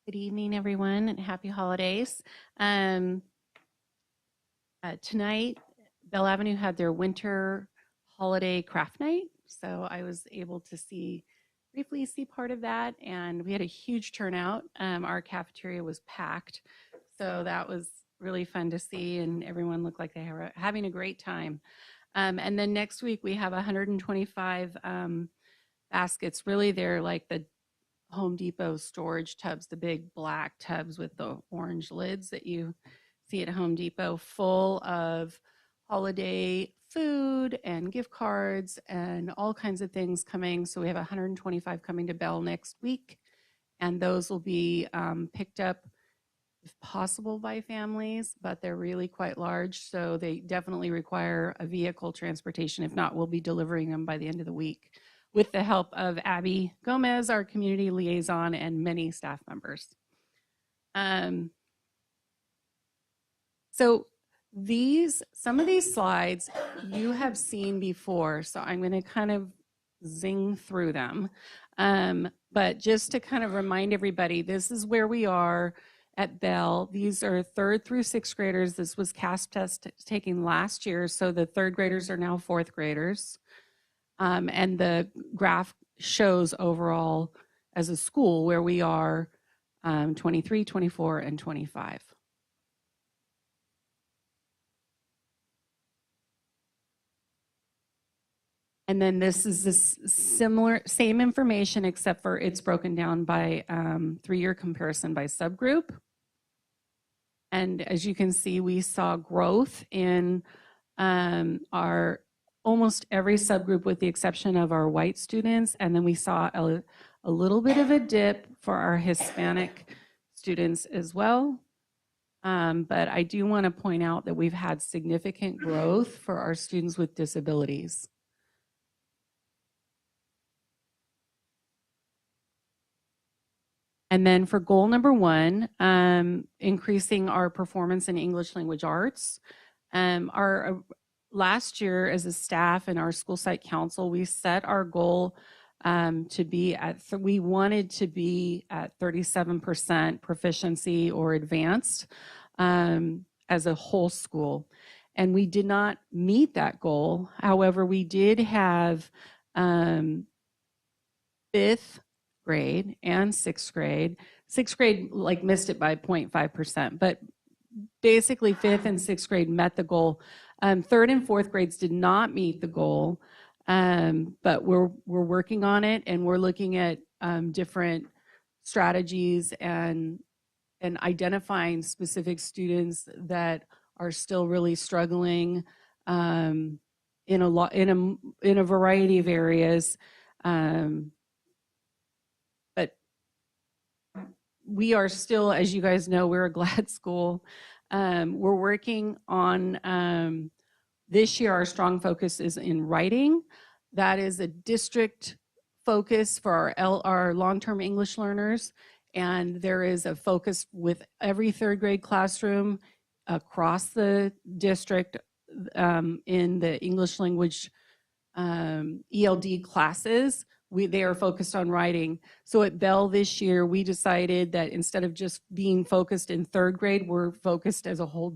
Good evening, everyone, and happy holidays. Tonight, Bell Avenue had their winter holiday craft night, so I was able to briefly see part of that, and we had a huge turnout. Our cafeteria was packed, so that was really fun to see, and everyone looked like they were having a great time. And then next week, we have 125 baskets. Really, they're like the Home Depot storage tubs, the big black tubs with the orange lids that you see at Home Depot, full of holiday food and gift cards and all kinds of things coming. So we have 125 coming to Bell next week, and those will be picked up if possible by families, but they're really quite large, so they definitely require a vehicle transportation. If not, we'll be delivering them by the end of the week, with the help of Abby Gomez, our community liaison, and many staff members. So some of these slides you have seen before, so I'm going to kind of zing through them. But just to kind of remind everybody, this is where we are at Bell. These are 3rd through 6th graders. This was CASP test taken last year, so the 3rd graders are now 4th graders. And the graph shows overall as a school where we are 23, 24, and 25. And then this is this same information, except for it's broken down by 3-year comparison by subgroup. And as you can see, we saw growth in our almost every subgroup with the exception of our white students. And then we saw a little bit of a dip for our Hispanic students as well. But I do want to point out that we've had significant growth for our students with disabilities. And then for goal number 1, increasing our performance in English language arts. Last year as a staff and our school site council, we set our goal to be at, we wanted to be at 37% proficiency or advanced as a whole school. And we did not meet that goal. However, we did have 5th grade and 6th grade. 6th grade like missed it by 0.5%, but basically 5th and 6th grade met the goal. 3rd and 4th grades did not meet the goal, but we're working on it, and we're looking at different strategies and identifying specific students that are still really struggling in a variety of areas. But we are still, as you guys know, we're a GLAD school. We're working on, this year our strong focus is in writing. That is a district focus for our long-term English learners. And there is a focus with every 3rd grade classroom across the district in the English language ELD classes. They are focused on writing. So at Bell this year, we decided that instead of just being focused in 3rd grade, we're focused as a whole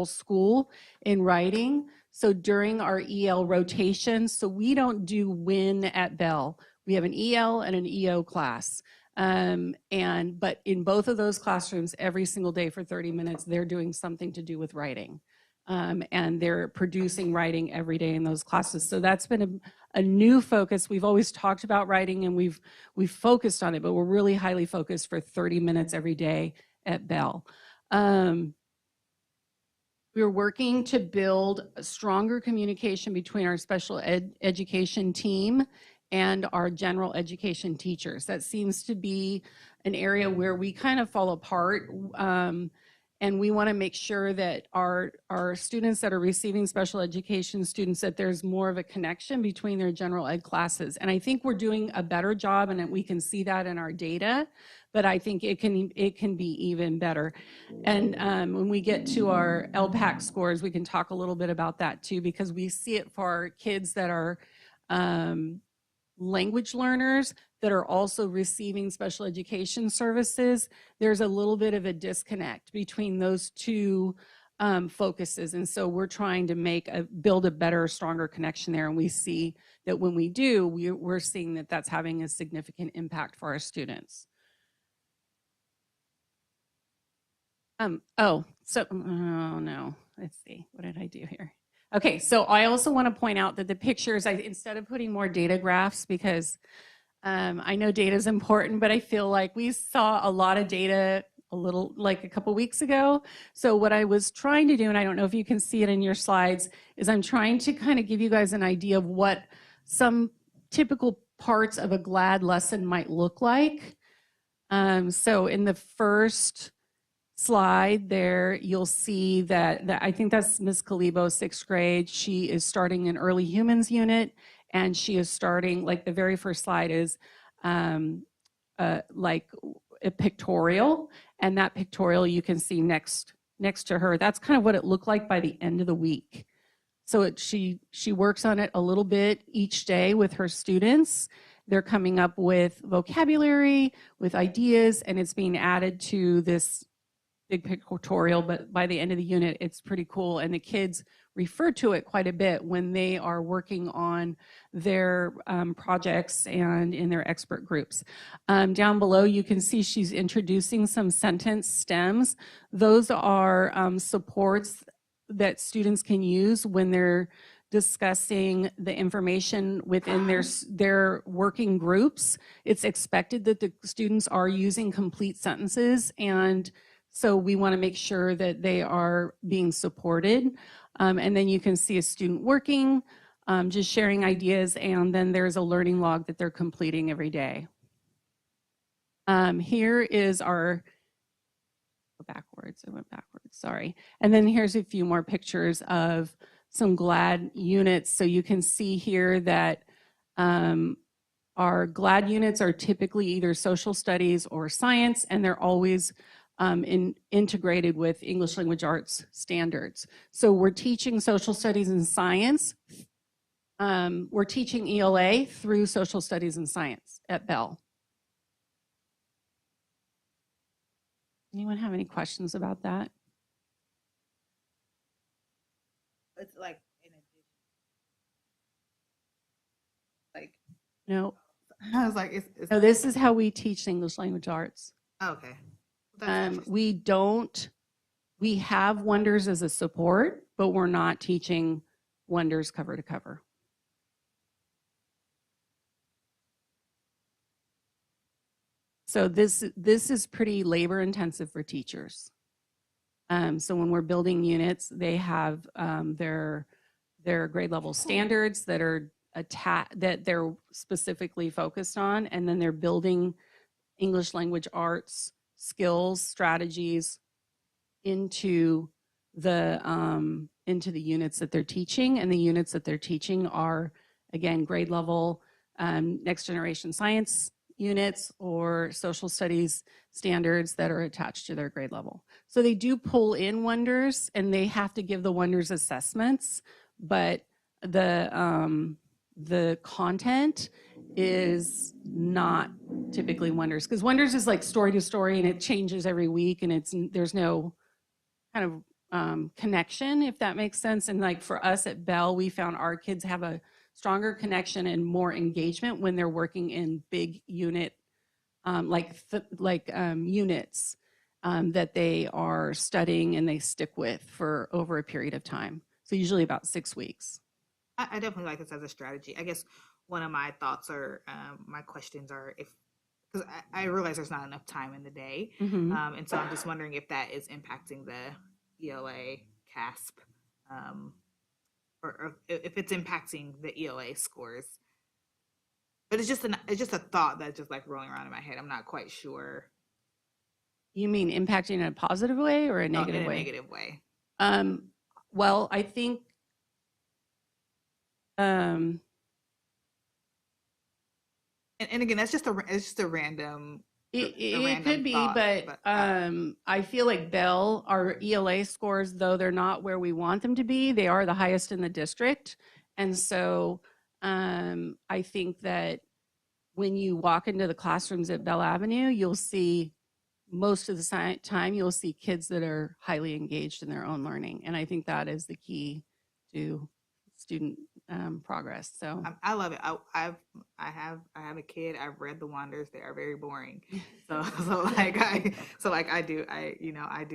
school in writing. So during our EL rotations, so we don't do WIN at Bell. We have an EL and an EO class. But in both of those classrooms, every single day for 30 minutes, they're doing something to do with writing. And they're producing writing every day in those classes. So that's been a new focus. We've always talked about writing and we've focused on it, but we're really highly focused for 30 minutes every day at Bell. We're working to build a stronger communication between our special education team and our general education teachers. That seems to be an area where we kind of fall apart. And we want to make sure that our students that are receiving special education students, that there's more of a connection between their general ed classes. And I think we're doing a better job, and we can see that in our data, but I think it can be even better. And when we get to our LPAC scores, we can talk a little bit about that too, because we see it for our kids that are language learners that are also receiving special education services. There's a little bit of a disconnect between those two focuses. And so we're trying to build a better, stronger connection there. And we see that when we do, we're seeing that that's having a significant impact for our students. Oh no, let's see, what did I do here? Okay, so I also want to point out that the pictures, instead of putting more data graphs, because I know data is important, but I feel like we saw a lot of data a couple weeks ago. So what I was trying to do, and I don't know if you can see it in your slides, is I'm trying to kind of give you guys an idea of what some typical parts of a GLAD lesson might look like. So in the first slide there, you'll see that I think that's Ms. Kalibo, 6th grade. She is starting an early humans unit, and she is starting, like the very first slide is like a pictorial, and that pictorial you can see next to her. That's kind of what it looked like by the end of the week. So she works on it a little bit each day with her students. They're coming up with vocabulary, with ideas, and it's being added to this big pictorial, but by the end of the unit, it's pretty cool. And the kids refer to it quite a bit when they are working on their projects and in their expert groups. Down below, you can see she's introducing some sentence stems. Those are supports that students can use when they're discussing the information within their working groups. It's expected that the students are using complete sentences, and so we want to make sure that they are being supported. And then you can see a student working, just sharing ideas, and then there's a learning log that they're completing every day. Here is our, I went backwards, sorry. And then here's a few more pictures of some GLAD units. So you can see here that Our GLAD units are typically either social studies or science, and they're always integrated with English language arts standards. So we're teaching social studies and science. We're teaching ELA through social studies and science at Bell. Anyone have any questions about that? It's like in addition. Like No. I was like, it's No, this is how we teach English language arts. okay. That's interesting. We have Wonders as a support, but we're not teaching Wonders cover to cover. So this is pretty labor intensive for teachers. So when we're building units, they have their grade level standards that are that they're specifically focused on, and then they're building English language arts skills, strategies into the units that they're teaching. And the units that they're teaching are, again, grade level next generation science units or social studies standards that are attached to their grade level. So they do pull in Wonders, and they have to give the Wonders assessments, but the content is not typically Wonders, because Wonders is like story to story and it changes every week, and there's no kind of connection, if that makes sense. And like for us at Bell, we found our kids have a stronger connection and more engagement when they're working in big unit, units that they are studying and they stick with for over a period of time. So usually about 6 weeks. I definitely like this as a strategy. I guess one of my thoughts or my questions are because I realize there's not enough time in the day. Mm-hmm. And so I'm just wondering if that is impacting the ELA CASP or if it's impacting the ELA scores. But it's just a thought that's just like rolling around in my head. I'm not quite sure. You mean impacting in a positive way or a negative way? In a negative way. Well, I think and again, it's just a random. It could be, but I feel like Bell, our ELA scores, though they're not where we want them to be, they are the highest in the district. And so I think that when you walk into the classrooms at Bell Avenue, you'll see most of the time, you'll see kids that are highly engaged in their own learning. And I think that is the key to student progress. So I love it. I have a kid. I've read the Wonders. They are very boring. So I do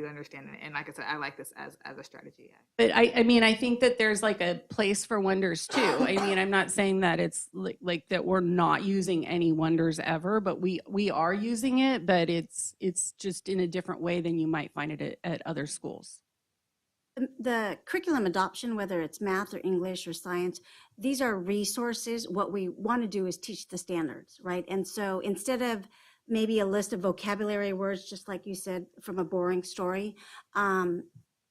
understand it. And like I said, I like this as a strategy. But I mean, I think that there's like a place for Wonders too. I mean, I'm not saying that it's like that we're not using any Wonders ever, but we are using it, but it's just in a different way than you might find it at other schools. The curriculum adoption, whether it's math or English or science, these are resources. What we want to do is teach the standards, right? And so instead of maybe a list of vocabulary words, just like you said, from a boring story, a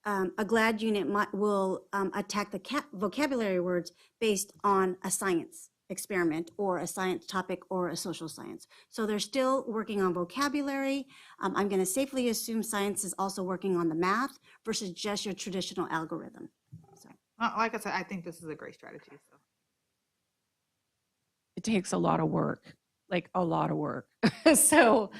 GLAD unit will attack the vocabulary words based on a science experiment or a science topic or a social science. So they're still working on vocabulary. I'm going to safely assume science is also working on the math versus just your traditional algorithm. So, like I said, I think this is a great strategy. So. It takes a lot of work, like a lot of work. So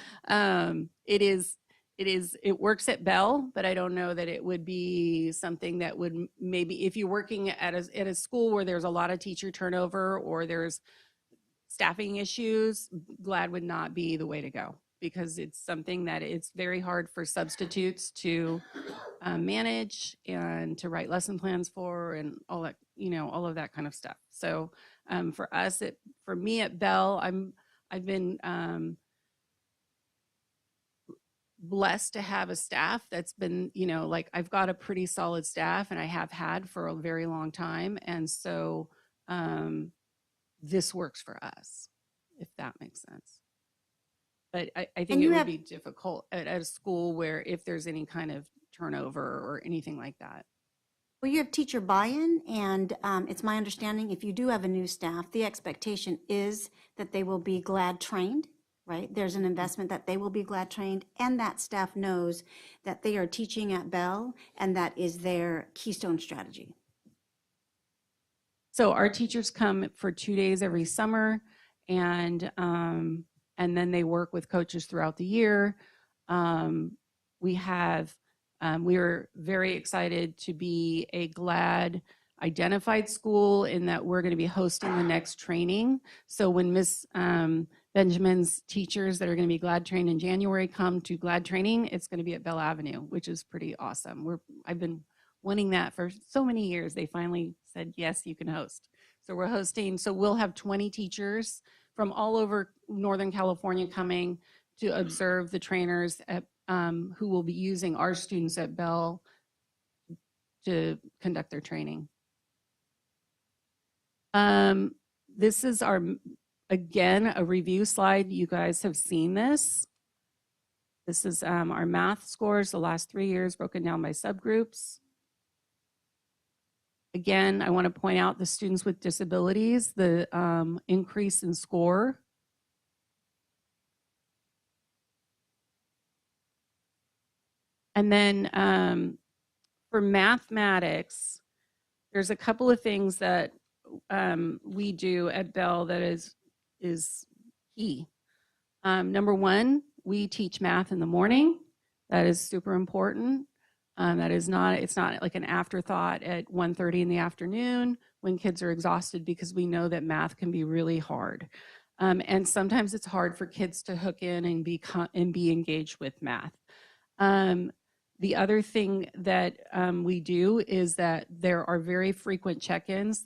it works at Bell, but I don't know that it would be something that would maybe, if you're working at a school where there's a lot of teacher turnover or there's staffing issues, GLAD would not be the way to go, because it's something that it's very hard for substitutes to manage and to write lesson plans for and all that, all of that kind of stuff. So for me at Bell, I've been blessed to have a staff that's been, I've got a pretty solid staff, and I have had for a very long time. And so this works for us, if that makes sense. But I think it would be difficult at a school where if there's any kind of turnover or anything like that. Well, you have teacher buy-in, and it's my understanding if you do have a new staff, the expectation is that they will be GLAD trained, right? There's an investment that they will be GLAD trained, and that staff knows that they are teaching at Bell, and that is their keystone strategy. So our teachers come for 2 days every summer, and then they work with coaches throughout the year. We are very excited to be a GLAD identified school in that we're going to be hosting the next training. So when Miss Benjamin's teachers that are going to be GLAD trained in January come to GLAD training, it's going to be at Bell Avenue, which is pretty awesome. I've been wanting that for so many years. They finally said, yes, you can host. So we're hosting, so we'll have 20 teachers from all over Northern California coming to observe the trainers at, who will be using our students at Bell to conduct their training. This is again, a review slide. You guys have seen this. This is our math scores the last 3 years broken down by subgroups. Again, I want to point out the students with disabilities, the increase in score. And then for mathematics, there's a couple of things that we do at Bell that is key. Number one, we teach math in the morning. That is super important. It's not like an afterthought at 1:30 in the afternoon when kids are exhausted, because we know that math can be really hard. And sometimes it's hard for kids to hook in and be engaged with math. The other thing that we do is that there are very frequent check-ins.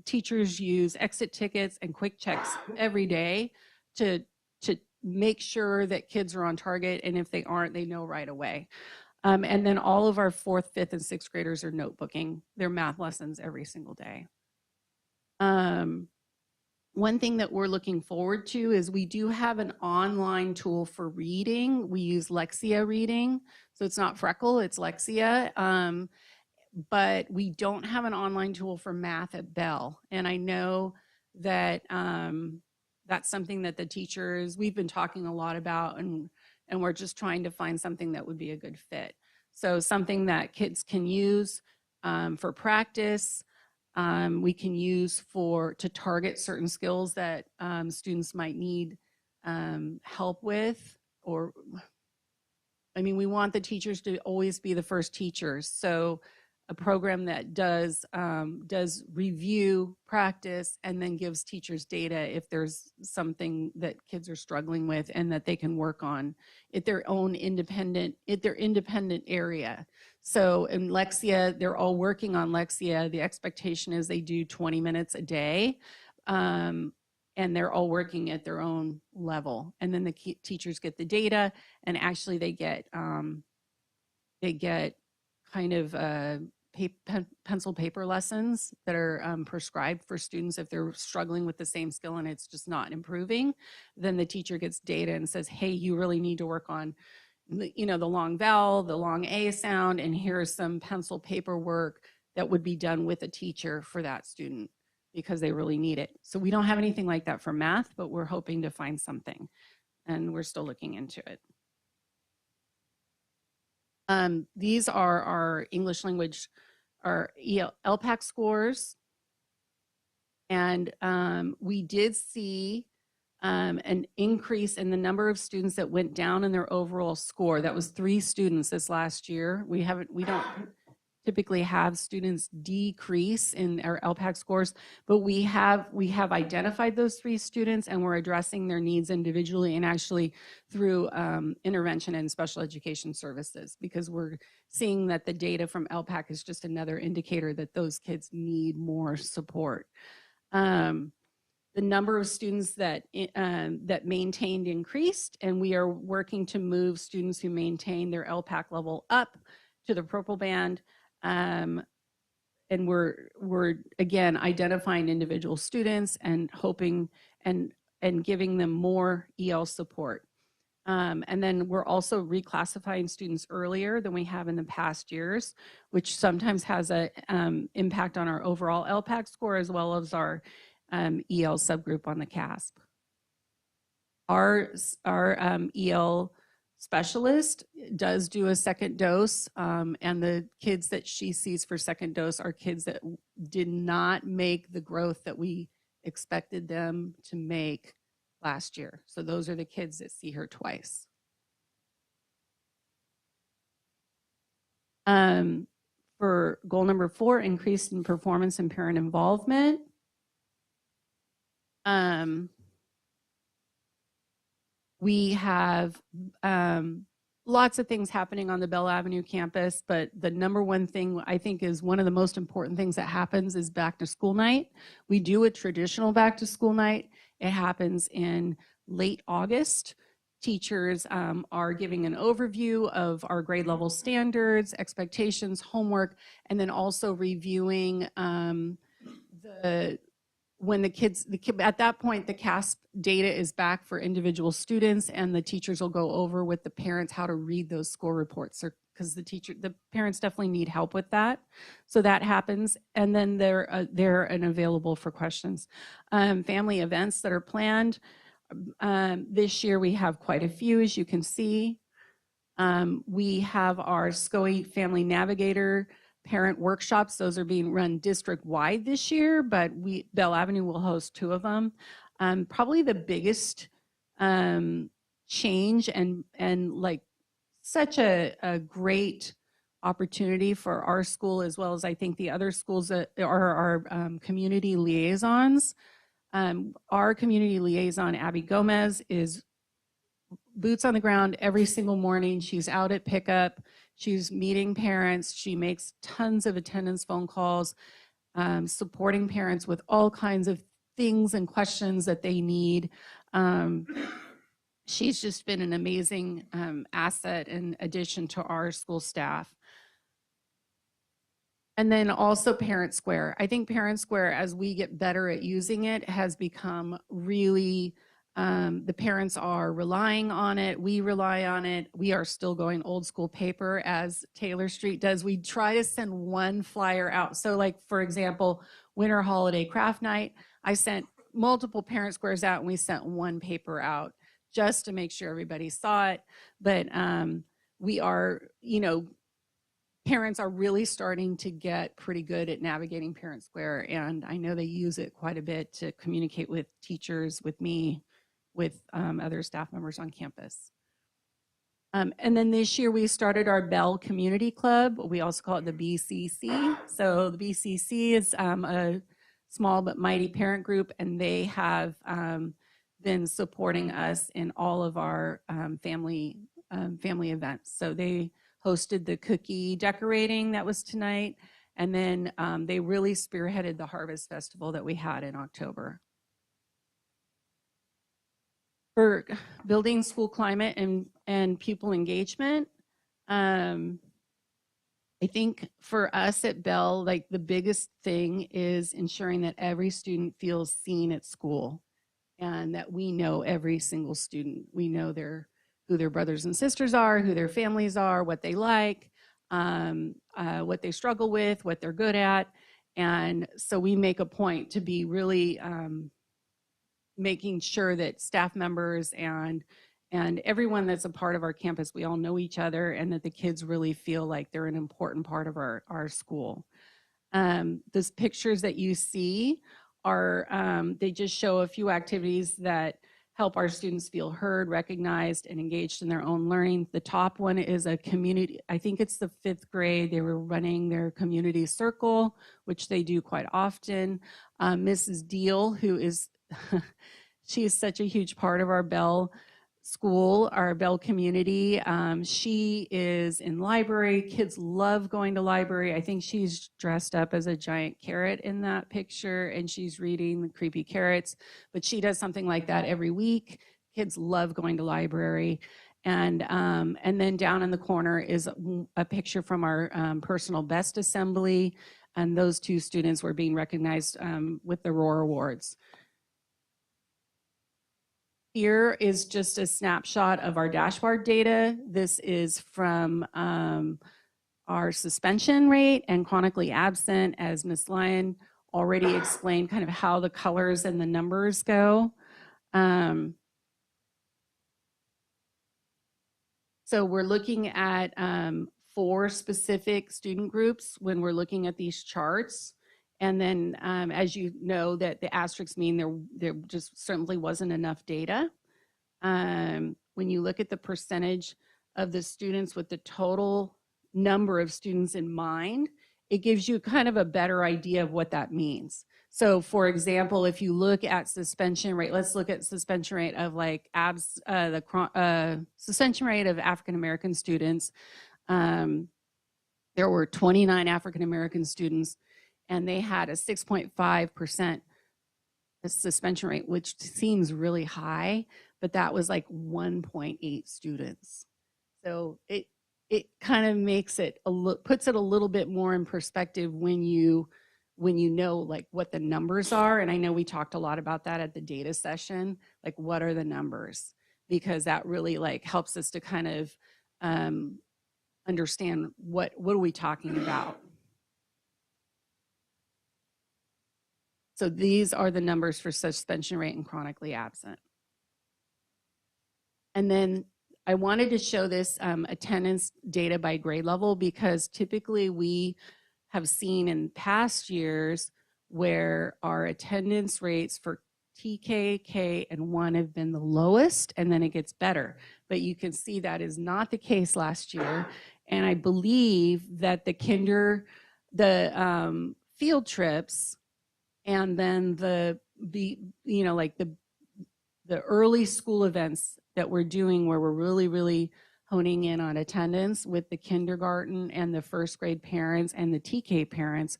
Teachers use exit tickets and quick checks every day to make sure that kids are on target, and if they aren't, they know right away. And then all of our 4th, 5th, and 6th graders are notebooking their math lessons every single day. One thing that we're looking forward to is we do have an online tool for reading. We use Lexia Reading. So it's not Freckle, it's Lexia. But we don't have an online tool for math at Bell. And I know that that's something that the teachers, we've been talking a lot about, and we're just trying to find something that would be a good fit. So something that kids can use for practice, we can use to target certain skills that students might need help with. We want the teachers to always be the first teachers. So a program that does review, practice, and then gives teachers data if there's something that kids are struggling with and that they can work on at their independent area. So in Lexia, they're all working on Lexia. The expectation is they do 20 minutes a day, and they're all working at their own level. And then the teachers get the data, and actually they get kind of pencil paper lessons that are prescribed for students if they're struggling with the same skill and it's just not improving. Then the teacher gets data and says, hey, you really need to work on the long vowel, the long A sound, and here's some pencil paper work that would be done with a teacher for that student because they really need it. So we don't have anything like that for math, but we're hoping to find something, and we're still looking into it. These are our English language, our LPAC scores. And we did see an increase in the number of students that went down in their overall score. That was 3 students this last year. We don't typically have students decrease in our LPAC scores, but we have identified those 3 students, and we're addressing their needs individually and actually through intervention and special education services, because we're seeing that the data from LPAC is just another indicator that those kids need more support. The number of students that maintained increased, and we are working to move students who maintain their LPAC level up to the purple band. And we're again identifying individual students and hoping and giving them more EL support. And then we're also reclassifying students earlier than we have in the past years, which sometimes has a impact on our overall LPAC score as well as our EL subgroup on the CASP. Our EL specialist does do a second dose, and the kids that she sees for second dose are kids that did not make the growth that we expected them to make last year. So those are the kids that see her twice. For goal number 4, increase in performance and parent involvement. We have lots of things happening on the Bell Avenue campus, but the number one thing I think is one of the most important things that happens is back to school night. We do a traditional back to school night. It happens in late August. Teachers are giving an overview of our grade level standards, expectations, homework, and then also reviewing when at that point, the CASP data is back for individual students, and the teachers will go over with the parents how to read those score reports, because the parents definitely need help with that. So that happens, and then they're available for questions. Family events that are planned. This year we have quite a few, as you can see. We have our SCOE Family Navigator parent workshops. Those are being run district-wide this year, but Bell Avenue will host 2 of them. Probably the biggest change and like such a great opportunity for our school, as well as I think the other schools that are our community liaisons. Our community liaison, Abby Gomez, is boots on the ground every single morning. She's out at pickup. She's meeting parents. She makes tons of attendance phone calls, supporting parents with all kinds of things and questions that they need. She's just been an amazing asset and addition to our school staff. And then also Parent Square. I think Parent Square, as we get better at using it, has become really, the parents are relying on it. We rely on it. We are still going old school paper as Taylor Street does. We try to send one flyer out. So like, for example, Winter Holiday Craft Night, I sent multiple Parent Squares out and we sent one paper out just to make sure everybody saw it. But we are, parents are really starting to get pretty good at navigating Parent Square, and I know they use it quite a bit to communicate with teachers, with me, with other staff members on campus. And then this year we started our Bell Community Club. We also call it the BCC. So the BCC is a small but mighty parent group, and they have been supporting us in all of our family events. So they hosted the cookie decorating that was tonight, and then they really spearheaded the Harvest Festival that we had in October. For building school climate and pupil engagement, I think for us at Bell, like the biggest thing is ensuring that every student feels seen at school, and that we know every single student. We know who their brothers and sisters are, who their families are, what they like, what they struggle with, what they're good at. And so we make a point to be really making sure that staff members and everyone that's a part of our campus, we all know each other, and that the kids really feel like they're an important part of our school. Those pictures that you see are, they just show a few activities that help our students feel heard, recognized, and engaged in their own learning. The top one is a community, I think it's the 5th grade. They were running their community circle, which they do quite often. Mrs. Deal, who is, she is such a huge part of our Bell school, our Bell community. She is in library. Kids love going to library. I think she's dressed up as a giant carrot in that picture, and she's reading the creepy carrots, but she does something like that every week. Kids love going to library. And then down in the corner is a picture from our personal best assembly, and those 2 students were being recognized with the Roar Awards. here is just a snapshot of our dashboard data. This is from our suspension rate and chronically absent, as Ms. Lyon already explained kind of how the colors and the numbers go. So we're looking at 4 specific student groups when we're looking at these charts. And then, as you know, that the asterisks mean there just certainly wasn't enough data. When you look at the percentage of the students with the total number of students in mind, it gives you kind of a better idea of what that means. So for example, if you look at suspension rate, let's look at suspension rate of like suspension rate of African-American students. There were 29 African-American students and they had a 6.5% suspension rate, which seems really high, but that was like 1.8 students. So it kind of makes it puts it a little bit more in perspective when you know like what the numbers are. And I know we talked a lot about that at the data session, like what are the numbers, because that really like helps us to kind of understand what are we talking about. So these are the numbers for suspension rate and chronically absent. And then I wanted to show this attendance data by grade level, because typically we have seen in past years where our attendance rates for TK, K, and 1 have been the lowest, and then it gets better. But you can see that is not the case last year. And I believe that the field trips and then the early school events that we're doing, where we're really honing in on attendance with the kindergarten and the first grade parents and the TK parents,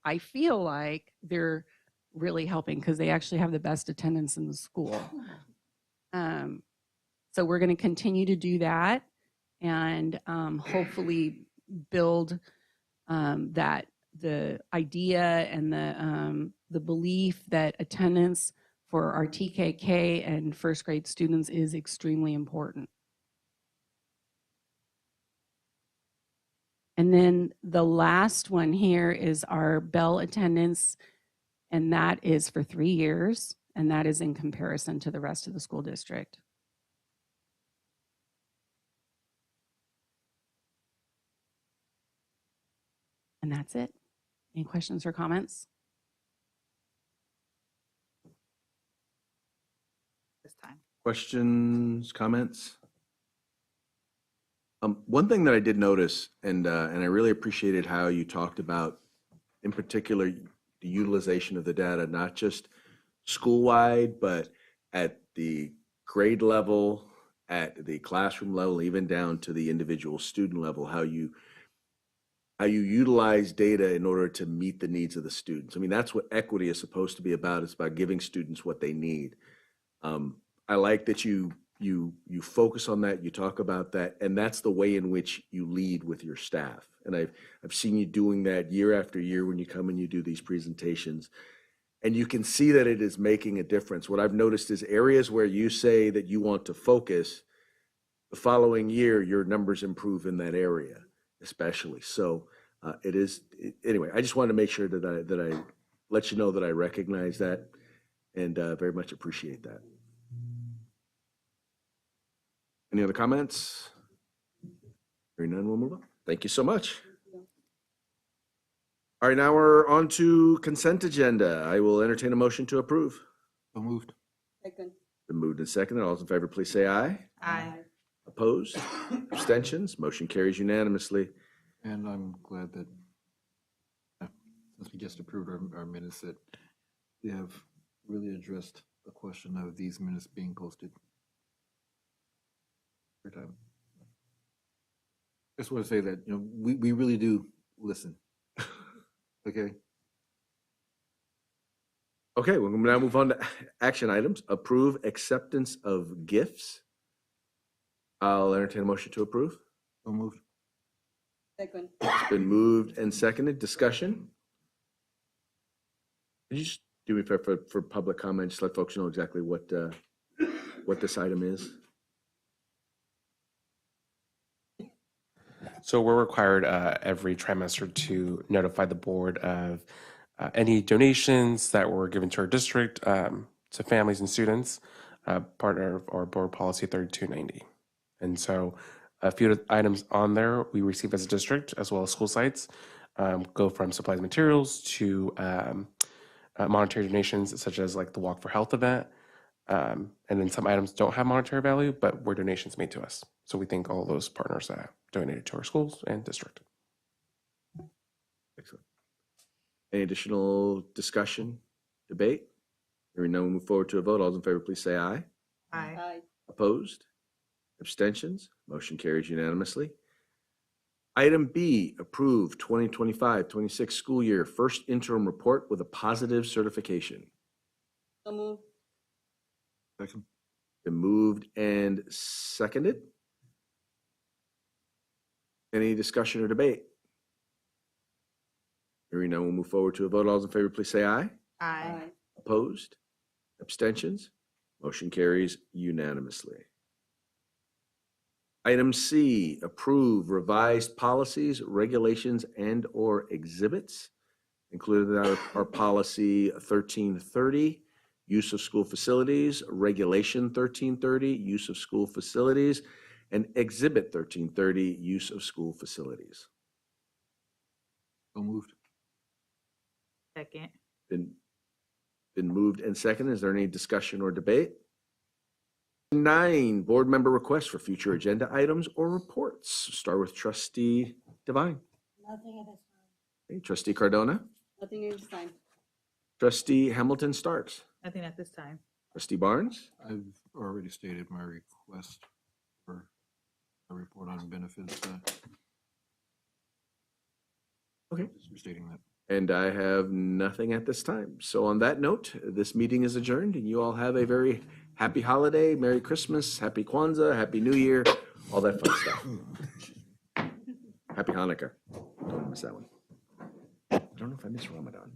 I feel like they're really helping because they actually have the best attendance in the school. So we're going to continue to do that and hopefully build that the idea and the belief that attendance for our TKK and first grade students is extremely important. And then the last one here is our Bell attendance, and that is for 3 years, and that is in comparison to the rest of the school district. And that's it. Any questions or comments? This time. Questions, comments? One thing that I did notice, and I really appreciated how you talked about, in particular, the utilization of the data, not just school-wide, but at the grade level, at the classroom level, even down to the individual student level, how you utilize data in order to meet the needs of the students. I mean, that's what equity is supposed to be about. It's about giving students what they need. I like that you focus on that, you talk about that, and that's the way in which you lead with your staff. And I've seen you doing that year after year when you come and you do these presentations, and you can see that it is making a difference. What I've noticed is areas where you say that you want to focus, the following year, your numbers improve in that area, especially. So anyway, I just wanted to make sure that I let you know that I recognize that and very much appreciate that. Any other comments? Hearing none, we'll move on. Thank you so much. All right, now we're on to consent agenda. I will entertain a motion to approve. So moved. Second. Been moved and seconded. All those in favor, please say aye. Aye. Opposed? Abstentions? Motion carries unanimously. And I'm glad that, since we just approved our minutes, that they have really addressed the question of these minutes being posted. Every time. Just want to say that, we really do listen. Okay. Okay, we'll now move on to action items. Approve acceptance of gifts. I'll entertain a motion to approve. So moved. Second. It's been moved and seconded. Discussion? Could you just do me a favor for public comment? Just let folks know exactly what what this item is? So we're required every trimester to notify the board of any donations that were given to our district to families and students, part of our board policy 3290. And so a few items on there we receive as a district as well as school sites go from supplies and materials to monetary donations such as like the Walk for Health event. And then some items don't have monetary value, but were donations made to us. So we thank all those partners that donated to our schools and district. Excellent. Any additional discussion, debate? Hearing none, we'll move forward to a vote. All those in favor, please say aye. Aye. Opposed? Abstentions? Motion carries unanimously. Item B, approve 2025-26 school year first interim report with a positive certification. So move. Second. Been moved and seconded. Any discussion or debate? Hearing none, we'll move forward to a vote. All those in favor, please say aye. Aye. Opposed? Abstentions? Motion carries unanimously. Item C, approve revised policies, regulations, and/or exhibits. Included our policy 1330, use of school facilities, regulation 1330, use of school facilities, and exhibit 1330, use of school facilities. So moved. Second. Been moved and seconded. Is there any discussion or debate? 9, board member requests for future agenda items or reports. Start with Trustee Devine. Nothing at this time. Okay, Trustee Cardona. Nothing at this time. Trustee Hamilton Starks. Nothing at this time. Trustee Barnes. I've already stated my request for a report on benefits. Okay. Just restating that. And I have nothing at this time. So on that note, this meeting is adjourned and you all have a very happy holiday, Merry Christmas, Happy Kwanzaa, Happy New Year, all that fun stuff. Happy Hanukkah. Don't miss that one. I don't know if I miss Ramadan.